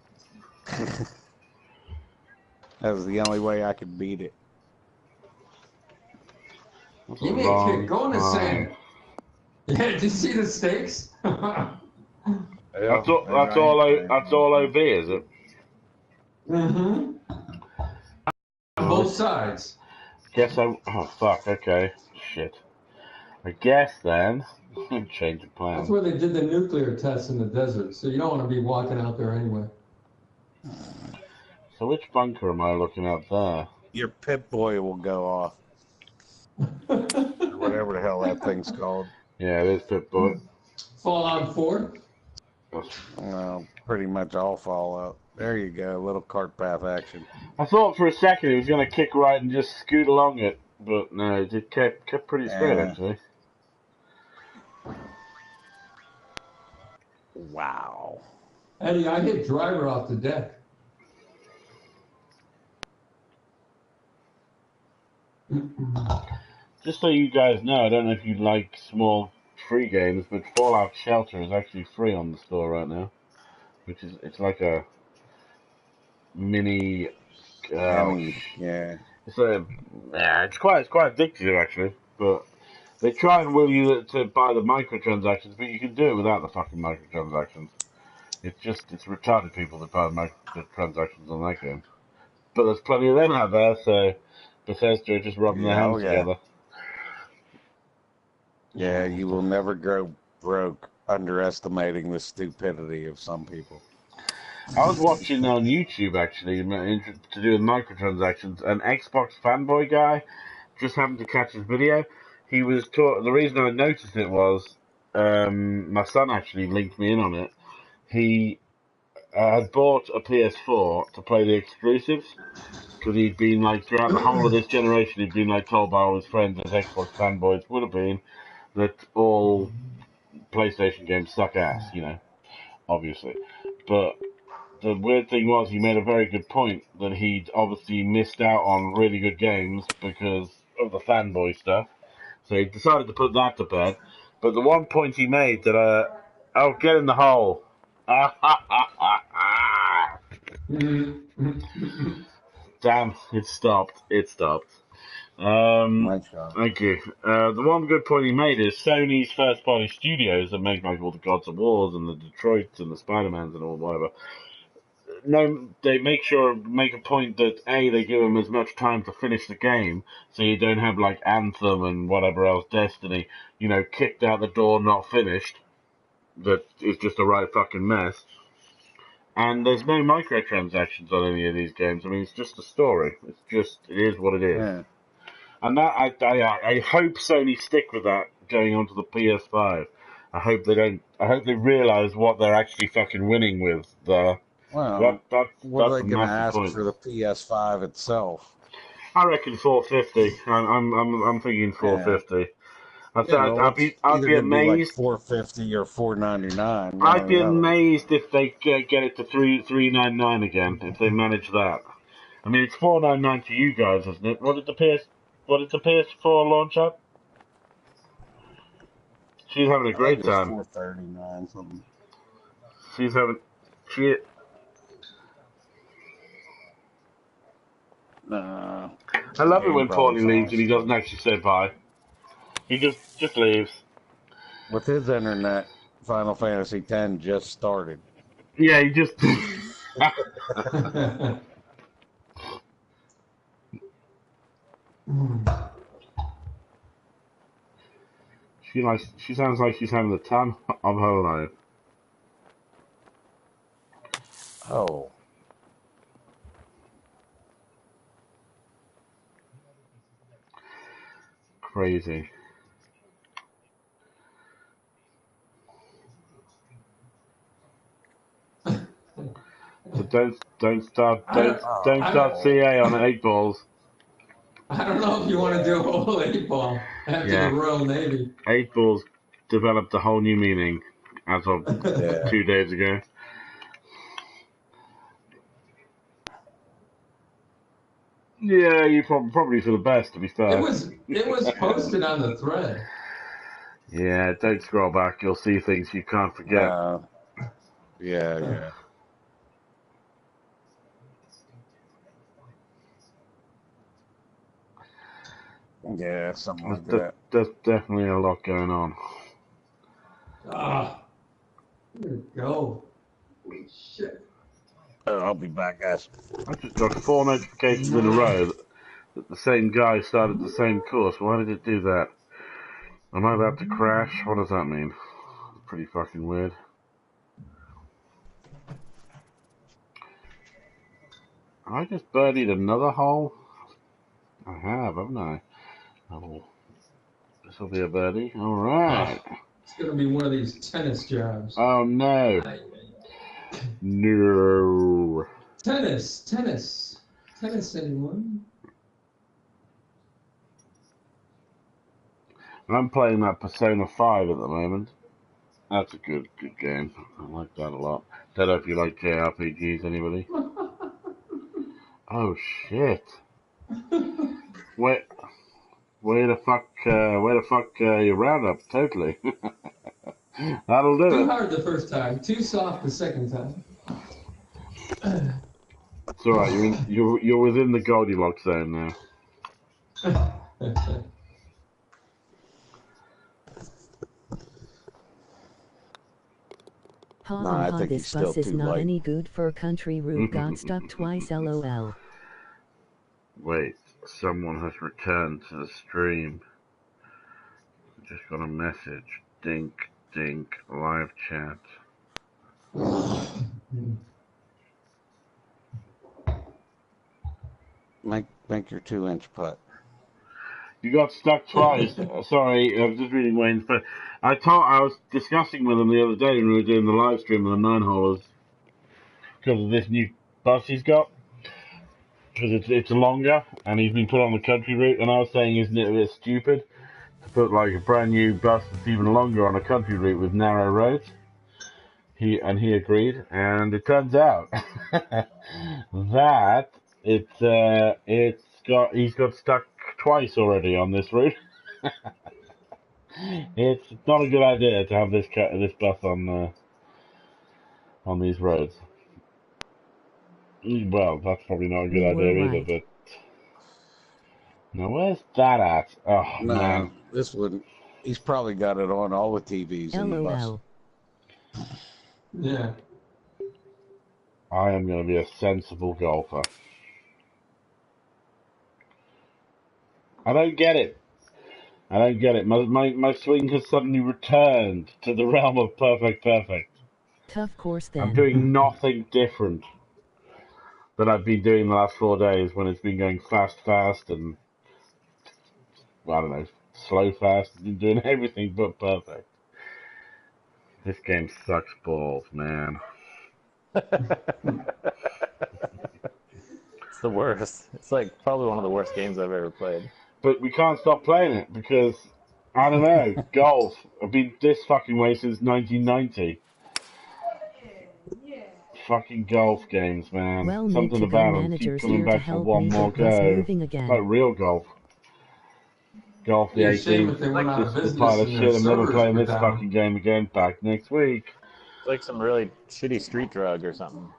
[SPEAKER 3] That was the only way I could beat it.
[SPEAKER 1] Give me a kick. Go in the sand. Yeah, did you see the stakes?
[SPEAKER 2] That's all OB, is it?
[SPEAKER 1] Mm-hmm. Both sides.
[SPEAKER 2] Oh, fuck, okay. Shit. I guess then, change of plan.
[SPEAKER 1] That's where they did the nuclear tests in the desert, so you don't want to be walking out there anyway.
[SPEAKER 2] So which bunker am I looking at there?
[SPEAKER 3] Your Pip-Boy will go off. Whatever the hell that thing's called.
[SPEAKER 2] Yeah, it is Pip-Boy.
[SPEAKER 1] Fallout 4?
[SPEAKER 3] Well, pretty much all Fallout. There you go, a little cart path action.
[SPEAKER 2] I thought for a second he was going to kick right and just scoot along it But no, it kept pretty straight
[SPEAKER 3] Yeah.
[SPEAKER 2] actually.
[SPEAKER 3] Wow.
[SPEAKER 1] Eddie, I hit driver off the deck.
[SPEAKER 2] Just so you guys know, I don't know if you like small free games, but Fallout Shelter is actually free on the store right now, which is it's like a mini.
[SPEAKER 3] Yeah.
[SPEAKER 2] It's quite addictive actually, but they try and will you to buy the microtransactions, but you can do it without the fucking microtransactions. It's retarded people that buy the microtransactions on that game. But there's plenty of them out there, so Bethesda are just rubbing their
[SPEAKER 3] Yeah, oh
[SPEAKER 2] hands
[SPEAKER 3] yeah.
[SPEAKER 2] together.
[SPEAKER 3] Yeah, you will never go broke underestimating the stupidity of some people.
[SPEAKER 2] I was watching on YouTube actually to do with microtransactions. An Xbox fanboy guy just happened to catch his video. He was the reason I noticed it was my son actually linked me in on it. He had bought a PS4 to play the exclusives because he'd been like throughout the whole of this generation he'd been like told by all his friends as Xbox fanboys would have been that all PlayStation games suck ass, obviously. But the weird thing was he made a very good point that he'd obviously missed out on really good games because of the fanboy stuff. So he decided to put that to bed. But the one point he made that, oh, get in the hole. Damn, it stopped.
[SPEAKER 3] Nice job.
[SPEAKER 2] Thank you. The one good point he made is Sony's first-party studios that make like all the Gods of Wars and the Detroits and the Spider-Mans and all whatever. No, they make a point that they give them as much time to finish the game, so you don't have like Anthem and whatever else, Destiny, kicked out the door, not finished. That is just a right fucking mess. And there's no microtransactions on any of these games. I mean, it's just a story. It is what it is.
[SPEAKER 3] Yeah.
[SPEAKER 2] And that I hope Sony stick with that going onto the PS5. I hope they realise what they're actually fucking winning with there.
[SPEAKER 3] Well,
[SPEAKER 2] That's
[SPEAKER 3] what are
[SPEAKER 2] a
[SPEAKER 3] they going to
[SPEAKER 2] massive
[SPEAKER 3] ask
[SPEAKER 2] point.
[SPEAKER 3] for the PS5 itself?
[SPEAKER 2] I reckon 450. I'm thinking 450. I'd be amazed.
[SPEAKER 3] Like 450 or 499.
[SPEAKER 2] I'd be amazed if they get it to 399 again. If they manage that. I mean, it's 499 to you guys, isn't it? What did the PS4 launch at? She's having a great time.
[SPEAKER 3] 439 something.
[SPEAKER 2] She's having I love it when Paulie leaves and he doesn't actually say bye. He just leaves.
[SPEAKER 3] With his internet, Final Fantasy X just started.
[SPEAKER 2] Yeah, he just. She sounds like she's having the time of her life.
[SPEAKER 3] Oh.
[SPEAKER 2] Crazy. So don't start CA on 8 balls.
[SPEAKER 1] I don't know if you want to do a whole 8 ball after the Royal Navy.
[SPEAKER 2] 8 balls developed a whole new meaning as of 2 days ago. Yeah, you probably for the best, to be fair.
[SPEAKER 1] It was posted on the thread.
[SPEAKER 2] Yeah, don't scroll back. You'll see things you can't forget.
[SPEAKER 3] Yeah. Yeah, something like that.
[SPEAKER 2] There's definitely a lot going on.
[SPEAKER 1] There we go. Holy shit.
[SPEAKER 3] I'll be back, guys.
[SPEAKER 2] I just got 4 notifications in a row that the same guy started the same course. Why did it do that? Am I about to crash? What does that mean? Pretty fucking weird. I just birdied another hole? I have, haven't I? Oh, this will be a birdie. All right.
[SPEAKER 1] It's going to be one of these tennis jobs.
[SPEAKER 2] Oh, no. No.
[SPEAKER 1] Tennis, anyone?
[SPEAKER 2] I'm playing that Persona 5 at the moment. That's a good game. I like that a lot. Don't know if you like JRPGs, anybody? Oh shit! Where the fuck you round up? Totally. That'll do
[SPEAKER 1] Too
[SPEAKER 2] it.
[SPEAKER 1] hard the first time, too soft the second time.
[SPEAKER 2] It's all right. You're within the Goldilocks zone now.
[SPEAKER 4] Ha
[SPEAKER 3] Nah, I
[SPEAKER 4] ha ha,
[SPEAKER 3] think he's
[SPEAKER 4] this
[SPEAKER 3] still
[SPEAKER 4] bus is
[SPEAKER 3] too
[SPEAKER 4] not
[SPEAKER 3] late.
[SPEAKER 4] any good for a country route. Got stuck twice, lol.
[SPEAKER 2] Wait, someone has returned to the stream. Just got a message. Dink, dink, live chat.
[SPEAKER 3] Make your 2-inch putt.
[SPEAKER 2] You got stuck twice. Sorry, I was just reading Wayne's. But I was discussing with him the other day when we were doing the live stream of the 9-holers because of this new bus he's got. Because it's longer and he's been put on the country route. And I was saying, isn't it a bit stupid to put like a brand new bus that's even longer on a country route with narrow roads? He agreed, and it turns out that he's got stuck twice already on this route. It's not a good idea to have this bus on these roads. Well, that's probably not a good idea either. But now, where's that at? Oh man,
[SPEAKER 3] this wouldn't. He's probably got it on all the TVs in the bus.
[SPEAKER 1] Yeah.
[SPEAKER 2] I am going to be a sensible golfer. I don't get it. My swing has suddenly returned to the realm of perfect.
[SPEAKER 4] Tough course then.
[SPEAKER 2] I'm doing nothing different than I've been doing the last 4 days when it's been going fast, and I don't know, slow, fast. I've been doing everything but perfect. This game sucks balls, man.
[SPEAKER 5] It's the worst. It's like probably one of the worst games I've ever played.
[SPEAKER 2] But we can't stop playing it because, I don't know, golf. I've been this fucking way since 1990. Fucking golf games, man.
[SPEAKER 4] Well,
[SPEAKER 2] something about them. Keep coming back for one more go. Like real golf. Golf the 18th. This pile of shit. I'm never playing this fucking game again. Back next week.
[SPEAKER 5] It's like some really shitty street drug or something.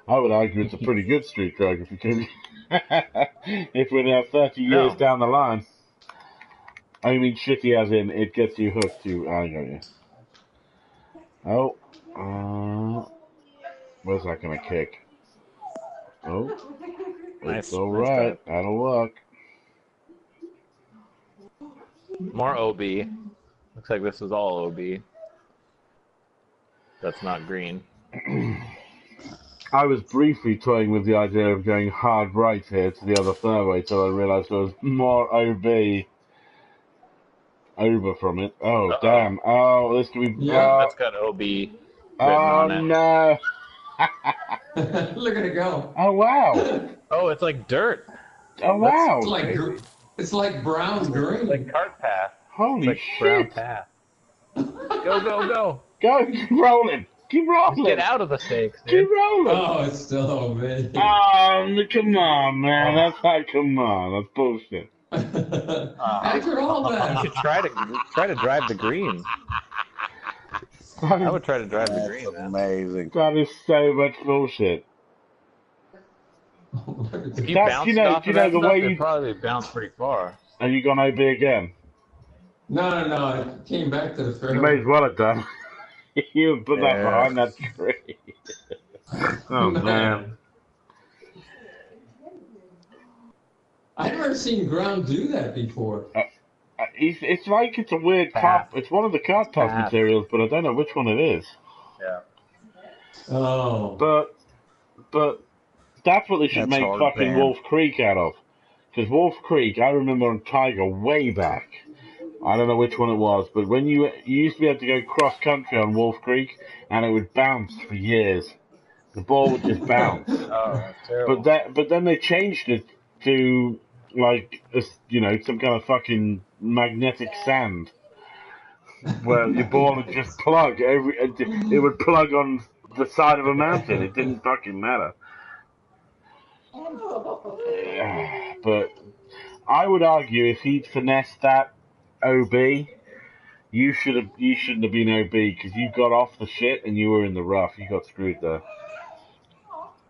[SPEAKER 2] I would argue it's a pretty good street drug if you can. If we're now 30 years down the line. I mean shitty as in it gets you hooked to. I got you. Oh. Where's that gonna kick? Oh. It's alright. That'll work.
[SPEAKER 5] More OB. Looks like this is all OB. That's not green.
[SPEAKER 2] I was briefly toying with the idea of going hard right here to the other fairway till I realised there was more OB over from it. Oh, damn. Oh, this could be...
[SPEAKER 5] Yeah, that's got OB written on it.
[SPEAKER 2] No.
[SPEAKER 1] Look at it go.
[SPEAKER 2] Oh, wow.
[SPEAKER 5] Oh, it's like dirt.
[SPEAKER 2] Oh, wow.
[SPEAKER 1] It's like brown green.
[SPEAKER 5] Like cart path.
[SPEAKER 2] Holy
[SPEAKER 5] like
[SPEAKER 2] shit.
[SPEAKER 5] Brown path. Go.
[SPEAKER 2] Go, keep rolling. Keep rolling.
[SPEAKER 5] Get out of the stakes, dude.
[SPEAKER 2] Keep rolling.
[SPEAKER 1] Oh, it's still OB.
[SPEAKER 2] Come on, man. Come on. That's bullshit.
[SPEAKER 1] After all that.
[SPEAKER 5] You should try to drive the green. I would try to drive the green.
[SPEAKER 3] That's amazing.
[SPEAKER 2] That is so much bullshit.
[SPEAKER 5] If you bounced off of that stuff, it'd probably bounce pretty far.
[SPEAKER 2] Have you gone OB again?
[SPEAKER 1] No. It came back to the fairway.
[SPEAKER 2] You may as well have done. You put that behind that tree. Oh, man.
[SPEAKER 1] I've never seen ground do that before.
[SPEAKER 2] It's like it's a weird carp. It's one of the cart path materials, but I don't know which one it is.
[SPEAKER 5] Yeah.
[SPEAKER 1] Oh.
[SPEAKER 2] But that's what they should make fucking Wolf Creek out of. Because Wolf Creek, I remember on Tiger way back. I don't know which one it was, but when you used to be able to go cross country on Wolf Creek, and it would bounce for years. The ball would just bounce.
[SPEAKER 5] Oh, that's terrible.
[SPEAKER 2] But then they changed it to like some kind of fucking magnetic sand, where your ball would just plug it would plug on the side of a mountain. It didn't fucking matter. But I would argue if he'd finessed that OB, you shouldn't have been OB because you got off the shit and you were in the rough. You got screwed there.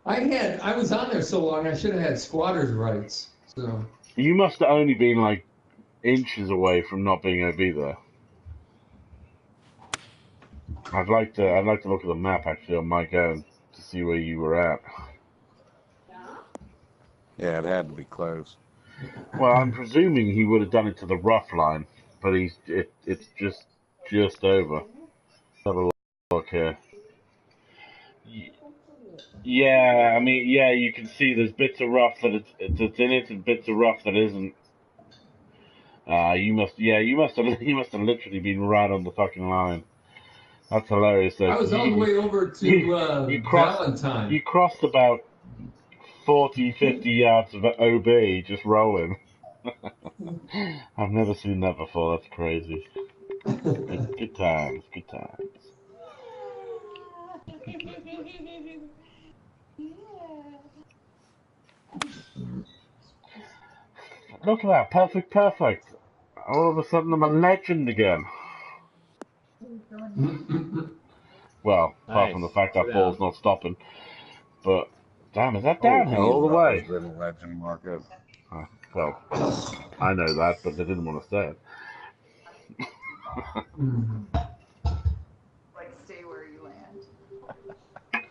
[SPEAKER 1] I was on there so long, I should have had squatter's rights. So
[SPEAKER 2] You must have only been like inches away from not being OB there. I'd like to look at the map actually on my go to see where you were at.
[SPEAKER 3] Yeah, it had to be close.
[SPEAKER 2] Well, I'm presuming he would have done it to the rough line, but it's just over. Have a look here. Yeah, I mean, yeah, you can see there's bits of rough that's in it and bits of rough that isn't. You must have literally been right on the fucking line. That's hilarious. Though.
[SPEAKER 1] I was all the way over to Valentine.
[SPEAKER 2] You crossed about 40, 50 yards of OB just rolling. I've never seen that before. That's crazy. Good times. Good times. Look at that. Perfect. All of a sudden, I'm a legend again. Well, apart from the fact that ball's not stopping. But, damn, is that downhill all the way?
[SPEAKER 3] Been a legend, Marcus.
[SPEAKER 2] Well, I know that, but they didn't want to say it.
[SPEAKER 8] Like, stay where you land.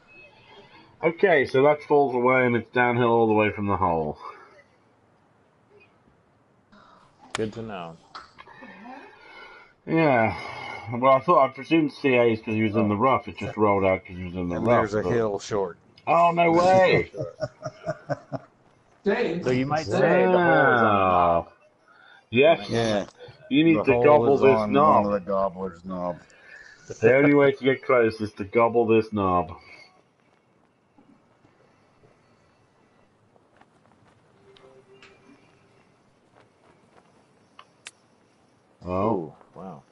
[SPEAKER 2] Okay, so that falls away and it's downhill all the way from the hole.
[SPEAKER 5] Good to know.
[SPEAKER 2] Yeah. Well, I presumed CA is because he was in the rough. It just rolled out because he was in the rough.
[SPEAKER 3] There's a hill short.
[SPEAKER 2] Oh, no way!
[SPEAKER 5] So you might say the hole is on.
[SPEAKER 2] Yes.
[SPEAKER 3] Yeah.
[SPEAKER 2] You need to gobble this knob.
[SPEAKER 3] One of the gobbler's knob.
[SPEAKER 2] The only way to get close is to gobble this knob. Oh,
[SPEAKER 5] wow.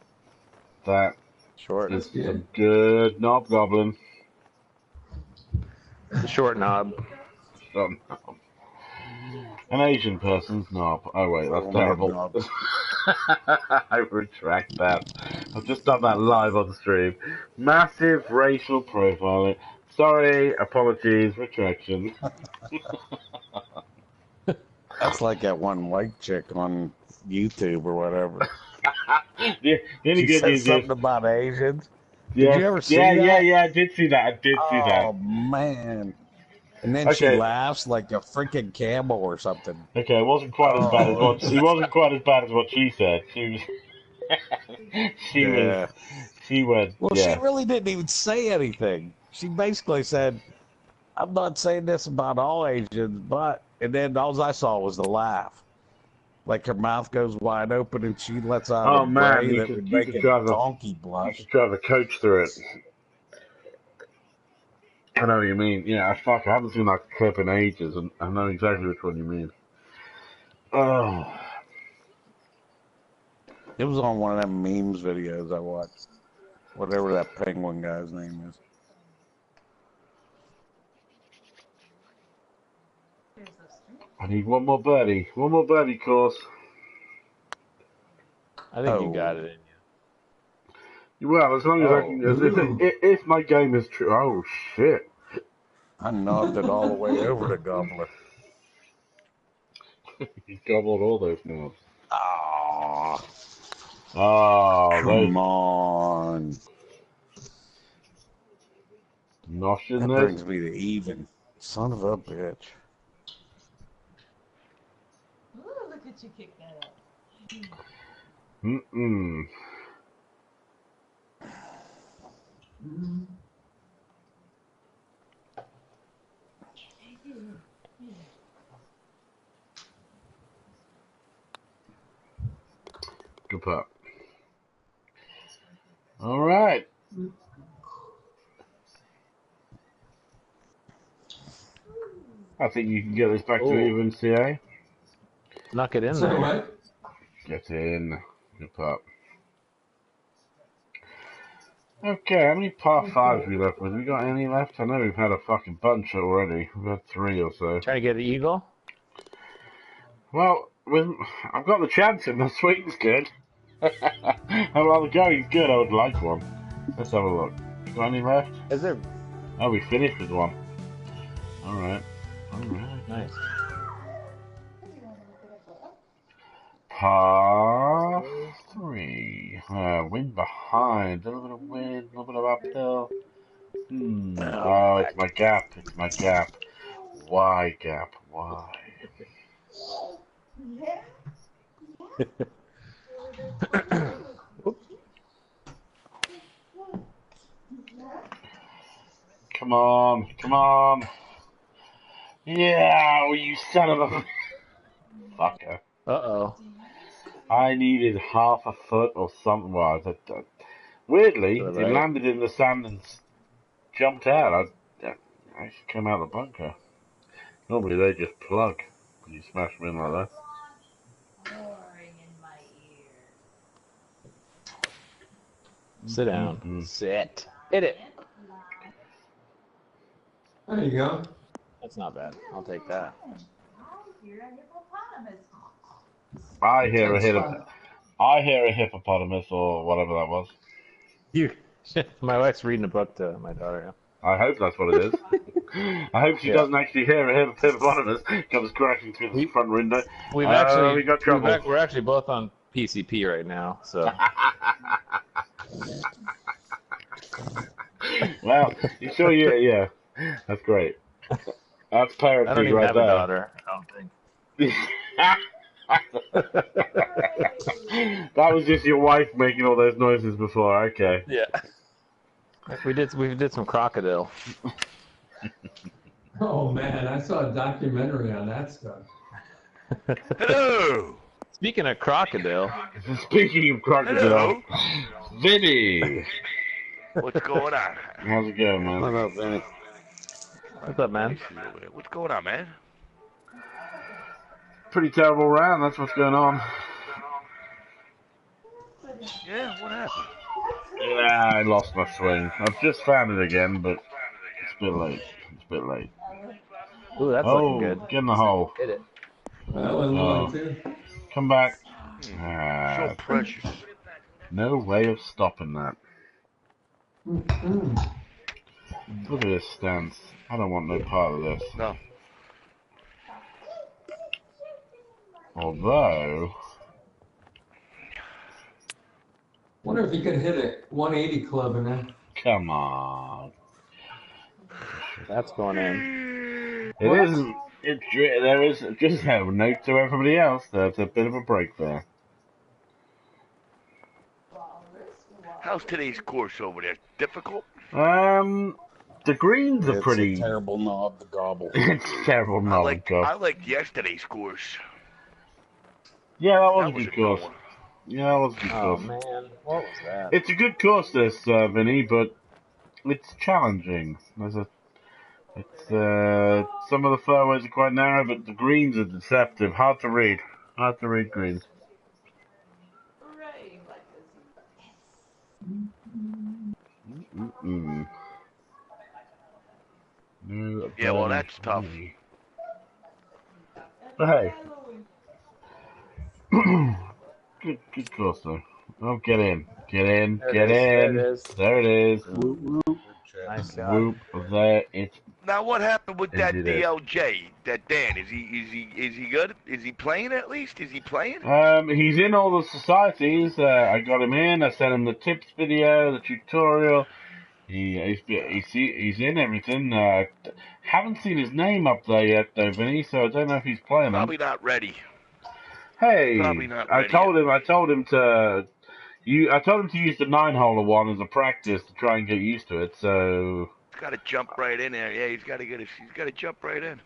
[SPEAKER 2] That
[SPEAKER 5] short
[SPEAKER 2] is a good knob goblin.
[SPEAKER 5] The short knob.
[SPEAKER 2] Short knob. An Asian person's knob. Oh wait, that's terrible. I retract that. I've just done that live on stream. Massive racial profiling. Sorry, apologies, retraction.
[SPEAKER 3] That's like that one white chick on YouTube or whatever.
[SPEAKER 2] The only
[SPEAKER 3] She
[SPEAKER 2] good
[SPEAKER 3] said
[SPEAKER 2] news
[SPEAKER 3] something
[SPEAKER 2] is,
[SPEAKER 3] about Asians.
[SPEAKER 2] yeah,
[SPEAKER 3] Did you ever see that?
[SPEAKER 2] Yeah, I did see that.
[SPEAKER 3] Oh man! And then she laughs like a freaking camel or something.
[SPEAKER 2] Okay, it wasn't quite as bad as what it wasn't quite as bad as what she said. She was. She went.
[SPEAKER 3] Well,
[SPEAKER 2] yeah.
[SPEAKER 3] she really didn't even say anything. She basically said, "I'm not saying this about all Asians, but," and then all I saw was the laugh. Like her mouth goes wide open and she lets out a bray that would make a donkey blush.
[SPEAKER 2] You could drive a coach through it. I know what you mean. Yeah, I haven't seen that clip in ages, and I know exactly which one you mean. Oh.
[SPEAKER 3] It was on one of them memes videos I watched. Whatever that penguin guy's name is.
[SPEAKER 2] I need one more birdie. One more birdie course.
[SPEAKER 5] I think you got it in you.
[SPEAKER 2] Well, as long as I can. If my game is true. Oh, shit.
[SPEAKER 3] I knocked it all the way over to Gobbler.
[SPEAKER 2] You gobbled all those knobs.
[SPEAKER 3] Oh,
[SPEAKER 2] come
[SPEAKER 3] on.
[SPEAKER 2] Nothing.
[SPEAKER 3] That brings me to even. Son of a bitch.
[SPEAKER 8] Ooh, look at you kick that up.
[SPEAKER 2] Good putt. All right. I think you can get this back to even, CA.
[SPEAKER 5] Knock it in
[SPEAKER 1] So
[SPEAKER 5] there.
[SPEAKER 1] what?
[SPEAKER 2] Get in. Good pup. Okay, how many par fives we left with? We got any left? I know we've had a fucking bunch already. We've had 3 or so.
[SPEAKER 5] Trying to get an eagle?
[SPEAKER 2] Well, I've got the chance and the swing's good. Well, the going's good. I would like one. Let's have a look. Got any left?
[SPEAKER 5] Is there?
[SPEAKER 2] Oh, we finished with one. Alright.
[SPEAKER 5] Nice.
[SPEAKER 2] Par 3. Wind behind. A little bit of wind, a little bit of uphill. Oh, it's my gap. It's my gap. Why, gap? Why? Come on. Come on. Yeah, you son of a... Fucker.
[SPEAKER 5] Uh-oh.
[SPEAKER 2] I needed half a foot or something. Well, weirdly,
[SPEAKER 5] Right.
[SPEAKER 2] it landed in the sand and jumped out. I should come out of the bunker. Normally they just plug when you smash them in like that.
[SPEAKER 8] Roaring in my ear.
[SPEAKER 5] Sit down.
[SPEAKER 2] Mhm.
[SPEAKER 5] Sit. Hit it.
[SPEAKER 1] There you go.
[SPEAKER 5] That's not bad. I'll take that.
[SPEAKER 8] I hear a hippopotamus.
[SPEAKER 2] I hear a hippopotamus or whatever that was.
[SPEAKER 5] You. My wife's reading a book to my daughter.
[SPEAKER 2] I hope that's what it is. I hope she doesn't actually hear a hippopotamus comes crashing through the front window.
[SPEAKER 5] We got
[SPEAKER 2] trouble.
[SPEAKER 5] We're actually both on PCP right now, so.
[SPEAKER 2] Well, you sure yeah. That's great. That's parenting
[SPEAKER 5] I don't even
[SPEAKER 2] right
[SPEAKER 5] have
[SPEAKER 2] there.
[SPEAKER 5] a daughter, I don't think.
[SPEAKER 2] That was just your wife making all those noises before. Okay.
[SPEAKER 5] Yeah. We did some crocodile.
[SPEAKER 1] Oh man, I saw a documentary on that stuff.
[SPEAKER 9] Hello.
[SPEAKER 5] Speaking of crocodile,
[SPEAKER 2] Speaking of crocodile, Vinny,
[SPEAKER 9] What's going on?
[SPEAKER 2] how's it going, man?
[SPEAKER 3] What up, Vinny?
[SPEAKER 5] what's up, man?
[SPEAKER 9] What's going on, man?
[SPEAKER 2] Pretty terrible round. That's what's going on.
[SPEAKER 9] Yeah, what happened?
[SPEAKER 2] Yeah, I lost my swing. I've just found it again, but it's a bit late.
[SPEAKER 5] Ooh, that's looking good.
[SPEAKER 2] Get in the hole.
[SPEAKER 5] Hit it.
[SPEAKER 1] That one long too.
[SPEAKER 2] Come back.
[SPEAKER 9] So precious.
[SPEAKER 2] No way of stopping that. Look at this stance. I don't want no part of this.
[SPEAKER 9] No.
[SPEAKER 2] Although,
[SPEAKER 1] Wonder if he could hit a 180 club in that.
[SPEAKER 2] come on.
[SPEAKER 5] That's going in.
[SPEAKER 2] It isn't. There is just a note to everybody else. There's a bit of a break there.
[SPEAKER 9] How's today's course over there? Difficult?
[SPEAKER 2] The greens are
[SPEAKER 3] It's
[SPEAKER 2] pretty.
[SPEAKER 3] a terrible knob to gobble.
[SPEAKER 2] It's terrible
[SPEAKER 9] I
[SPEAKER 2] knowledge.
[SPEAKER 9] liked yesterday's course.
[SPEAKER 2] Yeah, that was
[SPEAKER 9] That
[SPEAKER 2] a
[SPEAKER 9] was
[SPEAKER 2] good
[SPEAKER 9] a good
[SPEAKER 2] course.
[SPEAKER 9] one.
[SPEAKER 2] Yeah, that was a good
[SPEAKER 5] Oh
[SPEAKER 2] course.
[SPEAKER 5] man, what was that?
[SPEAKER 2] It's a good course, this Vinny, but it's challenging. Some of the fairways are quite narrow, but the greens are deceptive. Hard to read. Hard to read greens.
[SPEAKER 8] Hooray, like
[SPEAKER 2] Mm-mm. No,
[SPEAKER 9] Yeah, well, that's tough.
[SPEAKER 2] But hey, good course though. Oh, get in. There it is.
[SPEAKER 5] Nice shot.
[SPEAKER 2] Whoop, there it's.
[SPEAKER 9] Now, what happened with that
[SPEAKER 2] Indeed.
[SPEAKER 9] DLJ? That Dan? Is he good? Is he playing at least? Is he playing?
[SPEAKER 2] He's in all the societies. I got him in. I sent him the tips video, the tutorial. He's in everything. Haven't seen his name up there yet, though, Vinny. So I don't know if he's playing.
[SPEAKER 9] Probably not ready.
[SPEAKER 2] Hey,
[SPEAKER 9] Probably not
[SPEAKER 2] I
[SPEAKER 9] ready
[SPEAKER 2] told him to use the 9-holer one as a practice to try and get used to it. So
[SPEAKER 9] He's got to jump right in there. Yeah, he's got to jump right in.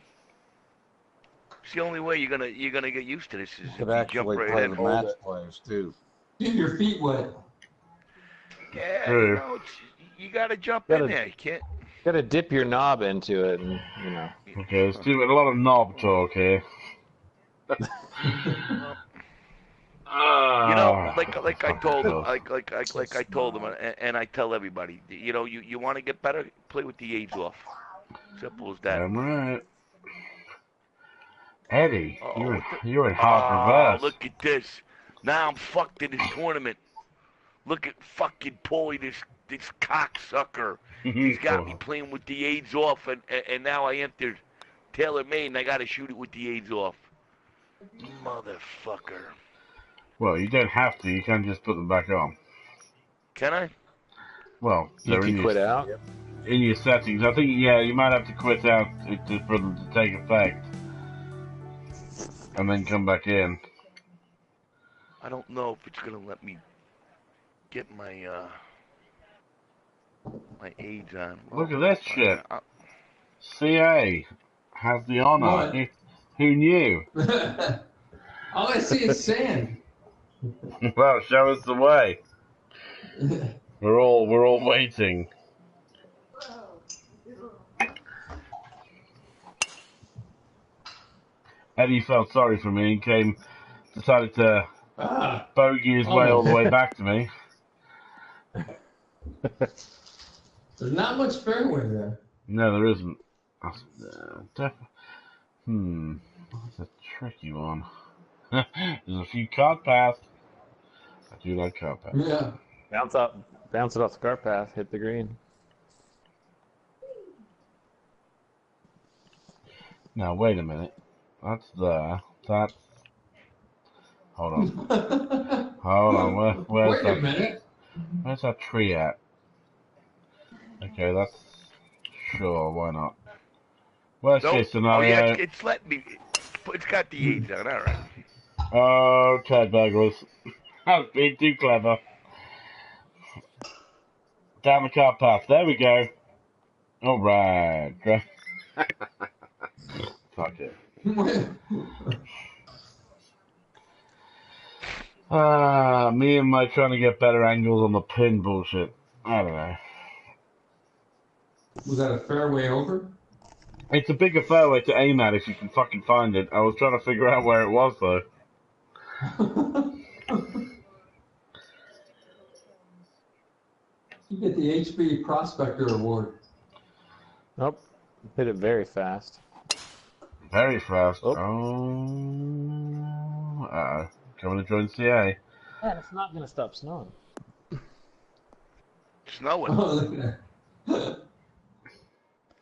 [SPEAKER 9] It's the only way you're gonna get used to this is
[SPEAKER 3] You could
[SPEAKER 9] if you jump
[SPEAKER 3] actually
[SPEAKER 9] right
[SPEAKER 3] play
[SPEAKER 9] in.
[SPEAKER 3] the match players too.
[SPEAKER 1] Get your feet wet.
[SPEAKER 9] Yeah,
[SPEAKER 2] True.
[SPEAKER 9] you got to jump
[SPEAKER 5] Gotta-
[SPEAKER 9] in there. You can't.
[SPEAKER 5] Gotta dip your knob into it, and
[SPEAKER 2] okay, let's do a lot of knob talk here.
[SPEAKER 9] You know, like I told him, like I told him, and I tell everybody, you know, you want to get better, play with the aids off. Simple as that.
[SPEAKER 2] Damn right. Eddie, you're in hard reverse.
[SPEAKER 9] Look at this. Now I'm fucked in this tournament. Look at fucking Paulie, this cocksucker. He's got me playing with the aids off, and now I entered TaylorMade, and I got to shoot it with the aids off. Motherfucker.
[SPEAKER 2] Well, you don't have to. You can just put them back on.
[SPEAKER 9] Can I?
[SPEAKER 2] Well,
[SPEAKER 5] you can quit out.
[SPEAKER 2] In your settings, I think. Yeah, you might have to quit out for them to take effect, and then come back in.
[SPEAKER 9] I don't know if it's gonna let me get my my aids on.
[SPEAKER 2] Look at this shit. CA has the honor. Who knew?
[SPEAKER 1] All I see is sand.
[SPEAKER 2] Well, show us the way. We're all waiting. Eddie felt sorry for me and decided to bogey his way all the way back to me.
[SPEAKER 1] There's not much fairway there.
[SPEAKER 2] No, there isn't. That's a tricky one. There's a few cart paths. I do like cart paths.
[SPEAKER 1] Yeah.
[SPEAKER 5] Bounce it off the cart path, hit the green.
[SPEAKER 2] Now wait a minute. That's there. That's. Hold on. Hold on. Where's
[SPEAKER 1] wait
[SPEAKER 2] that?
[SPEAKER 1] A minute.
[SPEAKER 2] Where's that tree at? Okay, that's. Sure, why not? Worst case scenario.
[SPEAKER 9] Oh yeah, it's letting me. It's got the aids on. All right.
[SPEAKER 2] Okay, Burgers. I was being too clever. Down the car path. There we go. Alright. Fuck it. Me and my trying to get better angles on the pin bullshit. I don't know.
[SPEAKER 1] Was that a fairway over?
[SPEAKER 2] It's a bigger fairway to aim at if you can fucking find it. I was trying to figure out where it was though.
[SPEAKER 1] You get the HB Prospector Award.
[SPEAKER 5] Nope. Hit it very fast.
[SPEAKER 2] Very fast.
[SPEAKER 5] Oh.
[SPEAKER 2] Coming to join CA.
[SPEAKER 5] Man, it's not going to stop snowing.
[SPEAKER 9] Snowing.
[SPEAKER 1] Oh, look at that.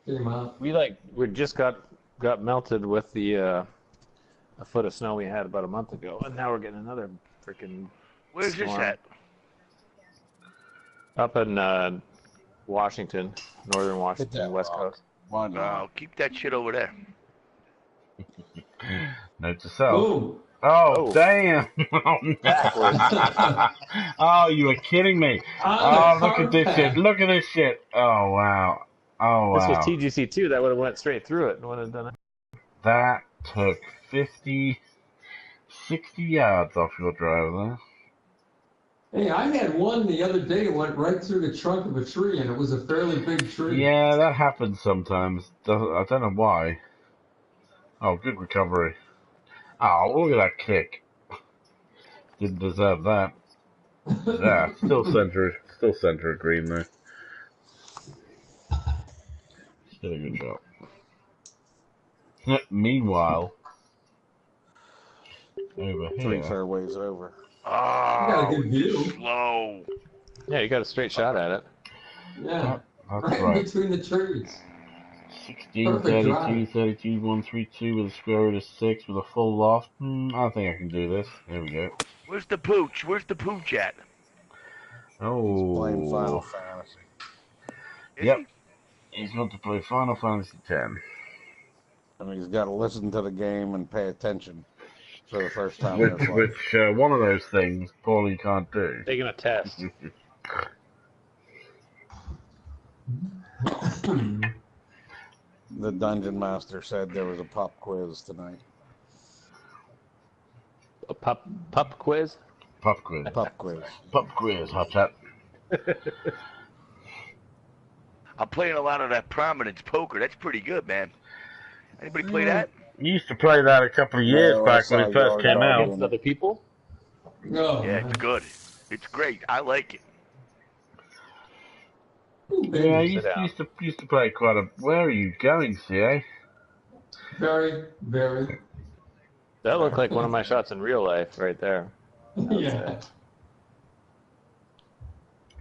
[SPEAKER 1] Came out.
[SPEAKER 5] We just got melted with the a foot of snow we had about a month ago, and now we're getting another freaking.
[SPEAKER 9] Where's
[SPEAKER 5] storm.
[SPEAKER 9] this at?
[SPEAKER 5] Up in Washington, northern Washington, West Coast.
[SPEAKER 9] Oh, keep that shit over there.
[SPEAKER 2] Note to self.
[SPEAKER 1] Ooh.
[SPEAKER 2] Oh, damn! Oh, you were kidding me! Oh, look at this shit! Look at this shit! Oh wow! Oh wow!
[SPEAKER 5] This was TGC 2. That would have went straight through it and would have done it.
[SPEAKER 2] That took 60 yards off your driver there.
[SPEAKER 1] Hey, I had one the other day that went right through the trunk of a tree, and it was a fairly big tree.
[SPEAKER 2] Yeah, that happens sometimes. I don't know why. Oh, good recovery. Oh, look at that kick. Didn't deserve that. Yeah, still center of green though. Still a good shot. Meanwhile, over here.
[SPEAKER 3] 3 fairways over.
[SPEAKER 9] Oh,
[SPEAKER 1] got a good view.
[SPEAKER 9] Slow.
[SPEAKER 5] Yeah, you got a straight shot at it.
[SPEAKER 1] Yeah,
[SPEAKER 2] That's
[SPEAKER 1] right
[SPEAKER 2] right.
[SPEAKER 1] between the trees.
[SPEAKER 2] 16, 32, 32, 132 with a square root of 6 with a full loft. I think I can do this. There we go.
[SPEAKER 9] Where's the pooch? Where's the pooch at?
[SPEAKER 2] Oh.
[SPEAKER 3] Playing Final Fantasy.
[SPEAKER 2] Yep. He's got to play Final Fantasy X.
[SPEAKER 3] And he's got to listen to the game and pay attention for the first time in his life.
[SPEAKER 2] Which one of those things Paulie can't do.
[SPEAKER 5] Taking a test.
[SPEAKER 3] The Dungeon Master said there was a pop quiz tonight.
[SPEAKER 5] A pup quiz?
[SPEAKER 2] Pop quiz.
[SPEAKER 3] Pop quiz.
[SPEAKER 2] Pop quiz, hot chat.
[SPEAKER 9] I'm playing a lot of that Prominence Poker. That's pretty good, man. Anybody play that?
[SPEAKER 2] You used to play that a couple of years
[SPEAKER 3] No, I
[SPEAKER 2] back when
[SPEAKER 3] saw
[SPEAKER 2] it first
[SPEAKER 3] Yard
[SPEAKER 2] came
[SPEAKER 3] Dog
[SPEAKER 2] out.
[SPEAKER 5] Against other people?
[SPEAKER 1] No.
[SPEAKER 9] Yeah, it's good. It's great. I like it.
[SPEAKER 2] Yeah, I
[SPEAKER 5] Sit down.
[SPEAKER 2] used to play quite a. Where are you going, CA?
[SPEAKER 1] Very, very.
[SPEAKER 5] That looked like one of my shots in real life right there.
[SPEAKER 1] Yeah.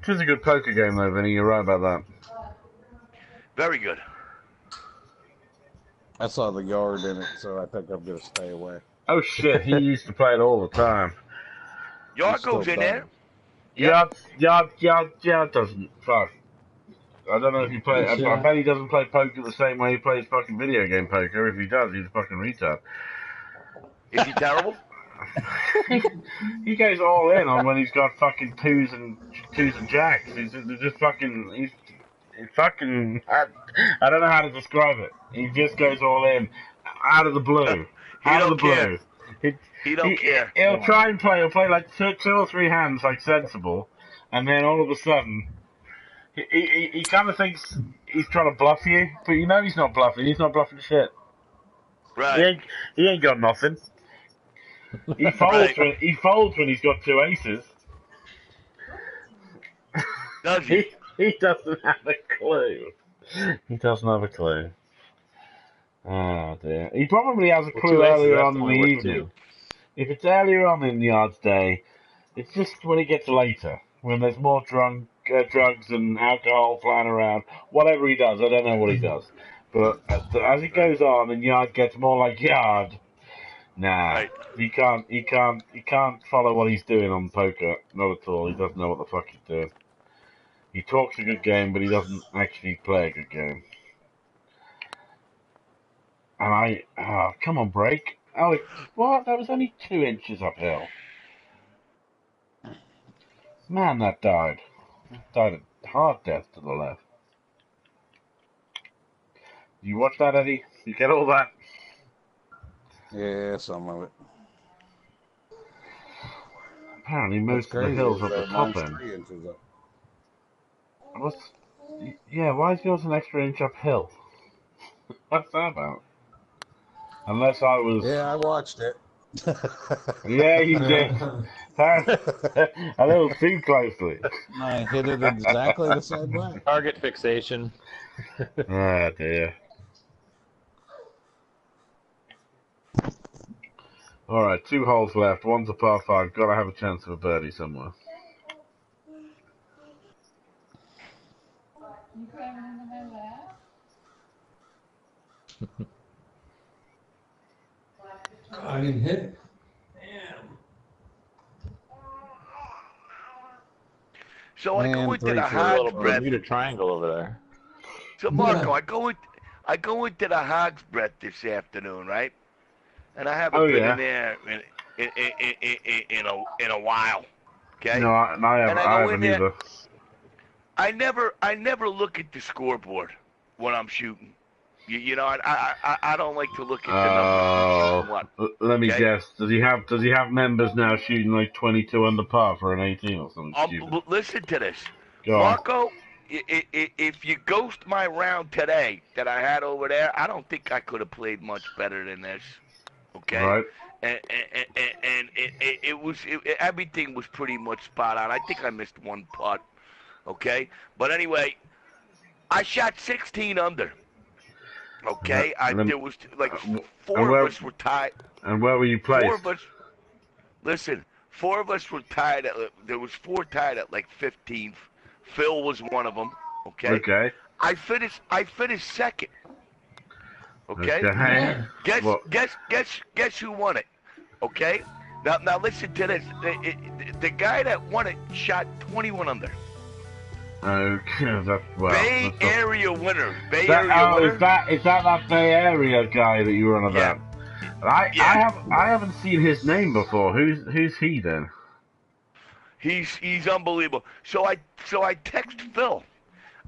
[SPEAKER 2] It is a good poker game, though, Vinny. You're right about that.
[SPEAKER 9] Very good.
[SPEAKER 3] I saw the yard in it, so I think I'm gonna stay away.
[SPEAKER 2] Oh shit, he used to play it all the time.
[SPEAKER 9] Yard
[SPEAKER 3] still
[SPEAKER 9] goes in
[SPEAKER 3] done.
[SPEAKER 9] there.
[SPEAKER 2] Yard doesn't. Fuck. I don't know if he plays. I bet he doesn't play poker the same way he plays fucking video game poker. If he does, he's a fucking retard.
[SPEAKER 9] Is he terrible?
[SPEAKER 2] He goes all in on when he's got fucking twos and jacks. He's just fucking. He's fucking. I don't know how to describe it. He just goes all in, out of the blue. Out of the blue.
[SPEAKER 9] He don't care.
[SPEAKER 2] He'll try and play. He'll play like two or three hands, like sensible, and then all of a sudden, he kind of thinks he's trying to bluff you, but you know he's not bluffing. He's not bluffing shit.
[SPEAKER 9] Right.
[SPEAKER 2] He ain't got nothing. He folds when he's got two aces.
[SPEAKER 9] Does he?
[SPEAKER 2] He doesn't have a clue. He doesn't have a clue. Oh dear. He probably has a clue earlier on in the evening. If it's earlier on in the Yard's day, it's just when it gets later, when there's more drugs and alcohol flying around. Whatever he does, I don't know what he does. But as it goes on and Yard gets more like Yard, nah,
[SPEAKER 9] Right.
[SPEAKER 2] he can't follow what he's doing on poker. Not at all. He doesn't know what the fuck he's doing. He talks a good game, but he doesn't actually play a good game. And come on, break. Oh, what? That was only 2 inches uphill. Man, that died. Died a hard death to the left. You watch that, Eddie? You get all that?
[SPEAKER 3] Yeah, some of it.
[SPEAKER 2] Apparently, most of the hills at the top end.
[SPEAKER 3] 3 inches up.
[SPEAKER 2] Yeah, why is yours an extra inch uphill? What's that about? Unless I was...
[SPEAKER 3] Yeah, I watched it.
[SPEAKER 2] Yeah, you did. A little too closely.
[SPEAKER 3] I hit it exactly the same way.
[SPEAKER 5] Target fixation.
[SPEAKER 2] Ah, dear. Alright, 2 holes left. One's a par 5. Gotta have a chance of a birdie somewhere.
[SPEAKER 8] You came into my lap?
[SPEAKER 1] I didn't hit. Damn.
[SPEAKER 9] So I go
[SPEAKER 3] Man,
[SPEAKER 9] into
[SPEAKER 3] 3
[SPEAKER 9] the
[SPEAKER 3] for a
[SPEAKER 9] Hogs
[SPEAKER 3] little
[SPEAKER 9] breath.
[SPEAKER 5] Bermuda Triangle over there.
[SPEAKER 9] So Marco, I go into the Hogs breath this afternoon, right? And I haven't been in there in a while. Okay.
[SPEAKER 2] No, I haven't either.
[SPEAKER 9] I never look at the scoreboard when I'm shooting. You know, I don't like to look at the numbers. What?
[SPEAKER 2] Let me guess. Does he have members now shooting like 22 under par for an 18 or something stupid?
[SPEAKER 9] Listen to this,
[SPEAKER 2] Go on.
[SPEAKER 9] Marco. If you ghost my round today that I had over there, I don't think I could have played much better than this. Okay.
[SPEAKER 2] Right.
[SPEAKER 9] And everything was pretty much spot on. I think I missed one putt. Okay. But anyway, I shot 16 under. Okay. There was like 4 of us were tied.
[SPEAKER 2] And where were you placed?
[SPEAKER 9] 4 of us. Listen, 4 of us were tied at. There was 4 tied at like 15th. Phil was one of them. Okay.
[SPEAKER 2] Okay.
[SPEAKER 9] I finished second. Okay. Guess who won it? Okay. Now listen to this. The guy that won it shot 21 under.
[SPEAKER 2] Okay,
[SPEAKER 9] Bay Area winner.
[SPEAKER 2] Is that Bay Area guy that you were on about?
[SPEAKER 9] Yeah.
[SPEAKER 2] I haven't seen his name before. Who's he then?
[SPEAKER 9] He's unbelievable. So I text Phil.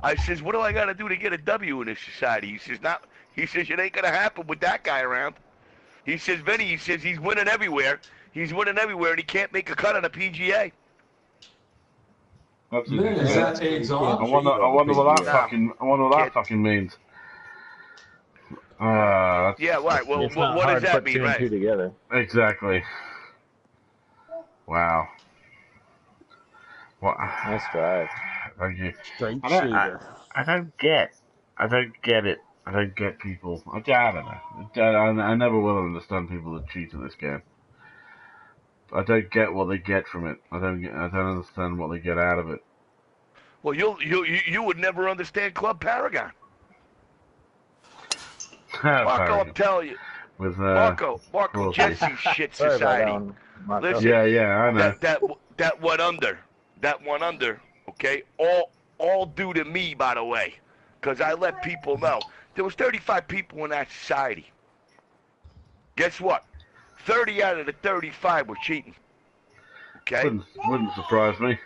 [SPEAKER 9] I says, what do I got to do to get a W in this society? He says, it ain't gonna happen with that guy around. He says, Vinny, he's winning everywhere. He's winning everywhere, and he can't make a cut on a PGA.
[SPEAKER 2] That's
[SPEAKER 1] Is that eggs off?
[SPEAKER 2] I wonder what that fucking means.
[SPEAKER 9] Yeah, right. Well,
[SPEAKER 5] It's not
[SPEAKER 9] what
[SPEAKER 5] hard
[SPEAKER 9] does
[SPEAKER 5] to
[SPEAKER 9] that
[SPEAKER 5] put
[SPEAKER 9] mean,
[SPEAKER 5] two and
[SPEAKER 9] right?
[SPEAKER 5] two together.
[SPEAKER 2] Exactly. Wow. What?
[SPEAKER 5] Nice drive.
[SPEAKER 2] Thank you.
[SPEAKER 3] Straight
[SPEAKER 2] I
[SPEAKER 3] shooter.
[SPEAKER 2] don't get it. I don't get people. I don't know. I never will understand people that cheat in this game. I don't get what they get from it. I don't understand what they get out of it.
[SPEAKER 9] Well, you would never understand Club Paragon. Marco, I'm telling you.
[SPEAKER 2] With
[SPEAKER 9] Marco,
[SPEAKER 2] cruelty.
[SPEAKER 9] Jesse's shit
[SPEAKER 5] Sorry about that
[SPEAKER 9] society.
[SPEAKER 5] one, Marco.
[SPEAKER 9] Listen,
[SPEAKER 2] Yeah, I know.
[SPEAKER 9] that went under. Okay, all due to me, by the way, because I let people know there was 35 people in that society. Guess what? 30 out of the 35 were cheating. Okay.
[SPEAKER 2] Wouldn't surprise me.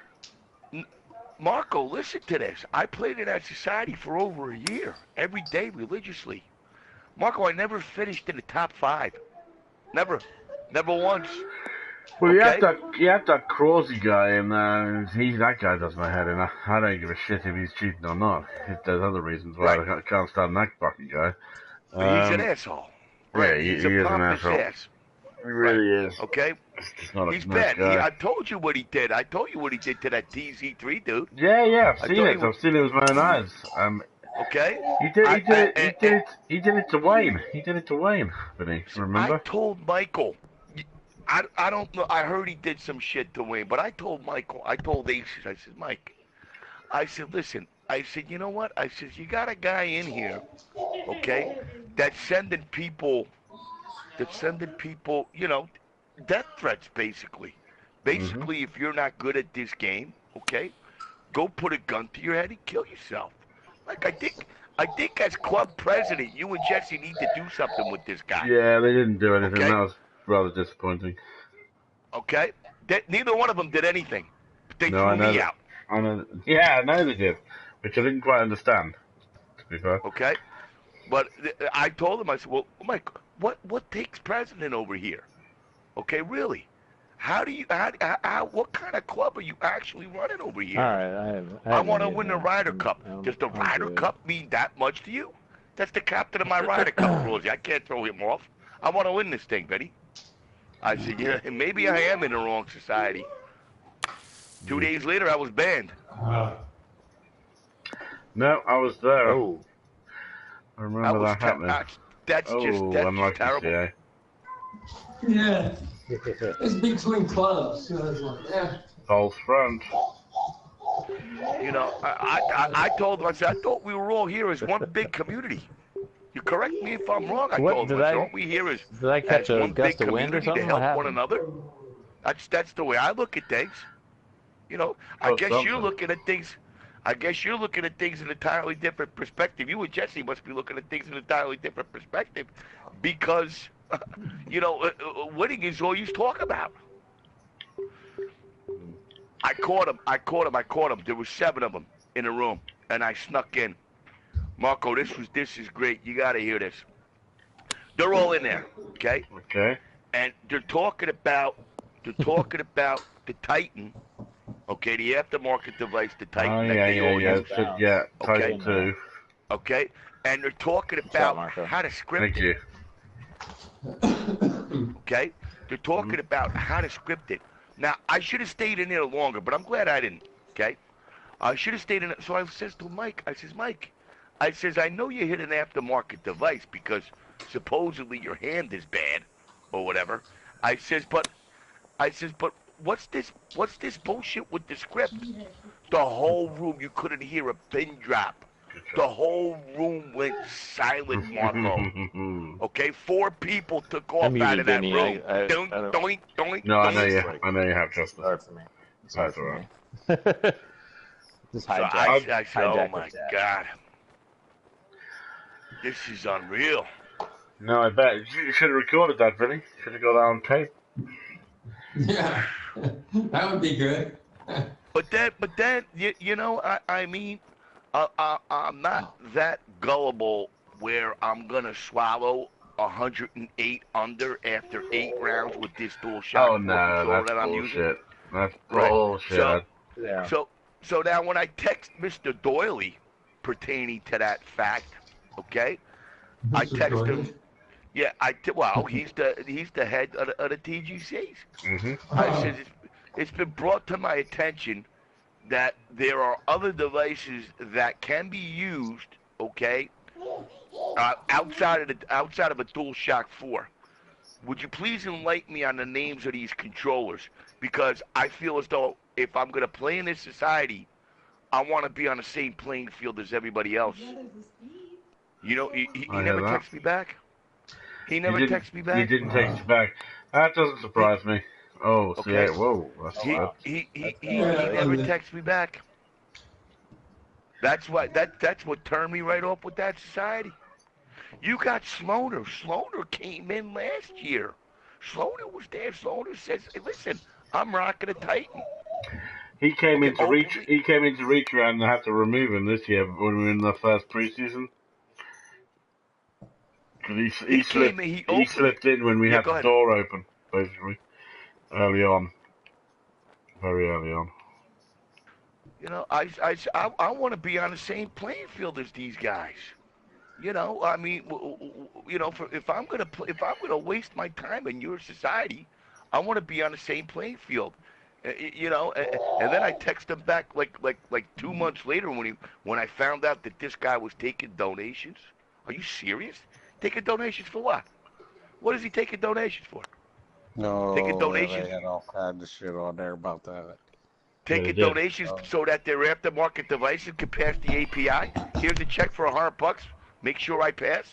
[SPEAKER 9] Marco, listen to this. I played in that society for over a year, every day religiously. Marco, I never finished in the top 5. Never once.
[SPEAKER 2] Well,
[SPEAKER 9] okay?
[SPEAKER 2] you have that Crawsey guy, and that guy does my head in. I don't give a shit if he's cheating or not. If there's other reasons why I can't stand that fucking guy.
[SPEAKER 9] He's an asshole. Right?
[SPEAKER 2] Yeah,
[SPEAKER 9] he's
[SPEAKER 2] he
[SPEAKER 9] a
[SPEAKER 2] is an
[SPEAKER 9] pompous
[SPEAKER 2] asshole.
[SPEAKER 9] ass.
[SPEAKER 2] He really is.
[SPEAKER 9] Okay?
[SPEAKER 2] Nice
[SPEAKER 9] He's bad.
[SPEAKER 2] guy.
[SPEAKER 9] I told you what he did. I told you what he did to that DZ3 dude.
[SPEAKER 2] Yeah, I've seen it. I've seen it with my own eyes.
[SPEAKER 9] Okay?
[SPEAKER 2] He did it to Wayne. He did it to Wayne, Vinny. Remember?
[SPEAKER 9] I told Michael. I don't know. I heard he did some shit to Wayne, but I told Michael. I told Aces. I said, Mike. I said, listen. I said, you know what? I said, you got a guy in here, okay, that's sending people, you know, death threats, basically. Basically, if you're not good at this game, okay, go put a gun to your head and kill yourself. Like, I think as club president, you and Jesse need to do something with this guy.
[SPEAKER 2] Yeah, they didn't do anything.
[SPEAKER 9] Okay?
[SPEAKER 2] That was rather disappointing.
[SPEAKER 9] Okay? Neither one of them did anything. They
[SPEAKER 2] No,
[SPEAKER 9] threw
[SPEAKER 2] I know
[SPEAKER 9] me
[SPEAKER 2] that.
[SPEAKER 9] out.
[SPEAKER 2] I know. Yeah, I know they did, which I didn't quite understand. To be fair.
[SPEAKER 9] Okay? But I told him, I said, well, Mike, what takes president over here? Okay, really? How what kind of club are you actually running over here?
[SPEAKER 5] All right,
[SPEAKER 9] I want to win the Ryder Cup. Does the Ryder Cup mean that much to you? That's the captain of my Ryder Cup, Rosie. I can't throw him off. I want to win this thing, Betty. I said, yeah, maybe I am in the wrong society. 2 days later, I was banned.
[SPEAKER 2] No, I was there.
[SPEAKER 5] Oh.
[SPEAKER 2] I remember that happening.
[SPEAKER 9] That's just terrible.
[SPEAKER 2] CA.
[SPEAKER 1] Yeah. It's between clubs. So it's like, yeah.
[SPEAKER 2] False front.
[SPEAKER 9] You know, I told him, I said, I thought we were all here as one big community. You correct me if I'm wrong. I told him, aren't we here as
[SPEAKER 5] did I catch a
[SPEAKER 9] one
[SPEAKER 5] gust
[SPEAKER 9] big
[SPEAKER 5] of wind or
[SPEAKER 9] community to
[SPEAKER 5] something?
[SPEAKER 9] help one another? That's the way I look at things. You know, I guess you're looking at things. I guess you're looking at things in an entirely different perspective. You and Jesse must be looking at things in an entirely different perspective, because, you know, winning is all you talk about. I caught him. There were 7 of them in a room, and I snuck in. Marco, this is great. You got to hear this. They're all in there, okay?
[SPEAKER 2] Okay.
[SPEAKER 9] And they're talking about the Titan, okay, the aftermarket device, the Titan.
[SPEAKER 2] Oh,
[SPEAKER 9] that they all use.
[SPEAKER 2] Titan 2.
[SPEAKER 9] Okay, and they're talking about how to script
[SPEAKER 2] it.
[SPEAKER 9] Okay, they're talking about how to script it. Now, I should have stayed in there longer, but I'm glad I didn't. Okay, I should have stayed in it. So I says to Mike, Mike, I know you hit an aftermarket device because supposedly your hand is bad or whatever. I says, but what's this bullshit with the script? The whole room, you couldn't hear a pin drop. The whole room went silent, Marco. Okay, 4 people took off out of that room. Doink.
[SPEAKER 2] No, I know you have just
[SPEAKER 5] Sorry for me.
[SPEAKER 2] Sorry for me.
[SPEAKER 5] Just
[SPEAKER 9] so I said, oh my God. This is unreal.
[SPEAKER 2] No, I bet. You should have recorded that, Vinny. Should have got that on tape.
[SPEAKER 1] Yeah, that would be good.
[SPEAKER 9] But then, you know, I mean, I'm not that gullible where I'm gonna swallow 108 under after 8 rounds with this dual shot.
[SPEAKER 2] Oh no, that's
[SPEAKER 9] that I'm
[SPEAKER 2] bullshit.
[SPEAKER 9] using.
[SPEAKER 2] That's bullshit.
[SPEAKER 9] So now when I text Mr. Doyley pertaining to that fact, okay, I
[SPEAKER 1] Mr.
[SPEAKER 9] texted
[SPEAKER 1] Gordon?
[SPEAKER 9] him. Yeah, well, he's the head of the TGCs.
[SPEAKER 2] Mm-hmm.
[SPEAKER 9] I said it's been brought to my attention that there are other devices that can be used, okay, outside of a DualShock 4. Would you please enlighten me on the names of these controllers? Because I feel as though if I'm going to play in this society, I want to be on the same playing field as everybody else. You know, he never texts me back. He never texts me back.
[SPEAKER 2] He didn't text you back. That doesn't surprise me. Oh, so
[SPEAKER 9] Okay.
[SPEAKER 2] yeah, whoa, that's good.
[SPEAKER 9] He never texts me back. That's what turned me right off with that society. You got Sloaner. Sloaner came in last year. Sloaner was there. Sloaner says, hey, listen, I'm rocking a Titan.
[SPEAKER 2] He came into reach around and had to remove him this year when we were in the first preseason. Because he slipped in when we had the door open, basically, early on, very early on.
[SPEAKER 9] You know, I want to be on the same playing field as these guys. You know, I mean, you know, if I'm gonna waste my time in your society, I want to be on the same playing field. You know, and then I text him back like 2 months later when I found out that this guy was taking donations. Are you serious? Taking donations for what? What is he taking donations for?
[SPEAKER 3] No,
[SPEAKER 9] taking donations.
[SPEAKER 3] They had all kinds of shit on there about that.
[SPEAKER 9] Taking donations so that their aftermarket devices can pass the API. Here's a check for $100. Make sure I pass.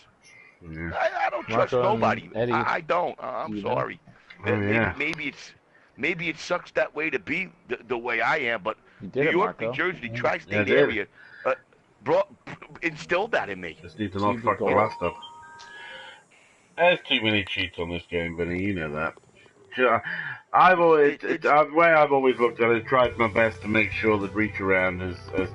[SPEAKER 2] Yeah.
[SPEAKER 9] I don't trust nobody. I don't. I'm sorry. Maybe it sucks that way to be the way I am, but New York, New Jersey, the tri-state area instilled that in me.
[SPEAKER 2] Just need to not fuck the rest up. There's too many cheats on this game, Vinny. You know that. I've always, the way I've always looked at it, tried my best to make sure that reach around is as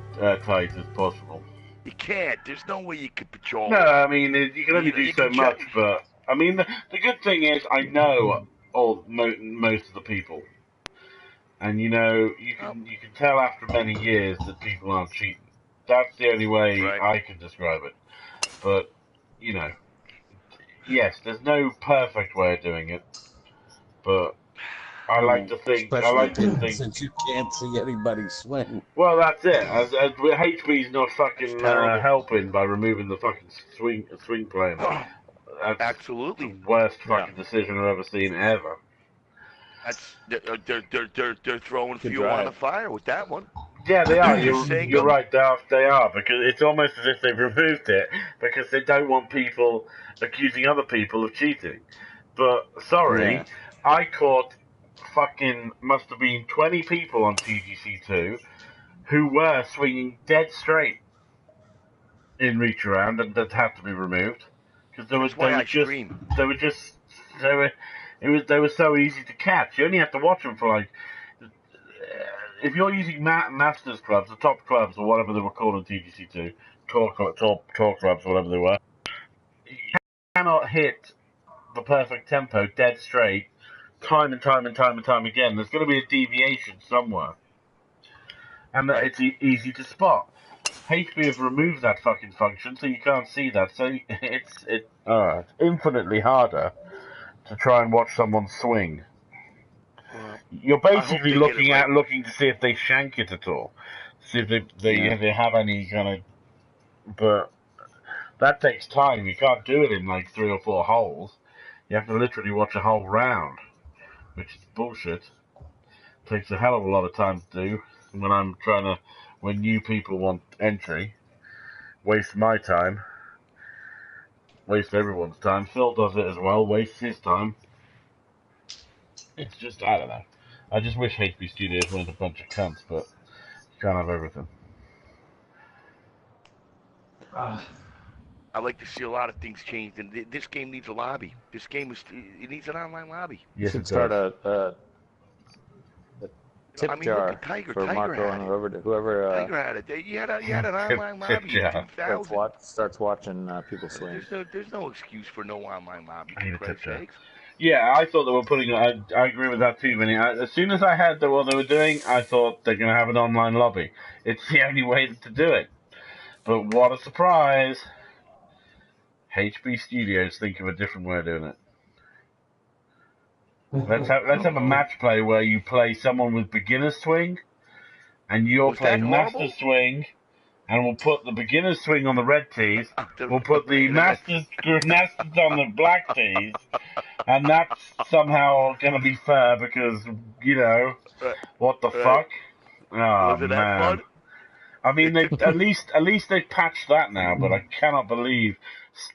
[SPEAKER 2] tight as possible.
[SPEAKER 9] You can't. There's no way you can patrol.
[SPEAKER 2] No, I mean you can only do so much. But I mean the good thing is I know most of the people, and you know you can tell after many years that people aren't cheating. That's the only way I can describe it. But you know, yes, there's no perfect way of doing it. But I like to think.
[SPEAKER 3] Since you can't see anybody swing.
[SPEAKER 2] Well, that's it. As HP's not fucking helping by removing the fucking swing plane. That's
[SPEAKER 9] absolutely
[SPEAKER 2] the worst fucking decision I've ever seen ever.
[SPEAKER 9] They're throwing fuel on the fire with that one.
[SPEAKER 2] Yeah, they are. You're right. They are because it's almost as if they've removed it because they don't want people accusing other people of cheating. But sorry, I caught fucking must have been 20 people on TGC2 who were swinging dead straight in reach around and that had to be removed because they were so easy to catch. You only have to watch them for like if you're using Masters clubs, the top clubs or whatever they were called on TGC2, tour clubs, whatever they were, you cannot hit the perfect tempo dead straight time and time again. There's going to be a deviation somewhere, and it's easy to spot. HP have removed that fucking function, so you can't see that. So it's infinitely harder to try and watch someone swing. You're basically looking to see if they shank it at all, see if they have any kind of. But that takes time. You can't do it in like 3 or 4 holes. You have to literally watch a whole round, which is bullshit. Takes a hell of a lot of time to do. When new people want entry, waste my time, waste everyone's time. Phil does it as well, wastes his time. It's just, I don't know. I just wish HP Studios weren't a bunch of cunts, but you can't have everything.
[SPEAKER 9] I like to see a lot of things changed, and this game needs a lobby. This game it needs an online lobby.
[SPEAKER 5] Yes, it start a tip jar for Marco and whoever.
[SPEAKER 9] Tiger had it. You had an online lobby in 2000.
[SPEAKER 5] Starts watching people swing.
[SPEAKER 9] There's no excuse for no online lobby. For Christ's sakes.
[SPEAKER 2] Yeah, I thought they were putting. I agree with that too, Vinny. As soon as I heard what they were doing, I thought they're going to have an online lobby. It's the only way to do it. But what a surprise! HB Studios think of a different way of doing it. Let's have a match play where you play someone with beginner swing, and you're playing master swing, and we'll put the beginner swing on the red tees. We'll put the masters on the black tees, and that's somehow going to be fair because what the fuck? Oh man! I mean, they at least they patched that now, but I cannot believe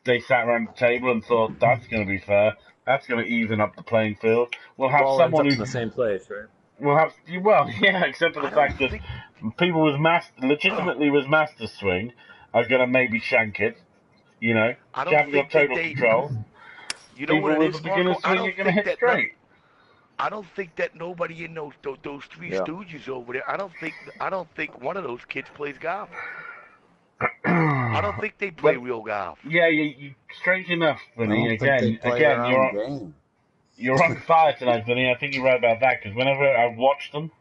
[SPEAKER 2] they sat around the table and thought that's going to be fair. That's going to even up the playing field. We'll have someone who's
[SPEAKER 5] in the same place, right?
[SPEAKER 2] We'll have except for the fact that people with legitimately with master swing are going to maybe shank it. You haven't got total control.
[SPEAKER 9] You know
[SPEAKER 2] people with the beginner swing are going to hit straight.
[SPEAKER 9] I don't think that nobody in those three stooges over there. I don't think one of those kids plays golf. I don't think they play real golf.
[SPEAKER 2] Yeah, you strange enough, Vinny. Again, you're on fire tonight, Vinny. I think you're right about that because whenever I watch them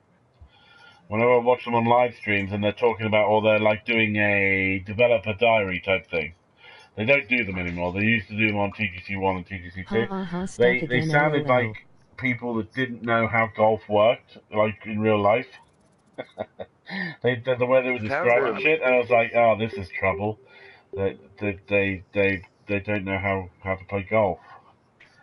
[SPEAKER 2] on live streams and they're talking about, they're like doing a developer diary type thing. They don't do them anymore. They used to do them on TGC1 and TGC2. They sounded like people that didn't know how golf worked, like in real life. The way they were describing shit, and I was like, oh, this is trouble. They don't know how to play golf.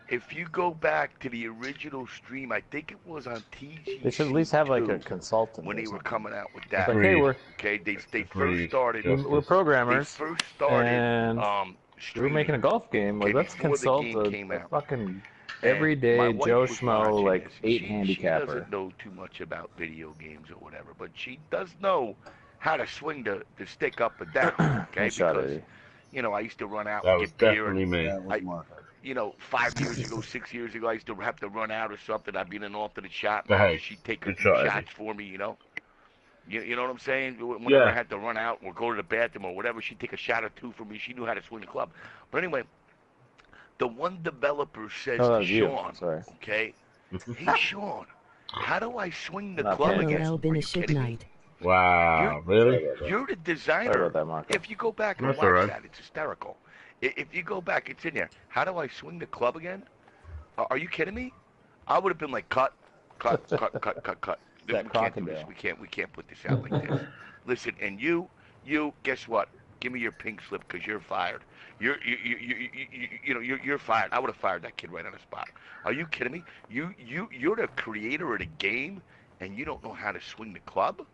[SPEAKER 9] If you go back to the original stream, I think it was on TGC.
[SPEAKER 5] They should at least have like a consultant
[SPEAKER 9] when they were coming out with that. They first started.
[SPEAKER 5] We're programmers.
[SPEAKER 9] They first started.
[SPEAKER 5] And we're making a golf game. Well, let's consult a fucking everyday Joe Schmo, like 8 handicapper.
[SPEAKER 9] She doesn't know too much about video games or whatever, but she does know how to swing the stick up and down. Okay, because I used to run out and get beer.
[SPEAKER 2] Me.
[SPEAKER 9] 5 years ago, 6 years ago, I used to have to run out or something. I'd be in an alternate shot. And she'd take a few shots for me, You know what I'm saying? Whenever I had to run out or go to the bathroom or whatever, she'd take a shot or two for me. She knew how to swing the club. But anyway, the one developer says to Sean, okay, hey, Sean, how do I swing the club again? Are you kidding me?
[SPEAKER 2] Wow, really?
[SPEAKER 9] You're the designer. If you go back and watch that, it's hysterical. If you go back, it's in there. How do I swing the club again? Are you kidding me? I would have been like, cut. We can't do this. We can't put this out like this. Listen, and you, guess what? Give me your pink slip because you're fired. You're fired. I would have fired that kid right on the spot. Are you kidding me? You're the creator of the game, and you don't know how to swing the club?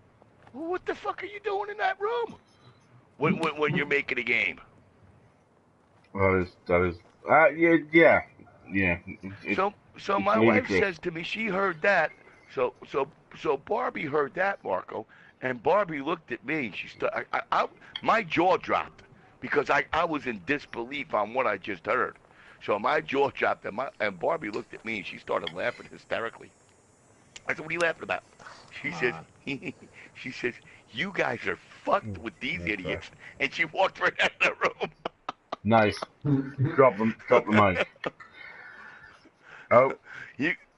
[SPEAKER 9] Well, what the fuck are you doing in that room when you're making a game?
[SPEAKER 2] That is. Yeah.
[SPEAKER 9] So my wife says to me, she heard that. So Barbie heard that, Marco, and Barbie looked at me. My jaw dropped because I was in disbelief on what I just heard. So my jaw dropped, and Barbie looked at me and she started laughing hysterically. I said, "What are you laughing about?" She says, "You guys are fucked with these idiots," and she walked right out of the room.
[SPEAKER 2] Nice. Drop the mic. Oh.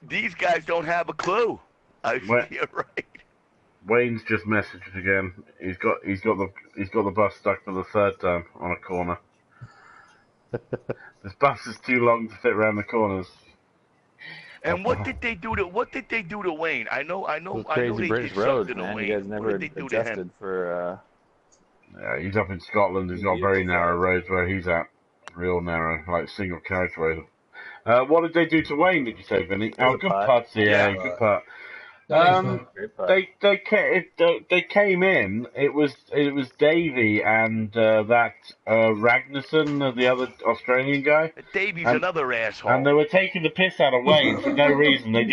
[SPEAKER 9] These guys don't have a clue. You're right.
[SPEAKER 2] Wayne's just messaged again. He's got the bus stuck for the third time on a corner. This bus is too long to fit around the corners.
[SPEAKER 9] And what did they do to Wayne? I know
[SPEAKER 5] crazy British roads, man.
[SPEAKER 9] Wayne.
[SPEAKER 5] You guys never adjusted for.
[SPEAKER 2] Yeah, he's up in Scotland. He's got very narrow roads where he's at. Real narrow, like single carriageway. What did they do to Wayne, did you say, Vinny? Oh, good putt, good putt. They came in. It was Davey and that Ragnarsson, the other Australian guy.
[SPEAKER 9] Davey's another asshole.
[SPEAKER 2] And they were taking the piss out of Wayne for no reason. They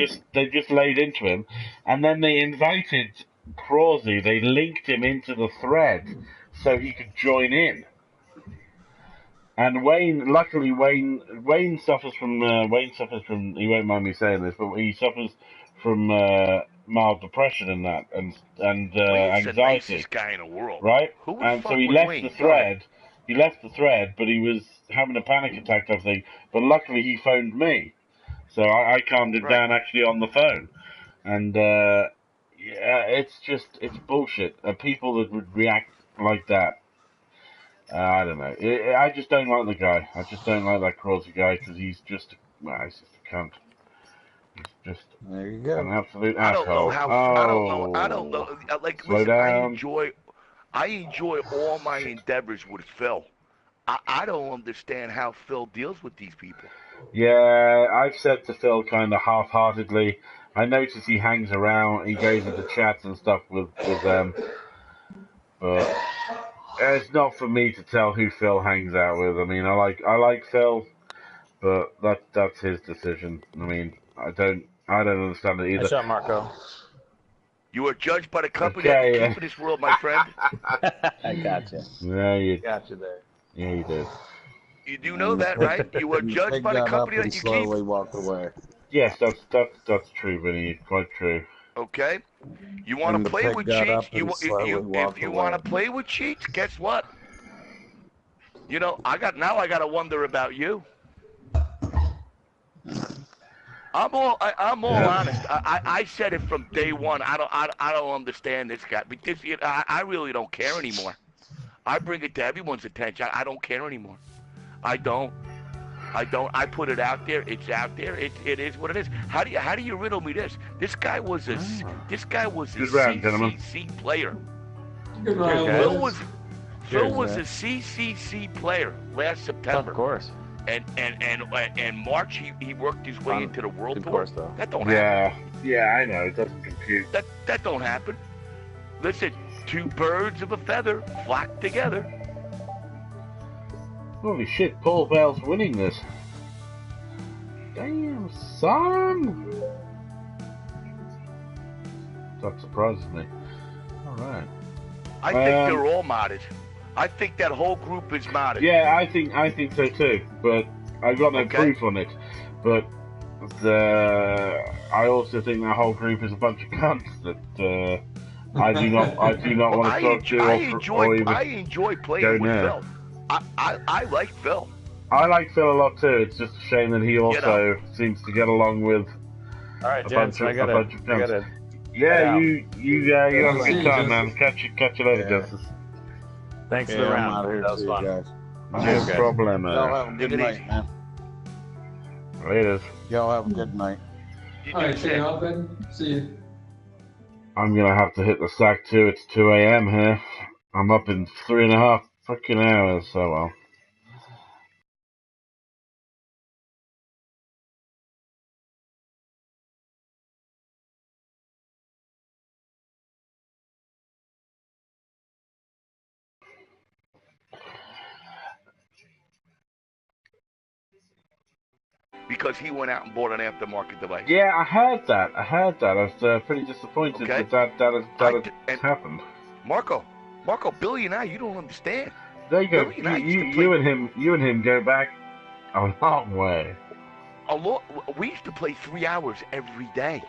[SPEAKER 2] just laid into him, and then they invited Crawsey. They linked him into the thread so he could join in. And luckily Wayne suffers from, he won't mind me saying this, but he suffers from mild depression and that, and anxiety.
[SPEAKER 9] The nicest guy in the world.
[SPEAKER 2] Right?
[SPEAKER 9] And
[SPEAKER 2] so he left the thread. He left the thread, but he was having a panic attack type thing. But luckily he phoned me. So I calmed him down actually on the phone. And it's bullshit. People that would react like that. I don't know. I just don't like the guy. I just don't like that Crawsy guy because he's just a cunt. He's just
[SPEAKER 3] There you go.
[SPEAKER 2] an absolute
[SPEAKER 9] I don't know
[SPEAKER 2] asshole.
[SPEAKER 9] how. I don't know. Like,
[SPEAKER 2] Slow
[SPEAKER 9] listen,
[SPEAKER 2] down.
[SPEAKER 9] I enjoy all my endeavors with Phil. I don't understand how Phil deals with these people.
[SPEAKER 2] Yeah, I've said to Phil kind of half-heartedly. I notice he hangs around, he goes into chats and stuff with them, but it's not for me to tell who Phil hangs out with. I mean, I like Phil, but that's his decision. I mean, I don't understand it either.
[SPEAKER 5] I shot Marco.
[SPEAKER 9] You are judged by the company that you keep in this world, my friend.
[SPEAKER 5] I gotcha.
[SPEAKER 2] Yeah, you
[SPEAKER 5] Gotcha there.
[SPEAKER 2] Yeah, you did.
[SPEAKER 9] You do know that, right? You are judged by the company that you
[SPEAKER 3] slowly
[SPEAKER 9] keep.
[SPEAKER 3] walk away.
[SPEAKER 2] Yes, that's true, Vinny. Quite true.
[SPEAKER 9] Okay. You want to play with cheats? If you want to play with cheats, guess what? You know, I got to wonder about you. I'm all honest. I said it from day one. I don't understand this guy because I really don't care anymore. I bring it to everyone's attention. I don't care anymore. I don't. I put it out there. It's out there. It is what it is. How do you riddle me this? This guy was a CCC player.
[SPEAKER 1] Good round,
[SPEAKER 9] Phil
[SPEAKER 5] Cheers,
[SPEAKER 9] was
[SPEAKER 5] man.
[SPEAKER 9] a CCC player last September.
[SPEAKER 5] Of course.
[SPEAKER 9] And March he worked his way into the World
[SPEAKER 5] Good
[SPEAKER 9] Tour.
[SPEAKER 5] course, though.
[SPEAKER 9] That don't happen.
[SPEAKER 2] Yeah, I know. It doesn't compute.
[SPEAKER 9] That don't happen. Listen, two birds of a feather flock together.
[SPEAKER 2] Holy shit, Paul Vale's winning this. Damn, son! That surprises me. Alright.
[SPEAKER 9] I think they're all modded. I think that whole group is modded.
[SPEAKER 2] Yeah, I think so too, but I got no proof on it. But I also think that whole group is a bunch of cunts that I do not want to talk to or even
[SPEAKER 9] I enjoy playing with Phil. I like Phil.
[SPEAKER 2] I like Phil a lot too. It's just a shame that he also seems to get along with
[SPEAKER 5] All right,
[SPEAKER 2] a
[SPEAKER 5] gents,
[SPEAKER 2] bunch of cunts.
[SPEAKER 5] Yeah,
[SPEAKER 2] you have a good time, man. Catch you later, Justice.
[SPEAKER 5] Thanks for the round. That was fun.
[SPEAKER 2] No problem.
[SPEAKER 3] Y'all have a good night, man.
[SPEAKER 2] Later.
[SPEAKER 3] Y'all have a good night.
[SPEAKER 1] All right, stay out then. See you.
[SPEAKER 2] I'm gonna have to hit the sack too. It's 2 a.m. here. I'm up in 3.5 fucking hours. So well.
[SPEAKER 9] Because he went out and bought an aftermarket device.
[SPEAKER 2] Yeah, I heard that. I was pretty disappointed that has happened.
[SPEAKER 9] Marco, Billy and I, you don't understand.
[SPEAKER 2] There you go.
[SPEAKER 9] Billy and I
[SPEAKER 2] You and him go back a long way.
[SPEAKER 9] We used to play 3 hours every day.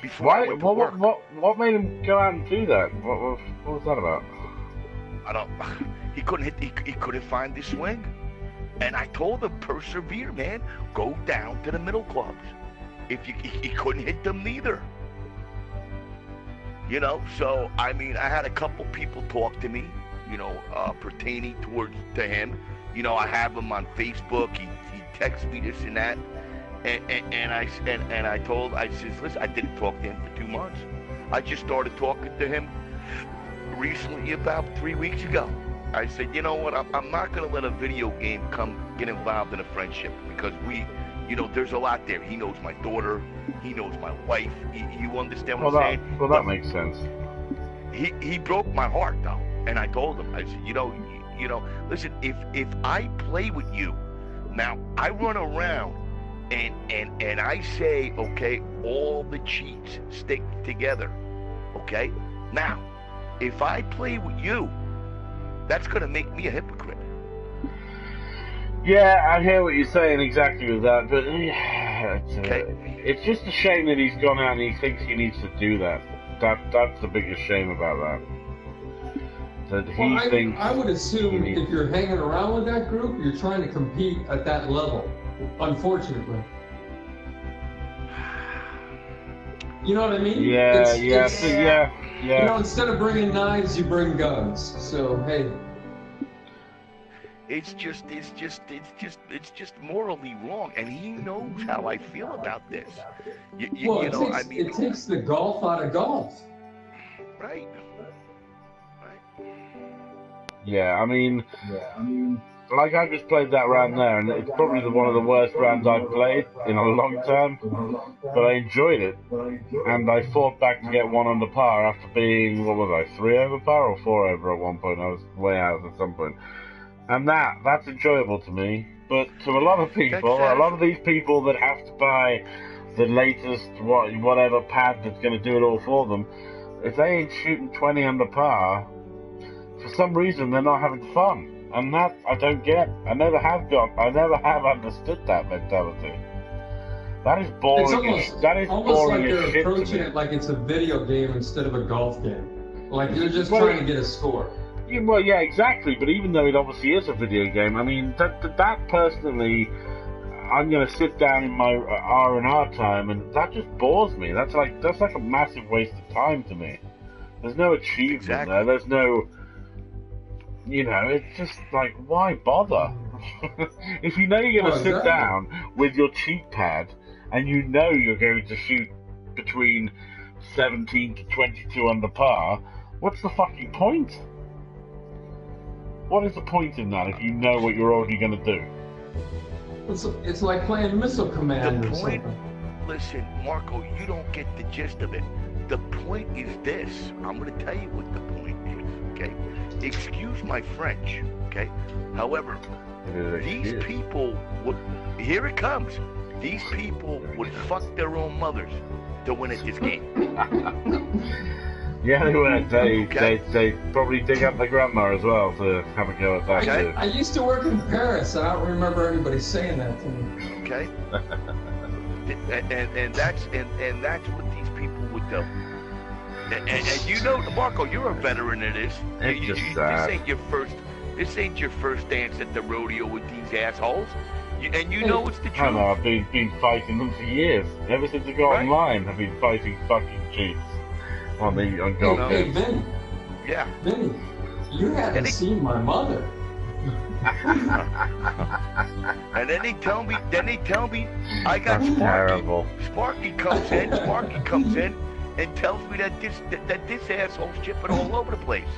[SPEAKER 9] Before I went to work.
[SPEAKER 2] What made him go out and do that? What was that about?
[SPEAKER 9] I don't. He couldn't hit. He couldn't find the swing. And I told him, persevere, man. Go down to the middle clubs. He couldn't hit them neither. You know, so I mean, I had a couple people talk to me, you know, pertaining to him. You know, I have him on Facebook. He texts me this and that, and I says, listen, I didn't talk to him for 2 months. I just started talking to him recently, about 3 weeks ago. I said, you know what, I'm not going to let a video game get involved in a friendship because you know, there's a lot there. He knows my daughter. He knows my wife. You understand what I'm saying?
[SPEAKER 2] Well, that makes sense.
[SPEAKER 9] He broke my heart, though. And I told him, I said, you know, listen, if I play with you, now I run around and I say, okay, all the cheats stick together, okay? Now, if I play with you, that's going to make me a hypocrite.
[SPEAKER 2] Yeah, I hear what you're saying exactly with that, but it's just a shame that he's gone out and he thinks he needs to do that. That's the biggest shame about that.
[SPEAKER 1] I would assume if you're hanging around with that group, you're trying to compete at that level. Unfortunately. You know what I mean?
[SPEAKER 2] Yeah.
[SPEAKER 1] You know, instead of bringing knives, you bring guns. So, hey.
[SPEAKER 9] it's just morally wrong, and he knows how I feel about this.
[SPEAKER 1] It takes the golf out of golf.
[SPEAKER 9] Right.
[SPEAKER 2] Yeah, I mean, like I just played that round there, and it's probably one of the worst rounds I've played in a long time, but I enjoyed it, and I fought back to get 1 under par after being, what was I, 3 over par or 4 over at one point. I was way out at some point, and that's enjoyable to me. But to a lot of people, a lot of these people that have to buy the latest whatever pad that's going to do it all for them, if they ain't shooting 20 under par, for some reason they're not having fun. And that I don't get. I never have understood that mentality. That is boring.
[SPEAKER 1] It's almost like they're approaching it like it's a video game instead of a golf game. Like you're just trying to get a score.
[SPEAKER 2] Yeah, well, yeah, exactly. But even though it obviously is a video game, I mean, that personally, I'm going to sit down in my R&R time, and that just bores me. That's like a massive waste of time to me. There's no achievement there. There's no, it's just like, why bother? If you know you're going to sit down with your cheat pad, and you know you're going to shoot between 17 to 22 under par, what's the fucking point? What is the point in that if you know what you're already going to do?
[SPEAKER 1] It's like playing Missile Command or something.
[SPEAKER 9] Listen, Marco, you don't get the gist of it. The point is this. I'm going to tell you what the point is, okay? Excuse my French, okay? However, these people would... Here it comes. These people would fuck their own mothers to win at this game.
[SPEAKER 2] Yeah, they would. They probably dig up their grandma as well to have a go at that too.
[SPEAKER 1] I used to work in Paris. I don't remember anybody saying that to me.
[SPEAKER 9] Okay. and that's what these people would do. And Marco, you're a veteran of this. This ain't your first dance at the rodeo with these assholes. And you know it's the truth.
[SPEAKER 2] I know. I've been fighting them for years. Ever since I got online, I've been fighting fucking cheats. On golf games.
[SPEAKER 1] Hey, Vinny.
[SPEAKER 9] Yeah.
[SPEAKER 1] Vinny, you haven't seen my mother.
[SPEAKER 9] And then they tell me, I got
[SPEAKER 2] That's
[SPEAKER 9] Sparky.
[SPEAKER 2] Terrible.
[SPEAKER 9] Sparky comes in and tells me that this asshole's chipping all over the place.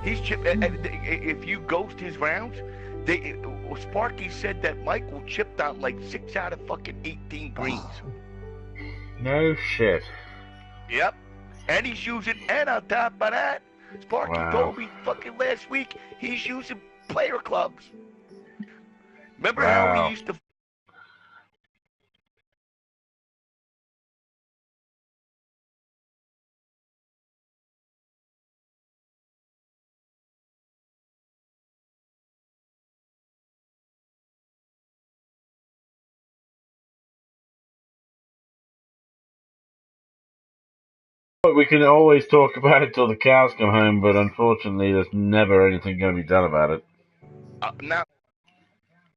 [SPEAKER 9] He's chipping. If you ghost his rounds, Sparky said that Michael chipped on like 6 out of fucking 18 greens.
[SPEAKER 2] No shit.
[SPEAKER 9] Yep. And he's using, and on top of that, Sparky told me fucking last week he's using player clubs. Remember how he used to...
[SPEAKER 2] We can always talk about it till the cows come home, but unfortunately there's never anything going to be done about it.
[SPEAKER 9] Now